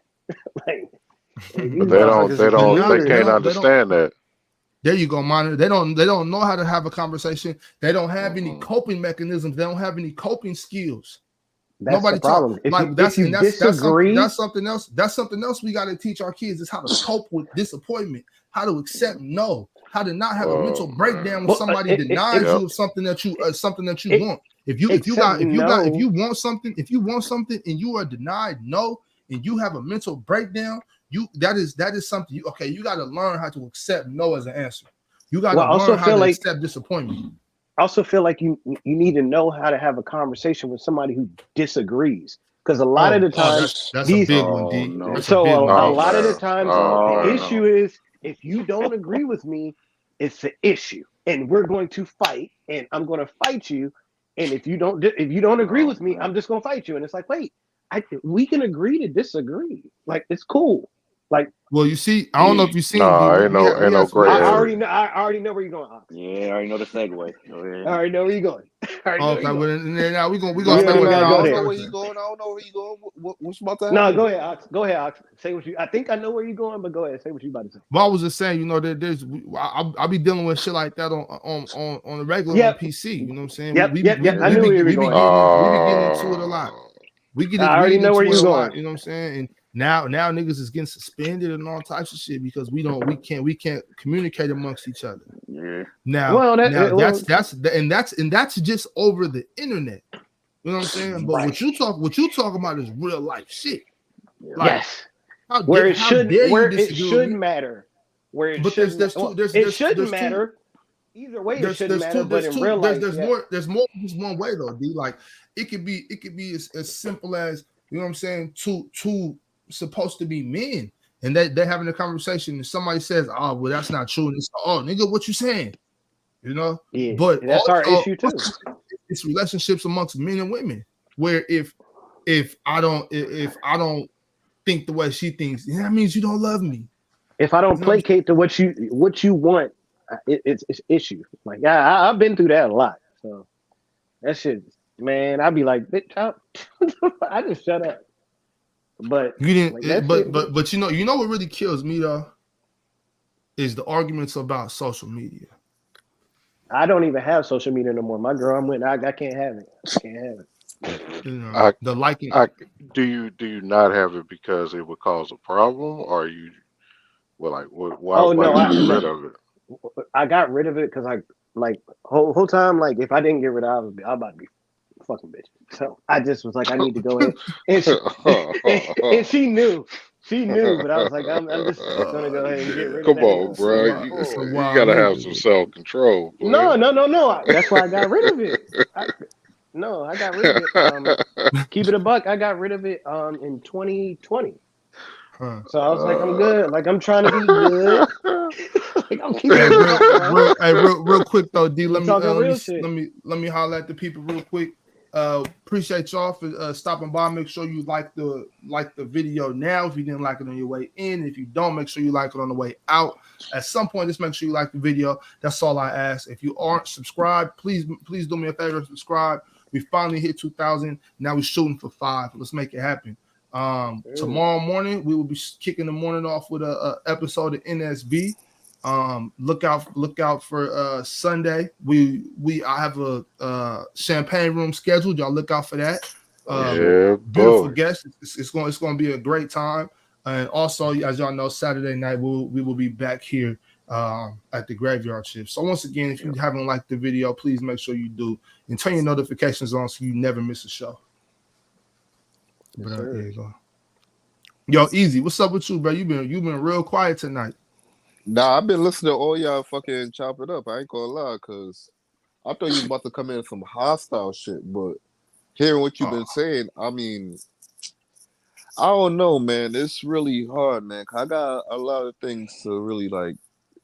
But they can't understand that. There you go, Monitor. They don't know how to have a conversation. They don't have any coping mechanisms. They don't have any coping skills. That's the problem. That's something else. That's something else we got to teach our kids is how to cope with disappointment, how to accept no, how to not have a mental breakdown when somebody denies you of something that you want. If you want something and you are denied no, and you have a mental breakdown, that is something you got to learn how to accept no as an answer. You got to learn how to accept disappointment. I also feel like you need to know how to have a conversation with somebody who disagrees, because a lot of the times that's a big one, D. A lot of the times the issue is if you don't agree with me, it's an issue, and we're going to fight, and I'm going to fight you, and if you don't agree with me, I'm just going to fight you, and it's like, wait, we can agree to disagree, like it's cool. Like, well, you see, I don't know if you seen. Ain't no gray. I already know where you're going. Ox. Yeah, I already know the segue. I already know where you're going. Now we gonna I don't know where you going. I don't know where you going. What's about that? No, go ahead, Ox. Go ahead, Ox. Say what you. I think I know where you're going, but go ahead. Say what you about to say. Well, I was just saying, I'll be dealing with shit like that on the regular on PC. You know what I'm saying? I knew where you were going. We be getting into it a lot. We get I already into know where it you're a lot, going. you know what I'm saying? And now niggas is getting suspended and all types of shit because we can't communicate amongst each other. Yeah. Now Well, that's just over the internet. You know what I'm saying? But Right. what you talk about is real life shit. Yeah. Like, Yes. how Where it dare you should disagree with me? matter. Where it But it shouldn't matter. Either way, it shouldn't matter. But in real life, there's more than just one way though, D. Like it could be as simple as, you know what I'm saying, two supposed to be men, and they're having a conversation, and somebody says, "Oh, well, that's not true," and it's, "Oh, nigga, what you saying?" You know. yeah, But that's also, our issue too. it's relationships amongst men and women, where if I don't think the way she thinks, that means you don't love me. If I don't placate to what you want, it's issue. Like I've been through that a lot. So that shit, man, I'd be like, bitch, I just shut up. But you didn't. like, But you know what really kills me though is the arguments about social media. I don't even have social media no more. My girl I'm with, I can't have it. I can't have it. You know, the liking. Do you not have it because it would cause a problem, or you why did you get rid of it? I got rid of it because I like whole time, like if I didn't get rid of it, I'm about to be fucking bitch. So I just was like, I need to go ahead, and she knew, but I was like, I'm just gonna go ahead and get rid of it. Come on, bro, you gotta have some self control. No. That's why I got rid of it. I got rid of it. Keep it a buck. I got rid of it in 2020. So I was like, I'm good. Like I'm trying to be good. Like I'm keeping it real quick though, D. Let me holler at the people real quick. Appreciate y'all for stopping by. Make sure you like the video now if you didn't like it on your way in. If you don't, make sure you like it on the way out. At some point, just make sure you like the video. That's all I ask. If you aren't subscribed, please do me a favor, subscribe. We finally hit 2,000. Now we're shooting for 5. Let's make it happen. Tomorrow morning we will be kicking the morning off with a episode of NSB. Look out for Sunday. I have a champagne room scheduled. Y'all look out for that. Beautiful guests. It's going to be a great time. And also, as y'all know, Saturday night we will be back here at the graveyard shift. So once again, if you haven't liked the video, please make sure you do and turn your notifications on so you never miss a show. But there you go. Yo, Easy, what's up with you, bro? You've been real quiet tonight. Nah, I've been listening to all y'all fucking chop it up. I ain't gonna lie, cause I thought you was about to come in some hostile shit, but hearing what you've been saying, I mean, I don't know, man. It's really hard, man. I got a lot of things to really like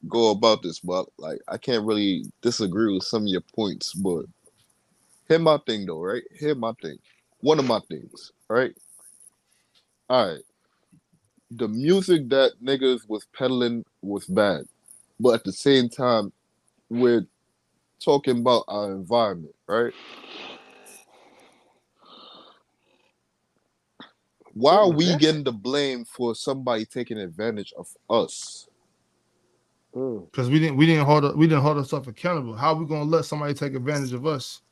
go about this, but like I can't really disagree with some of your points. But here's my thing, though, right? Here's my thing. One of my things, right? All right. The music that niggas was peddling was bad, but at the same time, we're talking about our environment, right? Why are we getting the blame for somebody taking advantage of us? Because we didn't hold ourselves accountable. How are we gonna let somebody take advantage of us?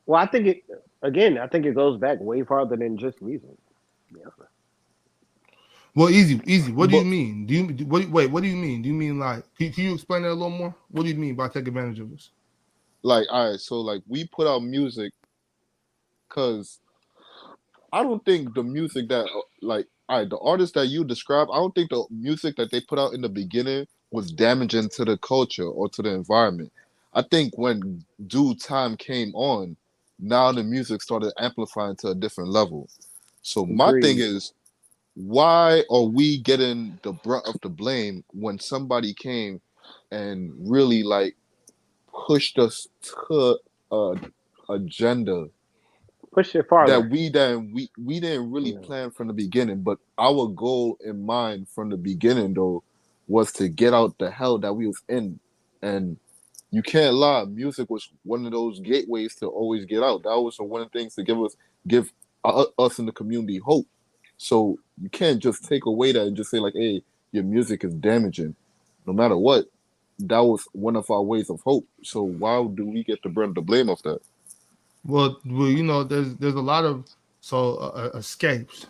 Well, I think it goes back way farther than just music. Yeah. Well, easy. What do you mean? What do you mean? Do you mean like? Can you explain that a little more? What do you mean by take advantage of us? Like, all right, so like we put out music, cause I don't think the music that like, all right, the artists that you describe, I don't think the music that they put out in the beginning was damaging to the culture or to the environment. I think when due time came on, now the music started amplifying to a different level. So my thing is, why are we getting the brunt of the blame when somebody came and really like pushed us to agenda push it farther that we didn't really plan from the beginning? But our goal in mind from the beginning though was to get out the hell that we was in. And you can't lie, music was one of those gateways to always get out. That was one of the things to give us in the community hope. So you can't just take away that and just say like, hey, your music is damaging. No matter what, that was one of our ways of hope. So why do we get the blame of that? Well, you know, there's a lot of escapes.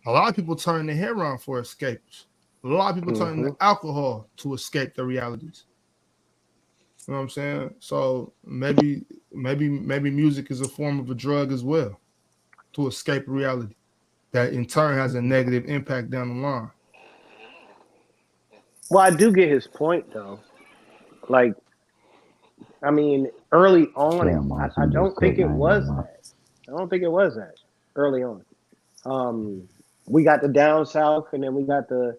A lot of people turn to heroin for escapes. A lot of people turn Mm-hmm. to alcohol to escape their realities. You know what I'm saying? So maybe music is a form of a drug as well to escape reality. That in turn has a negative impact down the line. Well, I do get his point though. Like, I mean, early on, Damn, Moss, I you just don't think cooked. it I ain't gonna was lie. that. I don't think it was that early on. We got the down south, and then we got the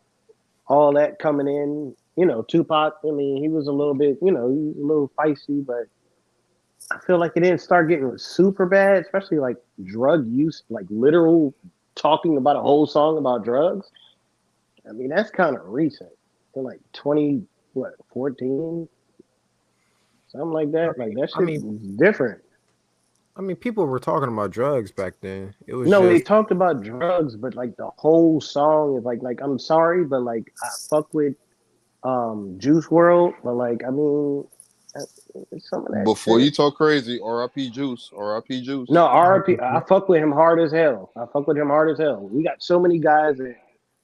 all that coming in. You know, Tupac. I mean, he was a little bit, he was a little feisty, but I feel like it didn't start getting super bad, especially like drug use, like literal talking about a whole song about drugs. I mean, that's kind of recent. To like 20, what, 14, something like I that. Like mean, that I shit mean, was different. I mean, people were talking about drugs back then. It was No, they just, talked about drugs, but like the whole song is like I'm sorry, but like I fuck with Juice World, but like I mean uh, some of that Before shit. you talk crazy, R.I.P. Juice, R.I.P. Juice. No, RP, I fuck with him hard as hell. I fuck with him hard as hell. We got so many guys that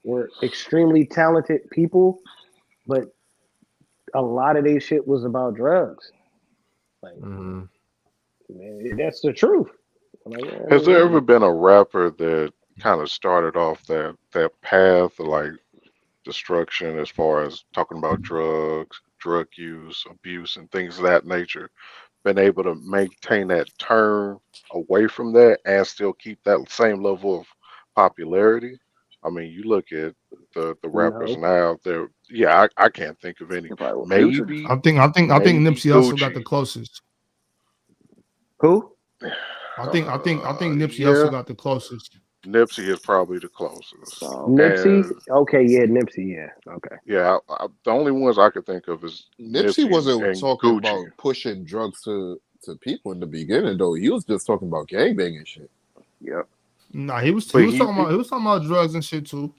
were extremely talented people, but a lot of their shit was about drugs. Like, mhm. man, that's the truth. Like, I Has there mean, ever been a rapper that kind of started off that path of like destruction as far as talking about drugs, drug use, abuse, and things of that nature, been able to maintain that turn away from that and still keep that same level of popularity? I mean, you look at the rappers no. now, they're yeah, I can't think of any. If I were Future, Maybe I think maybe Nipsey Hussle got Gucci. the closest. Who? I think Nipsey Hussle Yeah, got the closest. Nipsey is probably the closest. Nipsey? And Okay, yeah, Nipsey, yeah. Okay. yeah, the only ones I could think of is Nipsey Nipsey wasn't and talking Gucci. about pushing drugs to people in the beginning though. He was just talking about gangbanging shit. yep. Nah, he But was he, talking about drugs and shit too,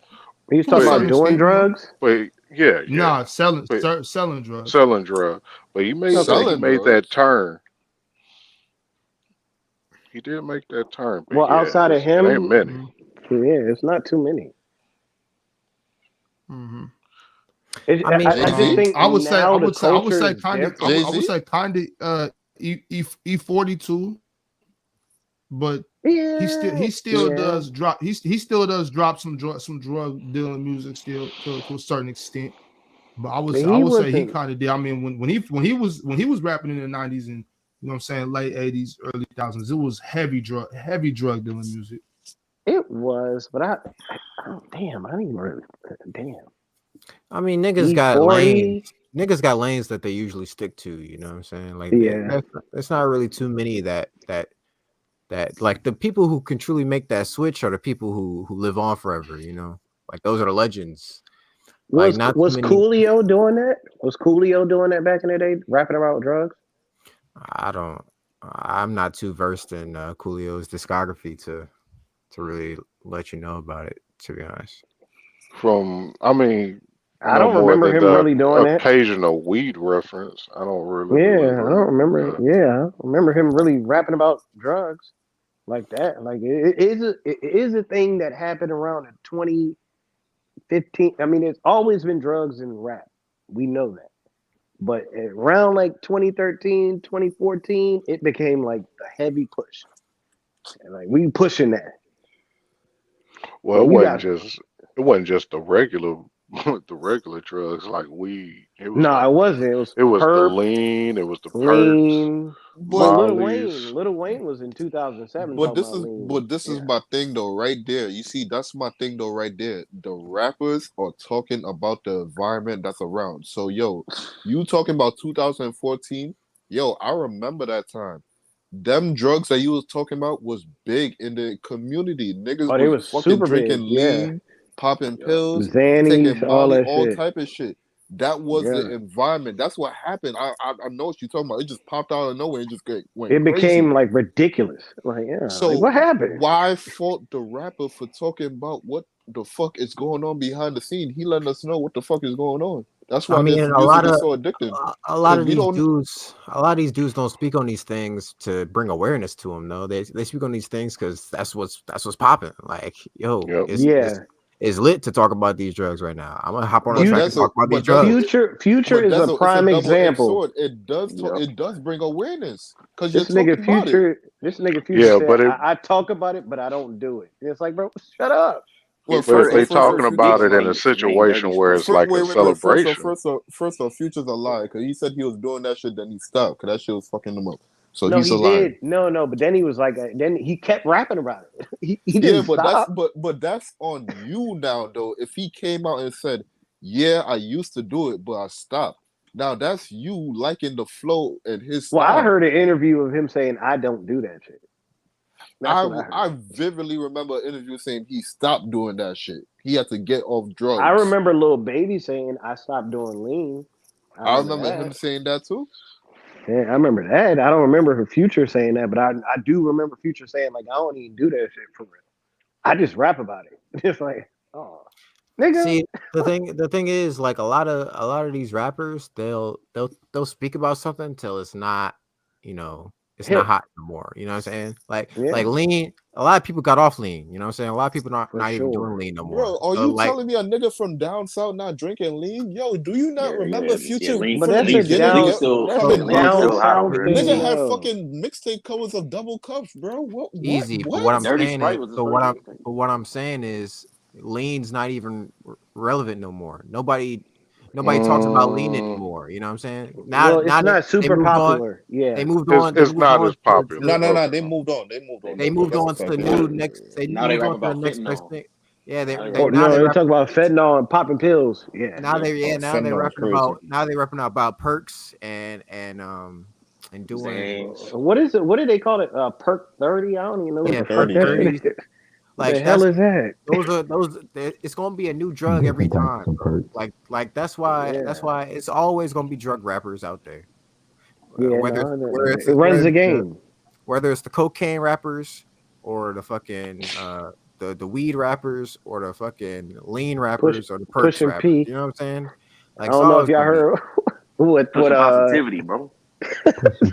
He was to a talking but certain about doing extent, you know. drugs? but yeah, yeah. Nah, But selling drugs. selling drugs. But Okay. he Selling made that drugs. turn. He did make that turn. But Well, yeah, outside of it ain't him, many. yeah, it's not too many. Mm-hmm. I mean, I just Jay-Z. think now the I would culture say is kind of, different. I would Jay-Z? say kind of, E42, but Yeah, he still yeah. does drop, he still does drop some drug dealing music still to a certain extent. But But I he would say he wasn't. kind of did. I mean, when he was rapping in the '90s and you know what I'm saying, late '80s, early 2000s, it was heavy drug dealing music. It was, but oh, damn, I didn't even really. Damn. I mean, niggas got lanes. E40. Niggas got lanes that they usually stick to. You know what I'm saying? Like, Yeah. that's not really too many that like the people who can truly make that switch are the people who live on forever. You know, like those are the legends. Like, not too Was many. Coolio doing that? Was Coolio doing that back in the day, rapping about drugs? I don't. I'm not too versed in Coolio's discography to really let you know about it. To be honest. I mean, I I know don't more remember than him the really doing that. occasional weed reference. I don't really Yeah, I don't remember. remember. Yeah, I remember him really rapping about drugs like that. Like it is a thing that happened around the 2015. I mean, it's always been drugs in rap. We know that. But around like 2013, 2014, it became like a heavy push. And like we pushing that. Well, And you got it wasn't just the regular the regular drugs like weed. It was no, like it wasn't. It was it was the perp, lean, it was the perks, lean. Well, But mollies. Little Wayne was in 2007 talking about lean. this is Yeah. my thing though, right there. You see, that's my thing though, right there. The rappers are talking about the environment that's around. So yo, you talking about 2014? Yo, I remember that time. Them drugs that you was talking about was big in the community. Niggas Oh, they was was fucking super big. drinking Yeah. lean, popping Yup. pills, Xannies, taking all Molly, that all shit. type of shit. That was the Yeah. environment. That's what happened. I know what you're talking about. It just popped out of nowhere and just went It became crazy. like ridiculous. Like, yeah, like So what happened? why fault the rapper for talking about what the fuck is going on behind the scene? He letting us know what the fuck is going on. That's I why mean, this music is so addictive. a lot Because of we these don't. dudes don't speak on these things to bring awareness to them. No, they speak on these things because that's what's popping. Like, yo, Yep. it's lit to talk about these drugs right now. I'm gonna hop on a But track Future, and that's a talk about these but that's drugs. Future is a it's a prime double-edged example. sword. It does Yep. it does bring awareness because you're This nigga talking about it. Future Yeah, said, but I talk about it, but I don't do it. And it's like, bro, shut up. Well, His but if first they off, verse talking Future about speaks it in a like saying dirty situation where shit. it's like a wait. celebration, First off, Future's a liar because he said he was doing that shit, then he stopped because that shit was fucking him up. So No, he's a he liar. did. No, but then he was like, then he kept rapping about it. He Yeah, didn't stop. but that's on you now though. If he came out and said, "Yeah, I used to do it, but I stopped," now that's you liking the flow and his Well, I style. heard an interview of him saying, I don't do that shit. That's what I heard. I vividly remember an interview saying he stopped doing that shit. He had to get off drugs. I remember Lil Baby saying, I stopped doing lean. I remember him saying that too. Yeah, I remember that. I don't remember her Future saying that, but I do remember Future saying, like, I don't even do that shit for real. I just rap about it. It's like, oh, nigga. See, the thing is, like a lot of these rappers, they'll speak about something till it's not, it's not Hip. hot anymore. You know what I'm saying? Like Yeah, lean. A lot of people got off lean. You know what I'm saying? A lot of people not for even doing sure. lean no more. Bro, are So you like, telling me a nigga from down south not drinking lean? Yo, do you not remember Future Lean, But from the that's a lean, beginning? lean down, still, that's Coming a lean up, down still hot south over here. nigga thing, had though. fucking mixtape covers of double cups, bro. What? easy. But What? what I'm Dirty saying Sprite is, was his first mixtape. but what I'm saying is, lean's not even relevant no more. Nobody talks about lean anymore. You know what I'm saying? Well, it's Now not they super moved on. popular. Yeah. They it's moved not on as popular. No. Okay. They moved on. they That's moved that's a on to the fact. They Now, new did. next. They now they moved rap on to the about next best fentanyl. thing. Yeah, Now they Oh, rap now about no, they they rap. talk about fentanyl and popping pills. Yeah. Now Oh, they fentanyl is rapping crazy. about perks and doing Zans. What is it? What do they call it? Perk 30? I don't even know what Perk the fuck 30, that yeah. shit 30s. is. What the Like hell is that? it's gonna be a new drug every Different types time, of bro. perks. Like that's Yeah. why it's always gonna be drug rappers out there. Yeah, Whether no, it's it runs the game. whether it's the cocaine rappers or the fucking the weed rappers or the fucking lean rappers or the perks Pushing rappers. P. You know what I'm saying? I Like it's don't know if always y'all gonna be. heard what Pushing positivity, bro.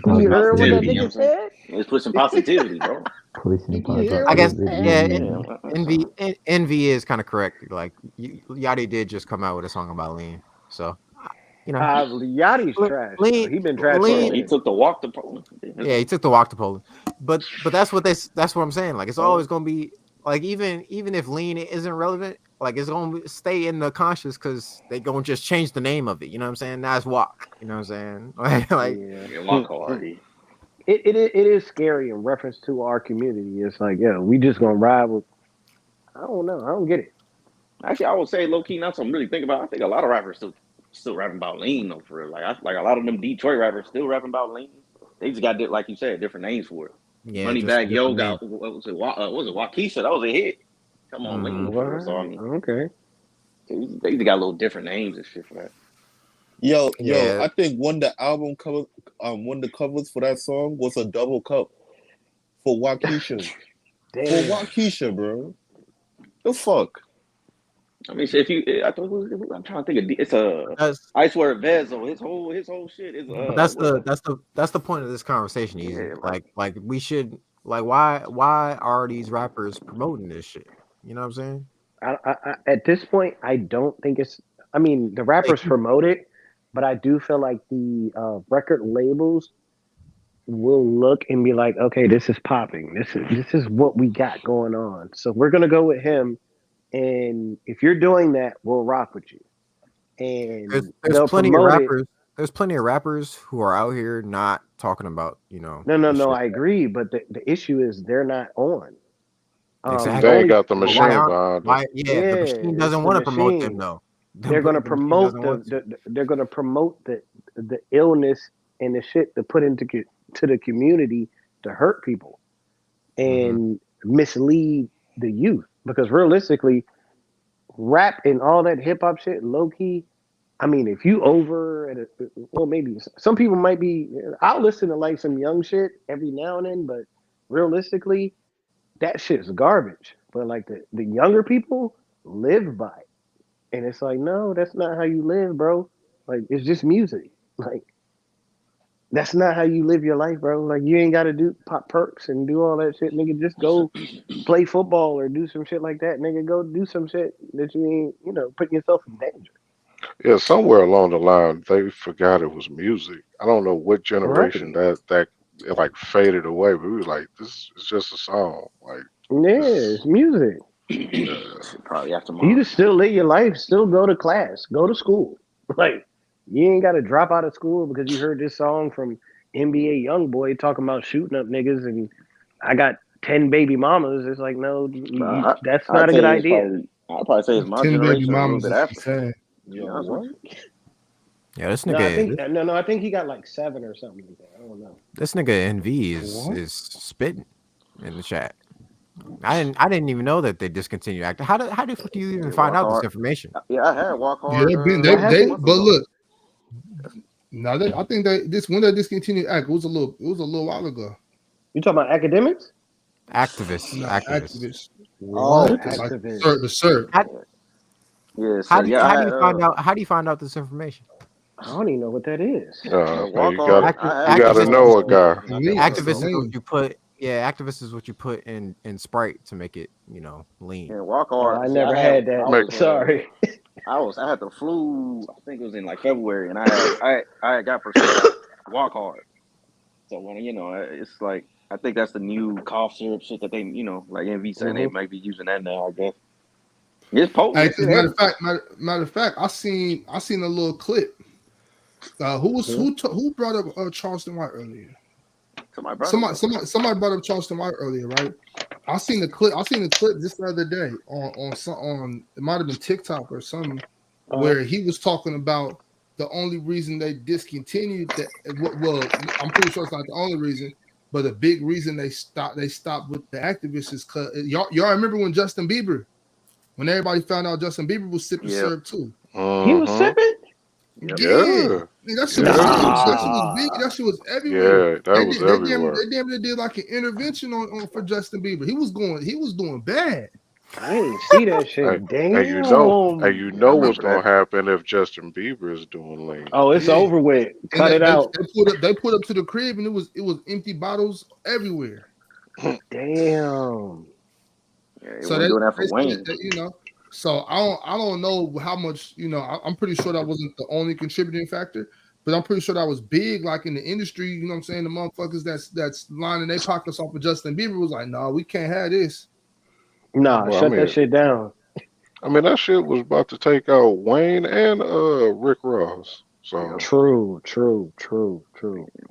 Pushing you heard what that Positivity, you know nigga positivity. what I'm saying? said? It's pushing positivity, bro. Pushing Did you hear what I he guess said? yeah. positivity. Envy is kind of correct. Like Yachty did just come out with a song about lean, so you know. Yachty's trash. Lean, He been trash for a lean. He minute. took the walk to Poland. Yeah, he took the walk to Poland, but that's that's what I'm saying. Like it's always gonna be like even if lean isn't relevant, like it's gonna stay in the conscious because they gonna just change the name of it. You know what I'm saying? Now it's walk. You know what I'm saying? Like Yeah. Yeah, walk hard. Yeah. It is scary in reference to our community. It's like, yeah, we just gonna ride with. I don't know. I don't get it. Actually, I would say low key. Not something to really think about. I think a lot of rappers still rapping about lean though. For real. Like a lot of them Detroit rappers still rapping about lean. They just got like you said different names for it. yeah, just Moneybag Yo different name. got what was it? What was it? Waukesha. That was a hit. Come on, lean for real. So I mean, Okay. they got a little different names and shit for that. Yo, Yeah, I think one of the covers for that song was a double cup for Waukesha. Damn. For Waukesha, bro. The fuck? I mean, if you, I thought I'm trying to think of it's I swear Vezo. His whole shit is but that's the point of this conversation. Easy. Yeah, Like we should like why are these rappers promoting this shit? You know what I'm saying? At this point, I don't think it's. I mean, the rappers promote it, but I do feel like the record labels will look and be like, okay, this is popping. This is what we got going on. So we're gonna go with him, and if you're doing that, we'll rock with you. And There's they'll plenty of promote it. rappers. There's plenty of rappers who are out here not talking about No, the shit I agree, but the issue is they're not on. exactly. They ain't Only got the But why machine aren't behind them. why? Yeah, the yeah, machine it's doesn't the want to promote them machine. though. They're gonna The machine promote doesn't want to. they're gonna promote the illness and the shit to put into to the community to hurt people and mislead the youth because realistically, rap and all that hip hop shit, low key. I mean, if you over at well, maybe some people might be. I'll listen to like some young shit every now and then, but realistically, that shit's garbage. But like the younger people live by it. And it's like, no, that's not how you live, bro. Like it's just music. Like that's not how you live your life, bro. Like you ain't got to do pop perks and do all that shit, nigga. Just go play football or do some shit like that, nigga. Go do some shit that you ain't, putting yourself in danger. Yeah, somewhere along the line they forgot it was music. I don't know what generation Right? that it like faded away, but we was like, this is just a song. Like Yeah, this, it's music. Shit, probably after You mine. can still live your life, still go to class, go to school. Like you ain't got to drop out of school because you heard this song from NBA YoungBoy talking about shooting up niggas and I got 10 baby mamas. It's like no, that's I'd not a good say it's idea. probably I'd probably say it's my 10 baby generation or a little mamas bit is after. insane. To be Yo, honest with what? you. Yeah, this No, I think nigga, no, I think he got like 7 or something like that. I don't know. this nigga NV What? is spitting in the chat. I didn't even know that they discontinued acting. How the fuck do you even Yeah, find walk out this hard. information? Yeah, I had walk Yeah, hard. they've been What they A happened? month but ago. look, now I think when they discontinued act, it was a little while ago. You talking about academics? Activists, No, activists. activists. Oh, What? Like activists. the cert. How, Yeah, how sir. do Yeah, I how do had you find out? How do you find out this information? I don't even know what that is. the now walk hard. I had you walk gotta Activists hard is know a for guy. not that Link, long that's the activists ago. is what link. you put. Yeah, activists is what you put in Sprite to make it lean. Yeah, walk Oh, hard. I See, never had I that. Make was Sorry. I had the flu. I think it was in like February, and I had got prescribed walk hard. So when it's like I think that's the new cough syrup shit that they like NV saying they Mm-hmm. might be using that now. I guess it's potent. Hey, That shit matter heavy. of fact, matter of fact, I seen a little clip. Who brought up Charleston White earlier? Somebody brought it up. Somebody brought up Charleston White earlier, right? I seen the clip just the other day on it might have been TikTok or something where he was talking about the only reason they discontinued that. Well, I'm pretty sure it's not the only reason, but a big reason they stopped with the activists is because y'all remember when Justin Bieber, when everybody found out Justin Bieber was sipping Yeah. syrup too. He was Mm-hmm. sipping? Yep. Yeah. Yeah. Man, that shit was Yeah. big. That shit was Nah. big. That shit was everywhere. Yeah, that was everywhere. They damn near did like an intervention on for Justin Bieber. He was doing bad. I ain't see that shit. And Damn. you I know what's remember gonna that. happen if Justin Bieber is doing lean. Oh, it's Yeah. over with. And Cut it out. they put up to the crib and it was empty bottles everywhere. Damn. Yeah, they So weren't doing that for Wayne. So I don't know how much, I'm pretty sure that wasn't the only contributing factor, but I'm pretty sure that was big, like in the industry, you know what I'm saying? The motherfuckers that's lining their pockets off of Justin Bieber was like, no, we can't have this. Nah, Well, shut that shit down. I mean that shit was about to take out Wayne and Rick Ross. So True.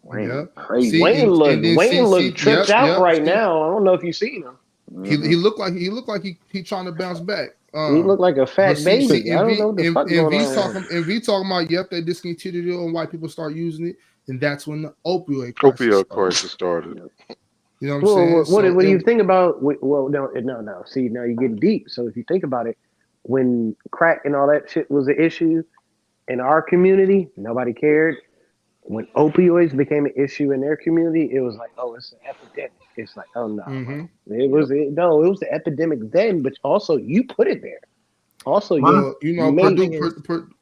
Wayne Yeah. crazy. See, Wayne and look tripped out yep. right See, now. I don't know if you seen him. he looked like he trying to bounce back. He looked like a But fat see, baby. I don't know what the fuck going on. MV talking about, yep, they discontinued it and white people start using it, and that's when the opioid crisis crisis started. You know what I'm Well, saying? what do you think about? Well, no. See, now you're getting deep. So if you think about it, when crack and all that shit was an issue in our community, nobody cared. When opioids became an issue in their community, it was like, oh, it's an epidemic. It's like, oh no, it was the epidemic then, but also you put it there. Also,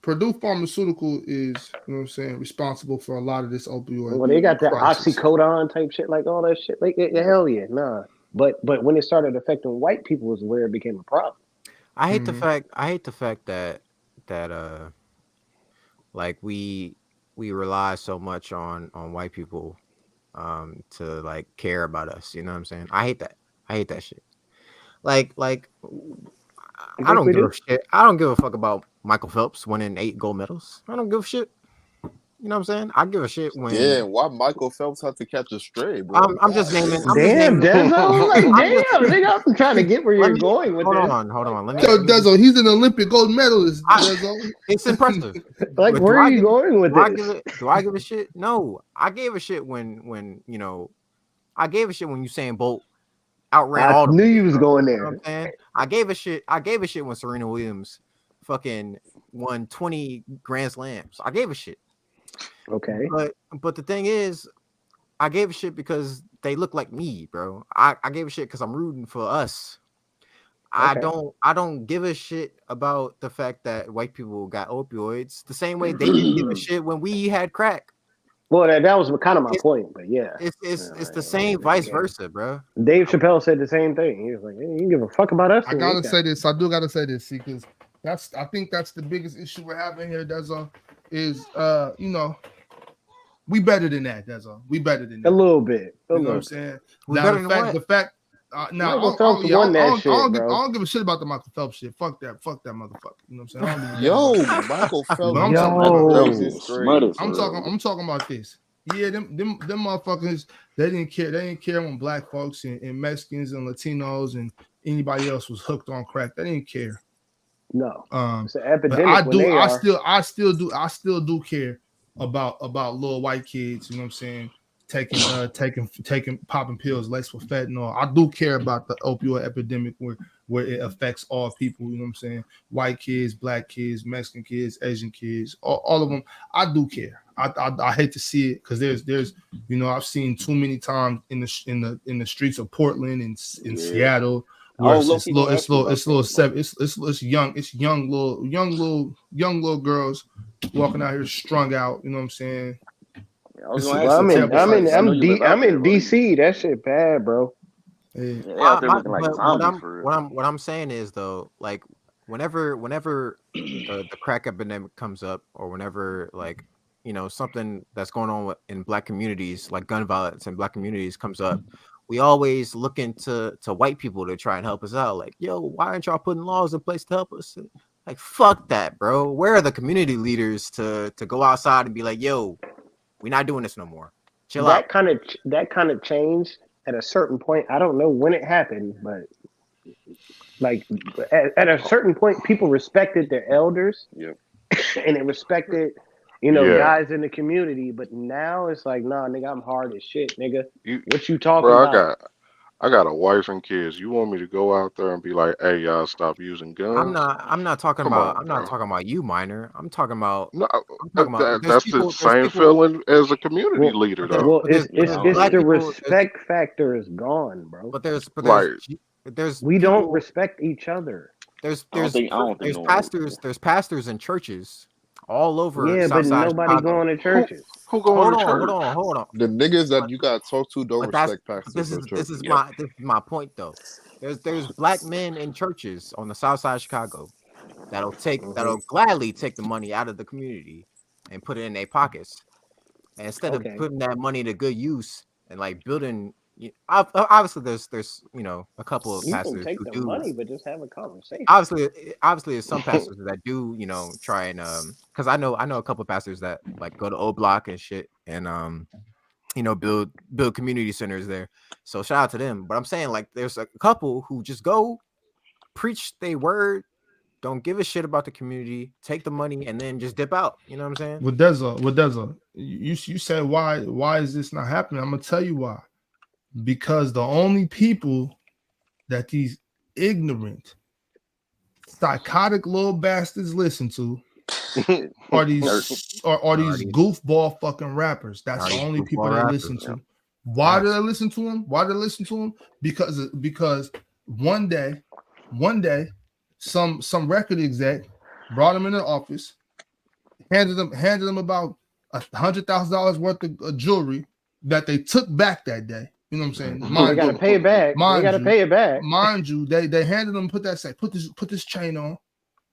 Purdue Pharmaceutical is, you know what I'm saying, responsible for a lot of this opioid. Well, they got that crisis. oxycodone type shit, like all that shit. Like hell yeah, nah. But when it started affecting white people, was where it became a problem. I hate the fact that like we rely so much on white people to like care about us. You know what I'm saying? I hate that shit. Like I don't give a shit. I don't give a fuck about Michael Phelps winning 8 gold medals. I don't give a shit. You know what I'm saying? I give a shit when. Yeah, why Michael Phelps had to catch a stray, bro? I'm just naming. Damn, Dezo. Like, damn, I'm trying to get where you're going with this. Hold on. Let me. So Dezo, he's an Olympic gold medalist. Dezo. It's impressive. Like, But where are you going with this? Do I give a shit? No, I gave a shit when I gave a shit when Usain Bolt outran all. I knew you was going there. You know what I'm saying? I gave a shit when Serena Williams fucking won 20 Grand Slams. I gave a shit. Okay. But the thing is, I gave a shit because they look like me, bro. I gave a shit because I'm rooting for us. I Okay. don't give a shit about the fact that white people got opioids the same way they didn't give a shit when we had crack. Well, that was kind of my It's point, but yeah. it's the same vice versa, bro. Dave Chappelle said the same thing. He was like, hey, "You can give a fuck about us." I gotta say this. I do gotta say this, see, because I think that's the biggest issue we're having here. Dezo, is we better than that. Dezo, we better than that. A little bit. You know what I'm saying? We Now better the than fact, what? the fact. Now Michael Phelps won that shit, I bro. don't give a shit about the Michael Phelps shit. Fuck that motherfucker. You know what I'm saying? I don't even Yo, care about that. Michael But Phelps. I'm Yo. Phelps is Smothered straight. for real. I'm talking about this. Yeah, them motherfuckers, they didn't care. They didn't care when black folks and Mexicans and Latinos and anybody else was hooked on crack. They didn't care. No, it's an But epidemic. I still do care about little white kids. You know what I'm saying? Taking popping pills laced with fentanyl. I do care about the opioid epidemic where it affects all people. You know what I'm saying? White kids, black kids, Mexican kids, Asian kids, all of them. I do care. I hate to see it because there's I've seen too many times in the streets of Portland and in Seattle where it's young little girls walking out here strung out. You know what I'm saying? I was It's- gonna well, ask you, I'm in DC. That shit bad, bro. Yeah. Yeah, they out there looking like But zombies for real. what I'm saying is though, like whenever the crack epidemic comes up, or whenever like something that's going on in black communities, like gun violence in black communities comes up, we always look into white people to try and help us out. Like, yo, why aren't y'all putting laws in place to help us? Like, fuck that, bro. Where are the community leaders to go outside and be like, yo, we're not doing this no more. Chill out. That kind of changed at a certain point. I don't know when it happened, but like at a certain point, people respected their elders, and they respected, guys in the community. But now it's like, nah, nigga, I'm hard as shit, nigga. What you talking about? I got a wife and kids. You want me to go out there and be like, hey, y'all, stop using guns? I'm not talking about you, minor. I'm talking about that's the same feeling as a community leader, though. Well, it's the respect factor is gone, bro. But there's we don't respect each other. There's pastors and churches all over. Yeah, but nobody going to churches. Who going to church? Hold on. The niggas that you gotta talk to don't respect pastors. This is my point though. There's black men in churches on the south side of Chicago that'll gladly take the money out of the community and put it in their pockets, and instead of putting that money to good use and like building. Obviously, there's a couple of pastors take who the do money, but just have a conversation. Obviously, there's some pastors that do try and because I know a couple of pastors that like go to O Block and shit and build community centers there. So shout out to them. But I'm saying like there's a couple who just go preach their word, don't give a shit about the community, take the money and then just dip out. You know what I'm saying? With Deza, you said why is this not happening? I'm gonna tell you why. Because the only people that these ignorant, psychotic little bastards listen to are these goofball fucking rappers. That's the only people they listen to. Why do they listen to them? Because one day, some record exec brought them in the office, handed them about $100,000 worth of jewelry that they took back that day. You know what I'm saying? They gotta pay it back. Mind you, they handed them, put this chain on,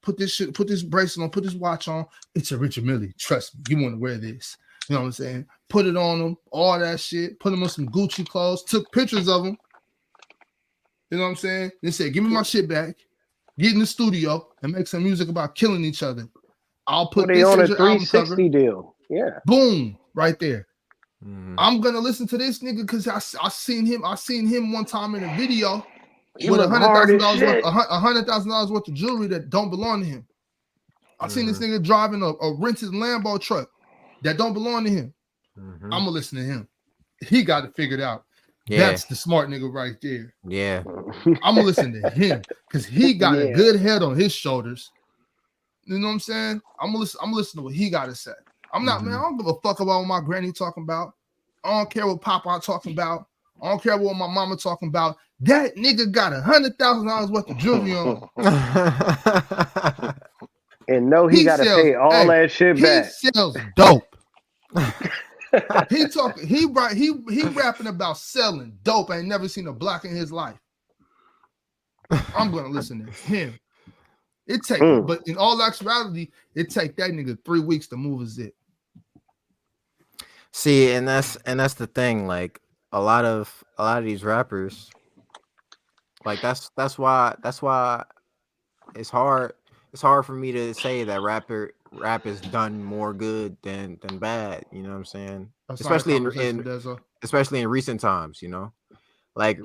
put this bracelet on, put this watch on. It's a Richard Mille. Trust me, you want to wear this. You know what I'm saying? Put it on them, all that shit. Put them on some Gucci clothes. Took pictures of them. You know what I'm saying? They said, "Give me my shit back. Get in the studio and make some music about killing each other. I'll put this on in a your 360 deal. Yeah, boom, right there." I'm gonna listen to this nigga because I seen him one time in a video with $100,000 worth of jewelry that don't belong to him. I seen this nigga driving a rented Lambo truck that don't belong to him. I'm gonna listen to him. He got it figured out. Yeah. That's the smart nigga right there. Yeah, I'm gonna listen to him because he got a good head on his shoulders. You know what I'm saying? I'm gonna listen to what he got to say. I'm not, man. I don't give a fuck about what my granny talking about. I don't care what Papa talking about. I don't care what my mama talking about. That nigga got $100,000 worth of jewelry on. And no, he got to pay all that shit back. He sells dope. He rapping about selling dope. I ain't never seen a block in his life. I'm gonna listen to him. But in all actuality, it take that nigga 3 weeks to move a zip. See, and that's the thing. Like a lot of these rappers, like that's why it's hard. It's hard for me to say that rap has done more good than bad. You know what I'm saying? Especially in recent times. You know, like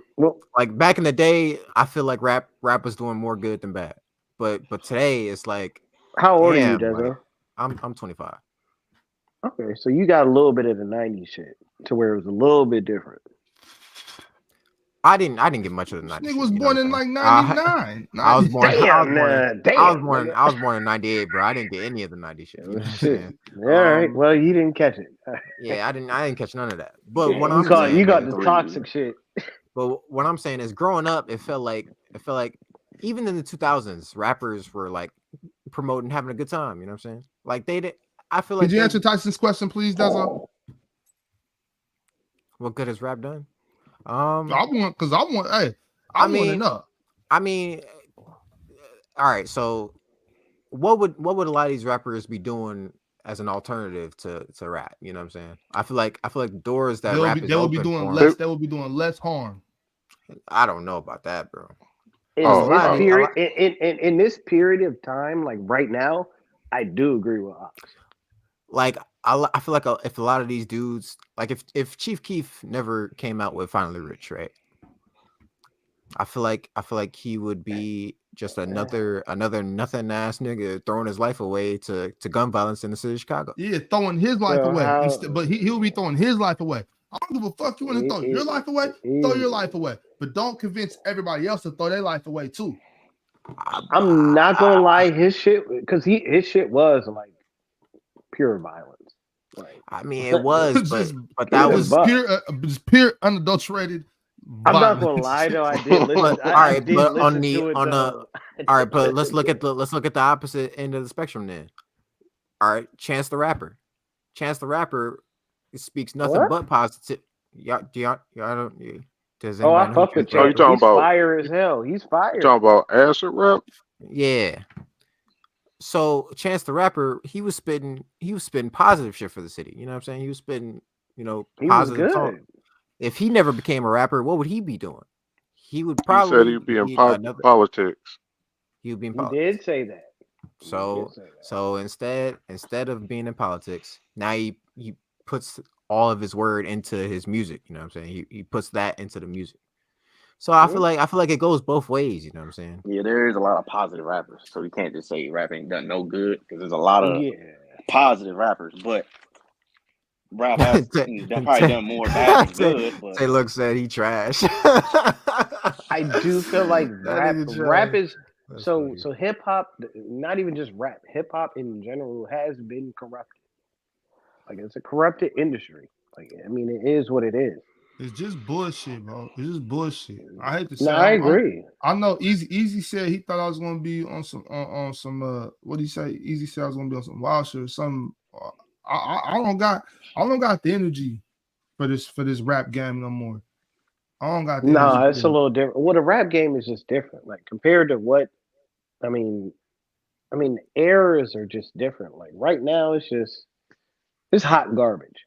back in the day, I feel like rap was doing more good than bad. But today it's like, how old are you, Dezo? Like, I'm 25. Okay, so you got a little bit of the 90s shit to where it was a little bit different. I didn't get much of the 90s. Nigga was born in like 99. I was born in 98, bro. I didn't get any of the 90s shit. You know what I'm saying? All right. Well, you didn't catch it. Yeah, I didn't catch none of that. But what you got the toxic shit. But what I'm saying is, growing up, it felt like even in the 2000s, rappers were like promoting having a good time. You know what I'm saying? Like they did. I feel like. Could you answer Tyson's question, please, Dezo? What good has rap done? I want to know. I mean, all right. So, what would a lot of these rappers be doing as an alternative to rap? You know what I'm saying? I feel like doors that they will be doing less harm. I don't know about that, bro. In this period of time, like right now, I do agree with Ox. Like I feel like if a lot of these dudes, like if Chief Keef never came out with Finally Rich, right? I feel like he would be just another nothing ass nigga throwing his life away to gun violence in the city of Chicago. Yeah, throwing his life away. But he'll be throwing his life away. I don't give a fuck. You want to throw your life away? Throw your life away. But don't convince everybody else to throw their life away too. I'm not gonna lie, his shit, because his shit was like pure violence. Like, I mean, it was, but that was pure unadulterated. I'm not gonna lie though, I did listen. But let's look at the opposite end of the spectrum then. All right, Chance the Rapper. Chance the Rapper speaks nothing but positive. I fuck with Chance. He's fire as hell. He's fire. You talking about acid rap? Yeah. So Chance the Rapper, he was spitting positive shit for the city. You know what I'm saying? He was spitting, positive talk. If he never became a rapper, what would he be doing? He would probably. He said he'd be in politics. He would be in politics. He did say that. So instead of being in politics, now he puts all of his word into his music. You know what I'm saying? He puts that into the music. So I feel like it goes both ways. You know what I'm saying? Yeah, there is a lot of positive rappers, so we can't just say rap ain't done no good because there's a lot of positive rappers, but rap has probably done more bad than good. But Taylor said he trash. I do feel like rap is so hip hop. Not even just rap. Hip hop in general has been corrupted. Like it's a corrupted industry. Like I mean, it is what it is. It's just bullshit, bro. It's just bullshit. I hate to say. No, I agree. I know. Easy said he thought I was gonna be on some what did he say? Easy said I was gonna be on some wild shit or something. I don't got the energy for this rap game no more. I don't got. No, it's a little different. Well, the rap game is just different. Like compared to what, I mean, eras are just different. Like right now, it's hot garbage.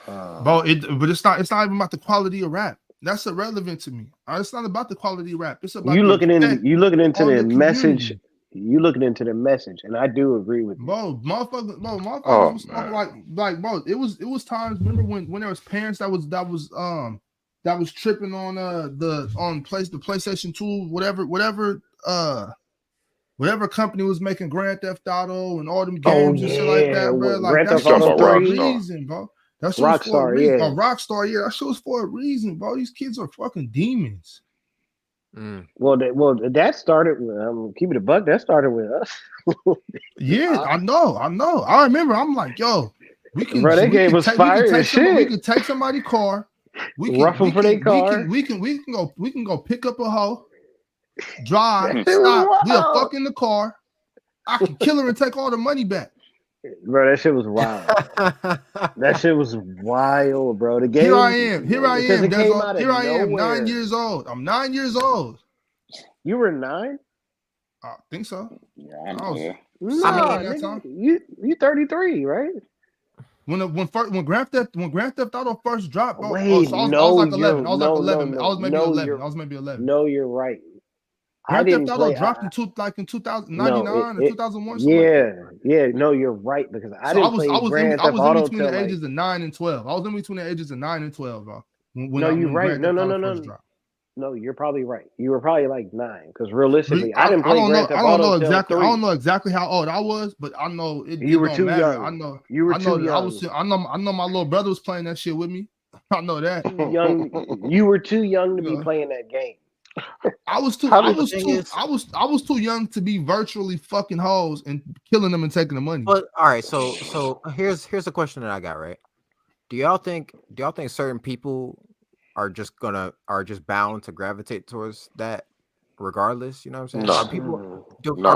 But it's not even about the quality of rap. That's irrelevant to me. It's not about the quality of rap. It's about you looking into the message. You looking into the message, and I do agree with you. Bro, motherfuckers like bro. It was times. Remember when there was parents that was tripping on the PlayStation 2, whatever company was making Grand Theft Auto and all them games and shit like that, bro. Like that shit was for a reason, bro. That shit was for a reason. Yeah. Rockstar, yeah, that shit was for a reason, bro. These kids are fucking demons. Well, that started with keep it a buck. That started with us. Yeah, I know. I remember. I'm like, yo, we can. Bro, they gave us fire and shit. We could take somebody's car We Rough can them for their car. we can go pick up a hoe, drive, That shit stop, was we'll wild. fuck in the car. I can kill her and take all the money back. Bro, that shit was wild. That shit was wild, bro. The game. Here I am. Because it came out of Here I am, nowhere. 9 years old. I'm 9 years old. You were 9? I think so. Yeah, I I know. was Yeah. Nah, at that nigga, time. you 33, right? When Grand Theft Auto first dropped, Wait, so I was no, like 11. you're I was like 11. no, I was maybe no, 11. you're I was maybe 11. no, you're right. I Grand didn't Theft Auto play. dropped in 2099 or 2001. Something like that. Yeah, no, you're right because I So didn't play Grand Theft Auto between till the like. ages of 9 and 12. I was in between the ages of 9 and 12, bro. You're right. Grand Theft Auto first dropped. No, you're probably right. You were probably like 9 because realistically, I I didn't play don't Grand know. Theft I don't Auto know till exactly. 3. I don't know exactly how old I was, but I know it. You it were don't too matter. young. I know. You were I know too that young. I know my little brother was playing that shit with me. I know that. You were too young to be playing that game. I was too young to be virtually fucking hoes and killing them and taking the money. But all right, so here's a question that I got, right? Do y'all think certain people are just bound to gravitate towards that regardless? You know what I'm saying? No. Are people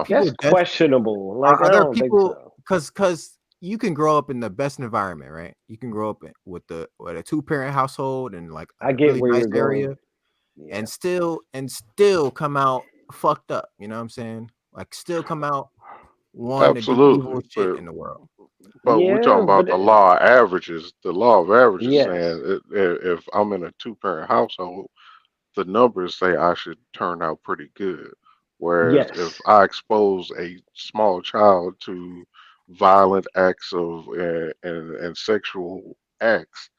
That's questionable. Like are I there don't people think so. because you can grow up in the best environment, right? You can grow up with a 2-parent household and like a I get really where nice you're going. area. Yeah. And still come out fucked up. You know what I'm saying? Like still come out one of the evil shit in the world. But we're talking about the law of averages. The law of averages saying if I'm in a 2-parent household, the numbers say I should turn out pretty good. Whereas if I expose a small child to violent acts of and sexual acts,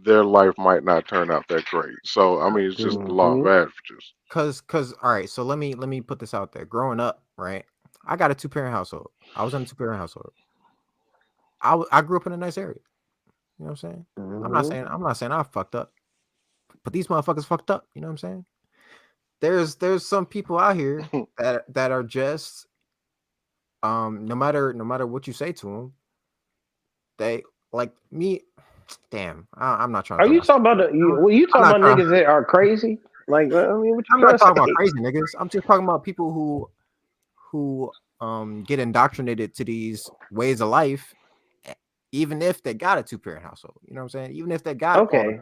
their life might not turn out that great. So I mean, it's just the law of averages. Cause all right. So let me put this out there. Growing up, right? I got a 2-parent household. I was in a 2-parent household. I grew up in a nice area. You know what I'm saying? I'm not saying I fucked up, but these motherfuckers fucked up. You know what I'm saying? There's some people out here that are just no matter what you say to them, they like me. Damn, I'm not trying. Are you talking about you talking about niggas that are crazy? Like I mean, what you I'm not talking about say? crazy niggas. I'm just talking about people who get indoctrinated to these ways of life, even if they got a 2-parent household. You know what I'm saying? Even if they got okay.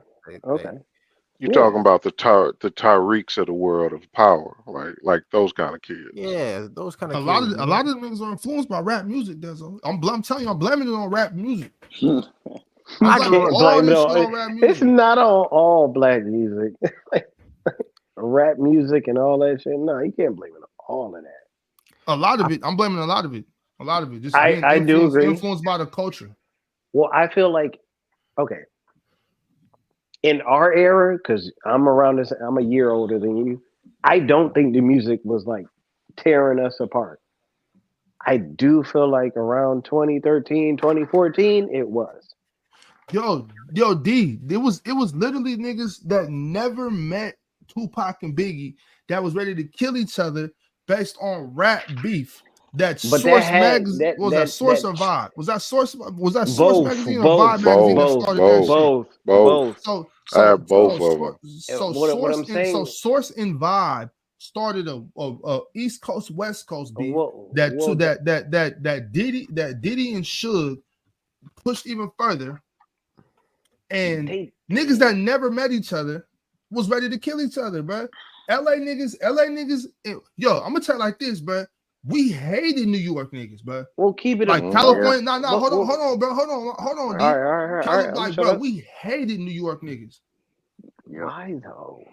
You're talking about the Tyreeks of the world of power, like those kind of kids. Yeah, those kind of kids. A lot of them niggas are influenced by rap music. I'm telling you, I'm blaming it on rap music. I can't blame it on. It's not on all black music. Rap music and all that shit. No, you can't blame it on all of that. A lot of it. I'm blaming a lot of it. A lot of it. Just I do agree. Influenced by the culture. Well, I feel like, okay, in our era, because I'm a year older than you, I don't think the music was like tearing us apart. I do feel like around 2013, 2014, it was. Yo, D, it was literally niggas that never met Tupac and Biggie that was ready to kill each other based on rap beef. That Source magazine was that Source or Vibe? Was that Source magazine or Vibe magazine that started that shit? Both. So I have both of them. So Source and Vibe started a East Coast West Coast beef that Diddy and Suge pushed even further, and niggas that never met each other was ready to kill each other, bro. LA niggas. Yo, I'm gonna tell you like this, bro. We hated New York niggas, bro. We'll keep it like California. No, hold on, bro. Hold on, D. All right. Like, bro, we hated New York niggas. Why though?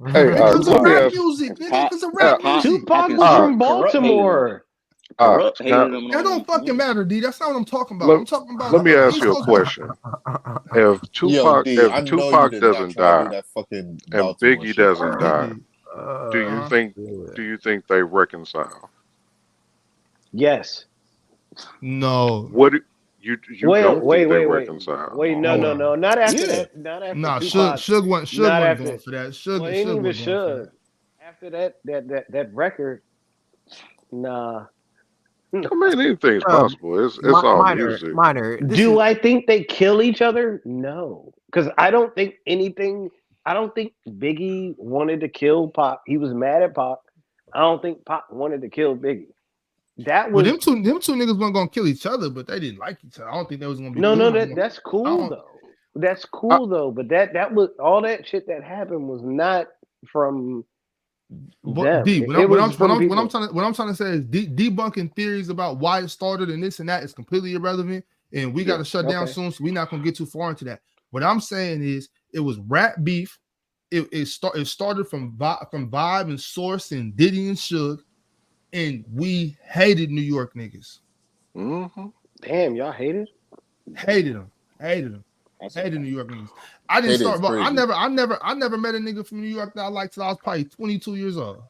Hey, because of rap music, nigga. Because of rap music. Tupac was from Baltimore. That don't fucking matter, D. That's not what I'm talking about. I'm talking about. Let me ask you a question. If Tupac doesn't die and Biggie doesn't die, do you think they reconcile? Yes. No. What you don't think they reconcile? Wait, no. Not after that. Not after Tupac. Suge wasn't going for that. Suge ain't even Suge. After that record, nah. I mean, anything's possible. It's all music. Do I think they kill each other? No. Because I don't think anything. I don't think Biggie wanted to kill Pac. He was mad at Pac. I don't think Pac wanted to kill Biggie. That Well, was them two niggas weren't gonna kill each other, but they didn't like each other. I don't think they was gonna be no, cool no. no more. That's I cool don't. though. That's I, cool though. But that was all that shit that happened was not from But them. D, It was from people. what I'm trying to say is debunking theories about why it started and this and that is completely irrelevant. And we got to shut down Okay. soon, so we're not gonna get too far into that. What I'm saying is, it was rap beef. It started from Vibe and Source and Diddy and Suge, and we hated New York niggas. mm-hmm. Damn, y'all hated. Hated them. Hated New York niggas. I didn't Hate start, is but I crazy. never met a nigga from New York that I liked till I was probably 22 years old.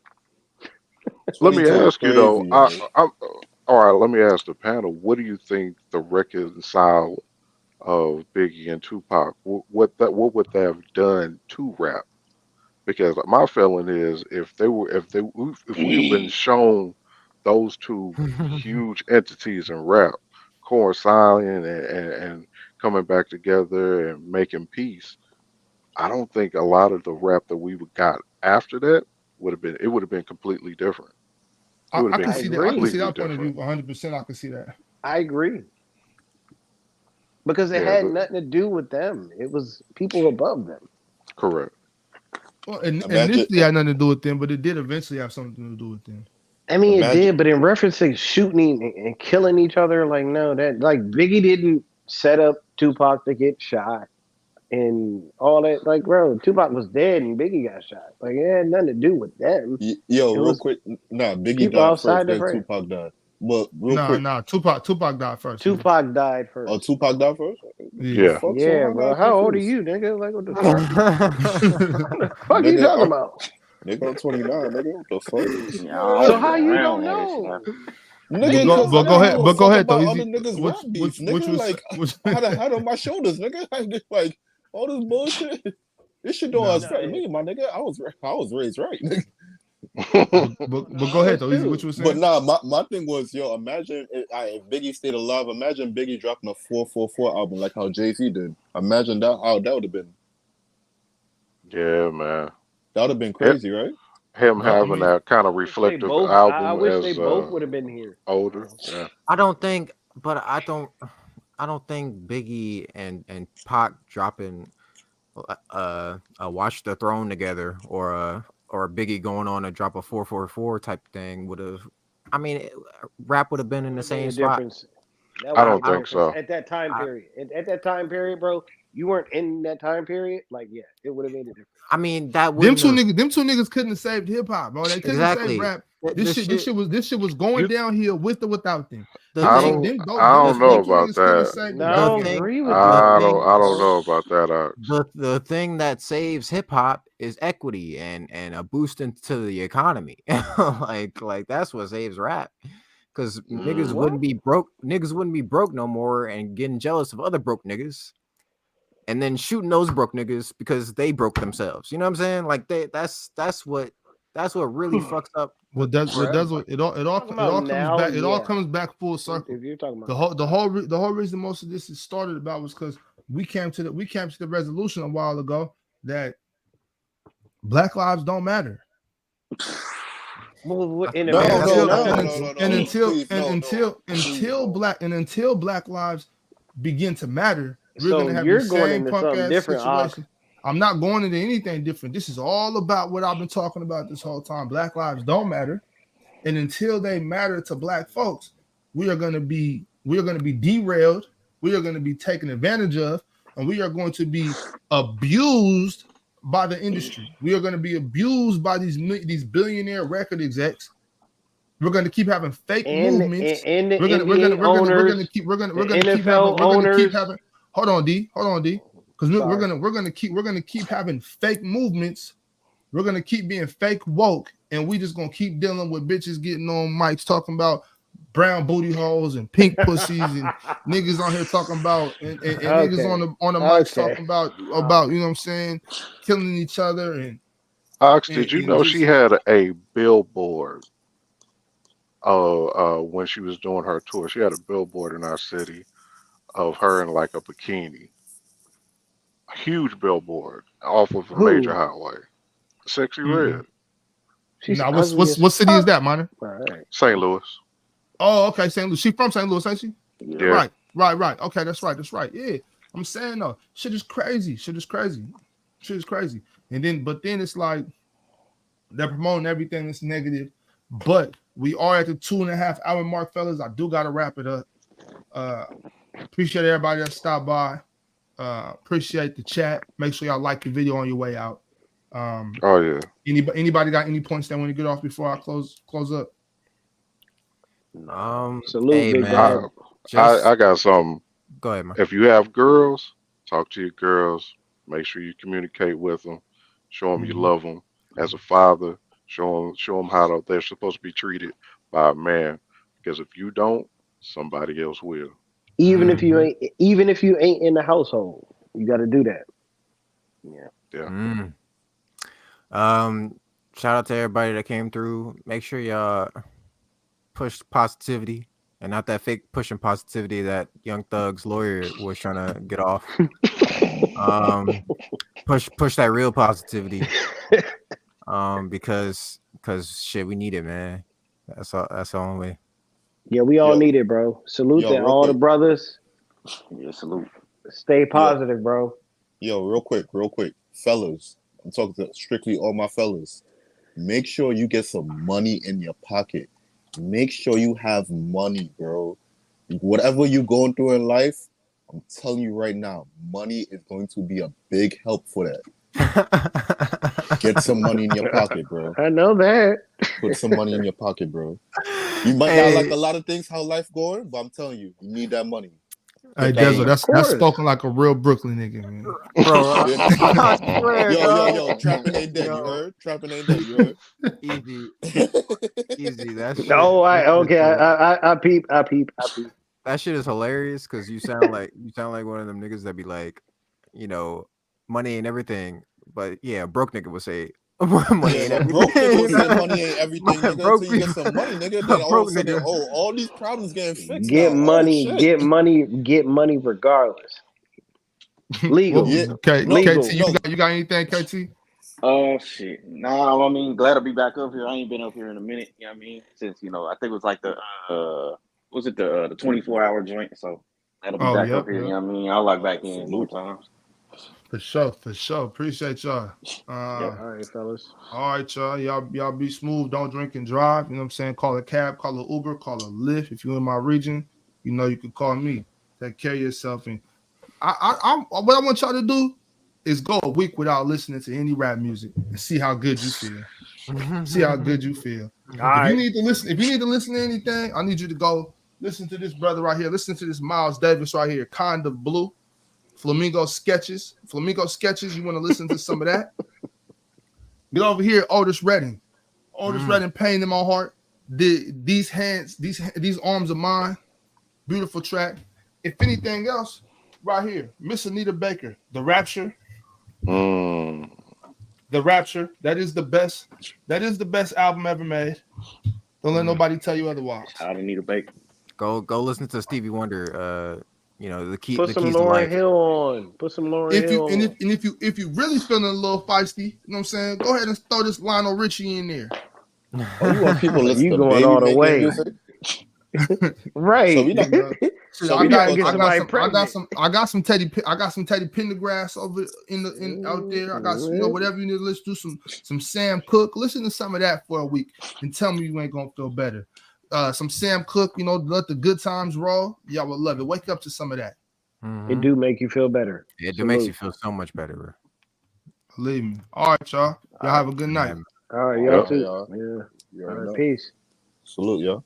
Let me 22 is ask you though. crazy, yo. All right. Let me ask the panel. What do you think the reconcile of Biggie and Tupac? What would they have done to rap? Because my feeling is if we have been shown those two huge entities in rap coinciding and coming back together and making peace, I don't think a lot of the rap that we got after that would have been completely different. It would have I can been I see that. I can see agree. completely that point of view different. 100%. I can see that. I agree because it Yeah, had nothing to do with them. It was people above them. correct. Well, Imagine, initially had nothing to do with them, but it did eventually have something to do with them. I mean, it imagine. did, but in referencing shooting and killing each other, like no, that like Biggie didn't set up Tupac to get shot and all that. Like, bro, Tupac was dead and Biggie got shot. Like, it had nothing to do with them. Yo, It real was quick. Nah, Biggie people died first, outside the then frame. Tupac died. But real Nah, quick, nah. Tupac died first. Man. Tupac died oh, first. Tupac died first? The Yeah. Yeah. fuck? So Yeah, I bro. got How old are confused. you, nigga? Like, what the fuck? What the fuck you Nigga, talking about? nigga, I'm 29, nigga. What the fuck? Yeah, I So was how you around don't when it know? started. Nigga, cause but I go don't give ahead. a But go fuck ahead though. about other Easy. niggas' rap beef, Which nigga. Like, was I had a hat on my shoulders, nigga. Like all this bullshit. This shit don't no. affect me, my nigga. I was raised right, nigga. But go ahead That's though. Easy. What true. you were But saying? nah, my thing was, yo, imagine if Biggie stayed alive. Imagine Biggie dropping a 444 album like how Jay-Z did. Imagine that, how that would have been. Yeah, man. That would have been Him, crazy, right? him Well, I having mean, that kind of I wish they reflective both. I album wish they as both would have been here. older. Yeah. I don't think, but I don't think Biggie and Pac dropping a Watch the Throne together or Biggie going on to drop a 444 type thing would have. I mean, rap would have been That in would the have made same a spot. difference. That I would have I don't made a I don't think difference so. at that time I, period. At that time period, bro, you weren't in that time period. Like, yeah, it would have made a difference. I mean that wouldn't have them two niggas couldn't have saved hip hop, bro. They couldn't have saved exactly rap. the shit. This shit was going You, downhill with or without them. The I thing, don't, I don't know Them two about niggas couldn't have that. saved the No, I the rap don't game. thing, agree with the that, thing, I don't bro. know about that, Ox. the thing that saves hip hop is equity and a boost into the economy. like that's what saves rap. Because niggas Mm-hmm. wouldn't be broke. Niggas wouldn't be broke no more and getting jealous of other broke niggas, and then shooting those broke niggas because they broke themselves. You know what I'm saying? Like that's what really fucks up What for does everybody. it Talking about all comes now, back. It all yeah. comes back full circle. If you're talking about The whole reason most of this is started about was because we came to the resolution a while ago that Black lives don't matter. well, I in I No, mean, America, no, I no, think no, no. no, no, no. Please, no, no. Please, no. until Black lives begin to matter, we're So gonna have the you're going same into punk something ass different, Ox. situation. I'm not going into anything different. This is all about what I've been talking about this whole time. Black lives don't matter. And until they matter to Black folks, we are going to be derailed. We are going to be taken advantage of, and we are going to be abused by the industry. We are going to be abused by these billionaire record execs. We're going to keep having fake movements. And the We're gonna NBA owners, keep the NFL owners. having. Hold on, D. Because Sorry. we're gonna keep having fake movements. We're gonna keep being fake woke, and we just gonna keep dealing with bitches getting on mics talking about brown booty holes and pink pussies and niggas on here talking about and niggas on the mics talking about you know what I'm saying, killing each other Ox, did you and know she just had a billboard when she was doing her tour? She had a billboard in our city of her in like a bikini. huge billboard off of a major Who? highway. Sexy Mm-mm. Red, She's Now, ugly as what city is fuck. that, Minor? All right. St. Louis. Oh, okay, St. Louis. She from St. Louis, ain't she? Yeah. Right. Okay, that's right. Yeah, I'm saying though, shit is crazy. And then, but then it's like they're promoting everything that's negative. But we are at the 2.5 hour mark, fellas. I do gotta wrap it up. Appreciate everybody that stopped by. Appreciate the chat. Make sure y'all like the video on your way out. Oh yeah. Anybody got any points they want to get off before I close up? Salute, hey big man, dog. I got something. go ahead, man. If you have girls, talk to your girls. Make sure you communicate with them. Show them you love them. As a father, show them how they're supposed to be treated by a man. Because if you don't, somebody else will. Even if you ain't in the household, you got to do that. Yeah. Shout out to everybody that came through. Make sure y'all push positivity and not that fake pushing positivity that Young Thug's lawyer was trying to get off. Push that real positivity. Because shit, we need it, man. That's the only way. Yeah, we all need it, bro. Salute to all the brothers. Yeah, salute. Stay positive, bro. Yo, real quick, fellas. I'm talking to strictly all my fellas. Make sure you get some money in your pocket. Make sure you have money, bro. Whatever you're going through in life, I'm telling you right now, money is going to be a big help for that. Get some money in your pocket, bro. I know that. Put some money in your pocket, bro. You might not like a lot of things how life going, but I'm telling you, you need that money. Hey, Dezo, that's spoken like a real Brooklyn nigga, man. Bro, I swear, yo, trapping ain't dead, you heard? Trapping ain't dead, you heard? Easy. That shit. No, I peep. That shit is hilarious because you sound like one of them niggas that be like, money ain't everything. But yeah, a broke nigga would say money ain't everything. Broke nigga would say money ain't everything, nigga. Until you get some money, nigga. Then all of a sudden, all these problems getting fixed. Get now. money regardless. Legal. Legal. KT, you got anything, KT? Shit. Nah, I mean, glad to be back up here. I ain't been up here in a minute. You know what I mean? Since, I think it was like the 24-hour joint. So that'll be back up here. You know what I mean? I'll log back in more times. For sure. Appreciate y'all. All right, fellas. All right, y'all. Y'all be smooth. Don't drink and drive. You know what I'm saying? Call a cab, call an Uber, call a Lyft. If you're in my region, you can call me. Take care of yourself. And what I want y'all to do is go a week without listening to any rap music and see how good you feel. If you need to listen to anything, I need you to go listen to this brother right here. Listen to this Miles Davis right here, Kind of Blue. Flamingo Sketches. You want to listen to some of that? Get over here, Otis Redding. Redding, Pain in My Heart. These hands, these arms of mine. Beautiful track. If anything else, right here, Miss Anita Baker, The Rapture. The Rapture. That is the best. That is the best album ever made. Don't let nobody tell you otherwise. I don't need a bake. Go listen to Stevie Wonder. The key. Put the some keys Lauryn to life. Hill on. Put some Lauryn Hill on. If you really feeling a little feisty, you know what I'm saying? Go ahead and throw this Lionel Richie in there. Oh, you want people listen You to going baby all the making way. music? right. So we not. I got some Teddy Pendergrass over out there. I got whatever you need to listen to, some Sam Cooke. Listen to some of that for a week and tell me you ain't gonna feel better. Some Sam Cooke, let the good times roll. Y'all would love it. Wake up to some of that. It do make you feel better. It makes you feel so much better, bro. Believe me. All right, y'all. Y'all have a good night. All right, y'all too. Yeah. All right, peace. Salute, y'all.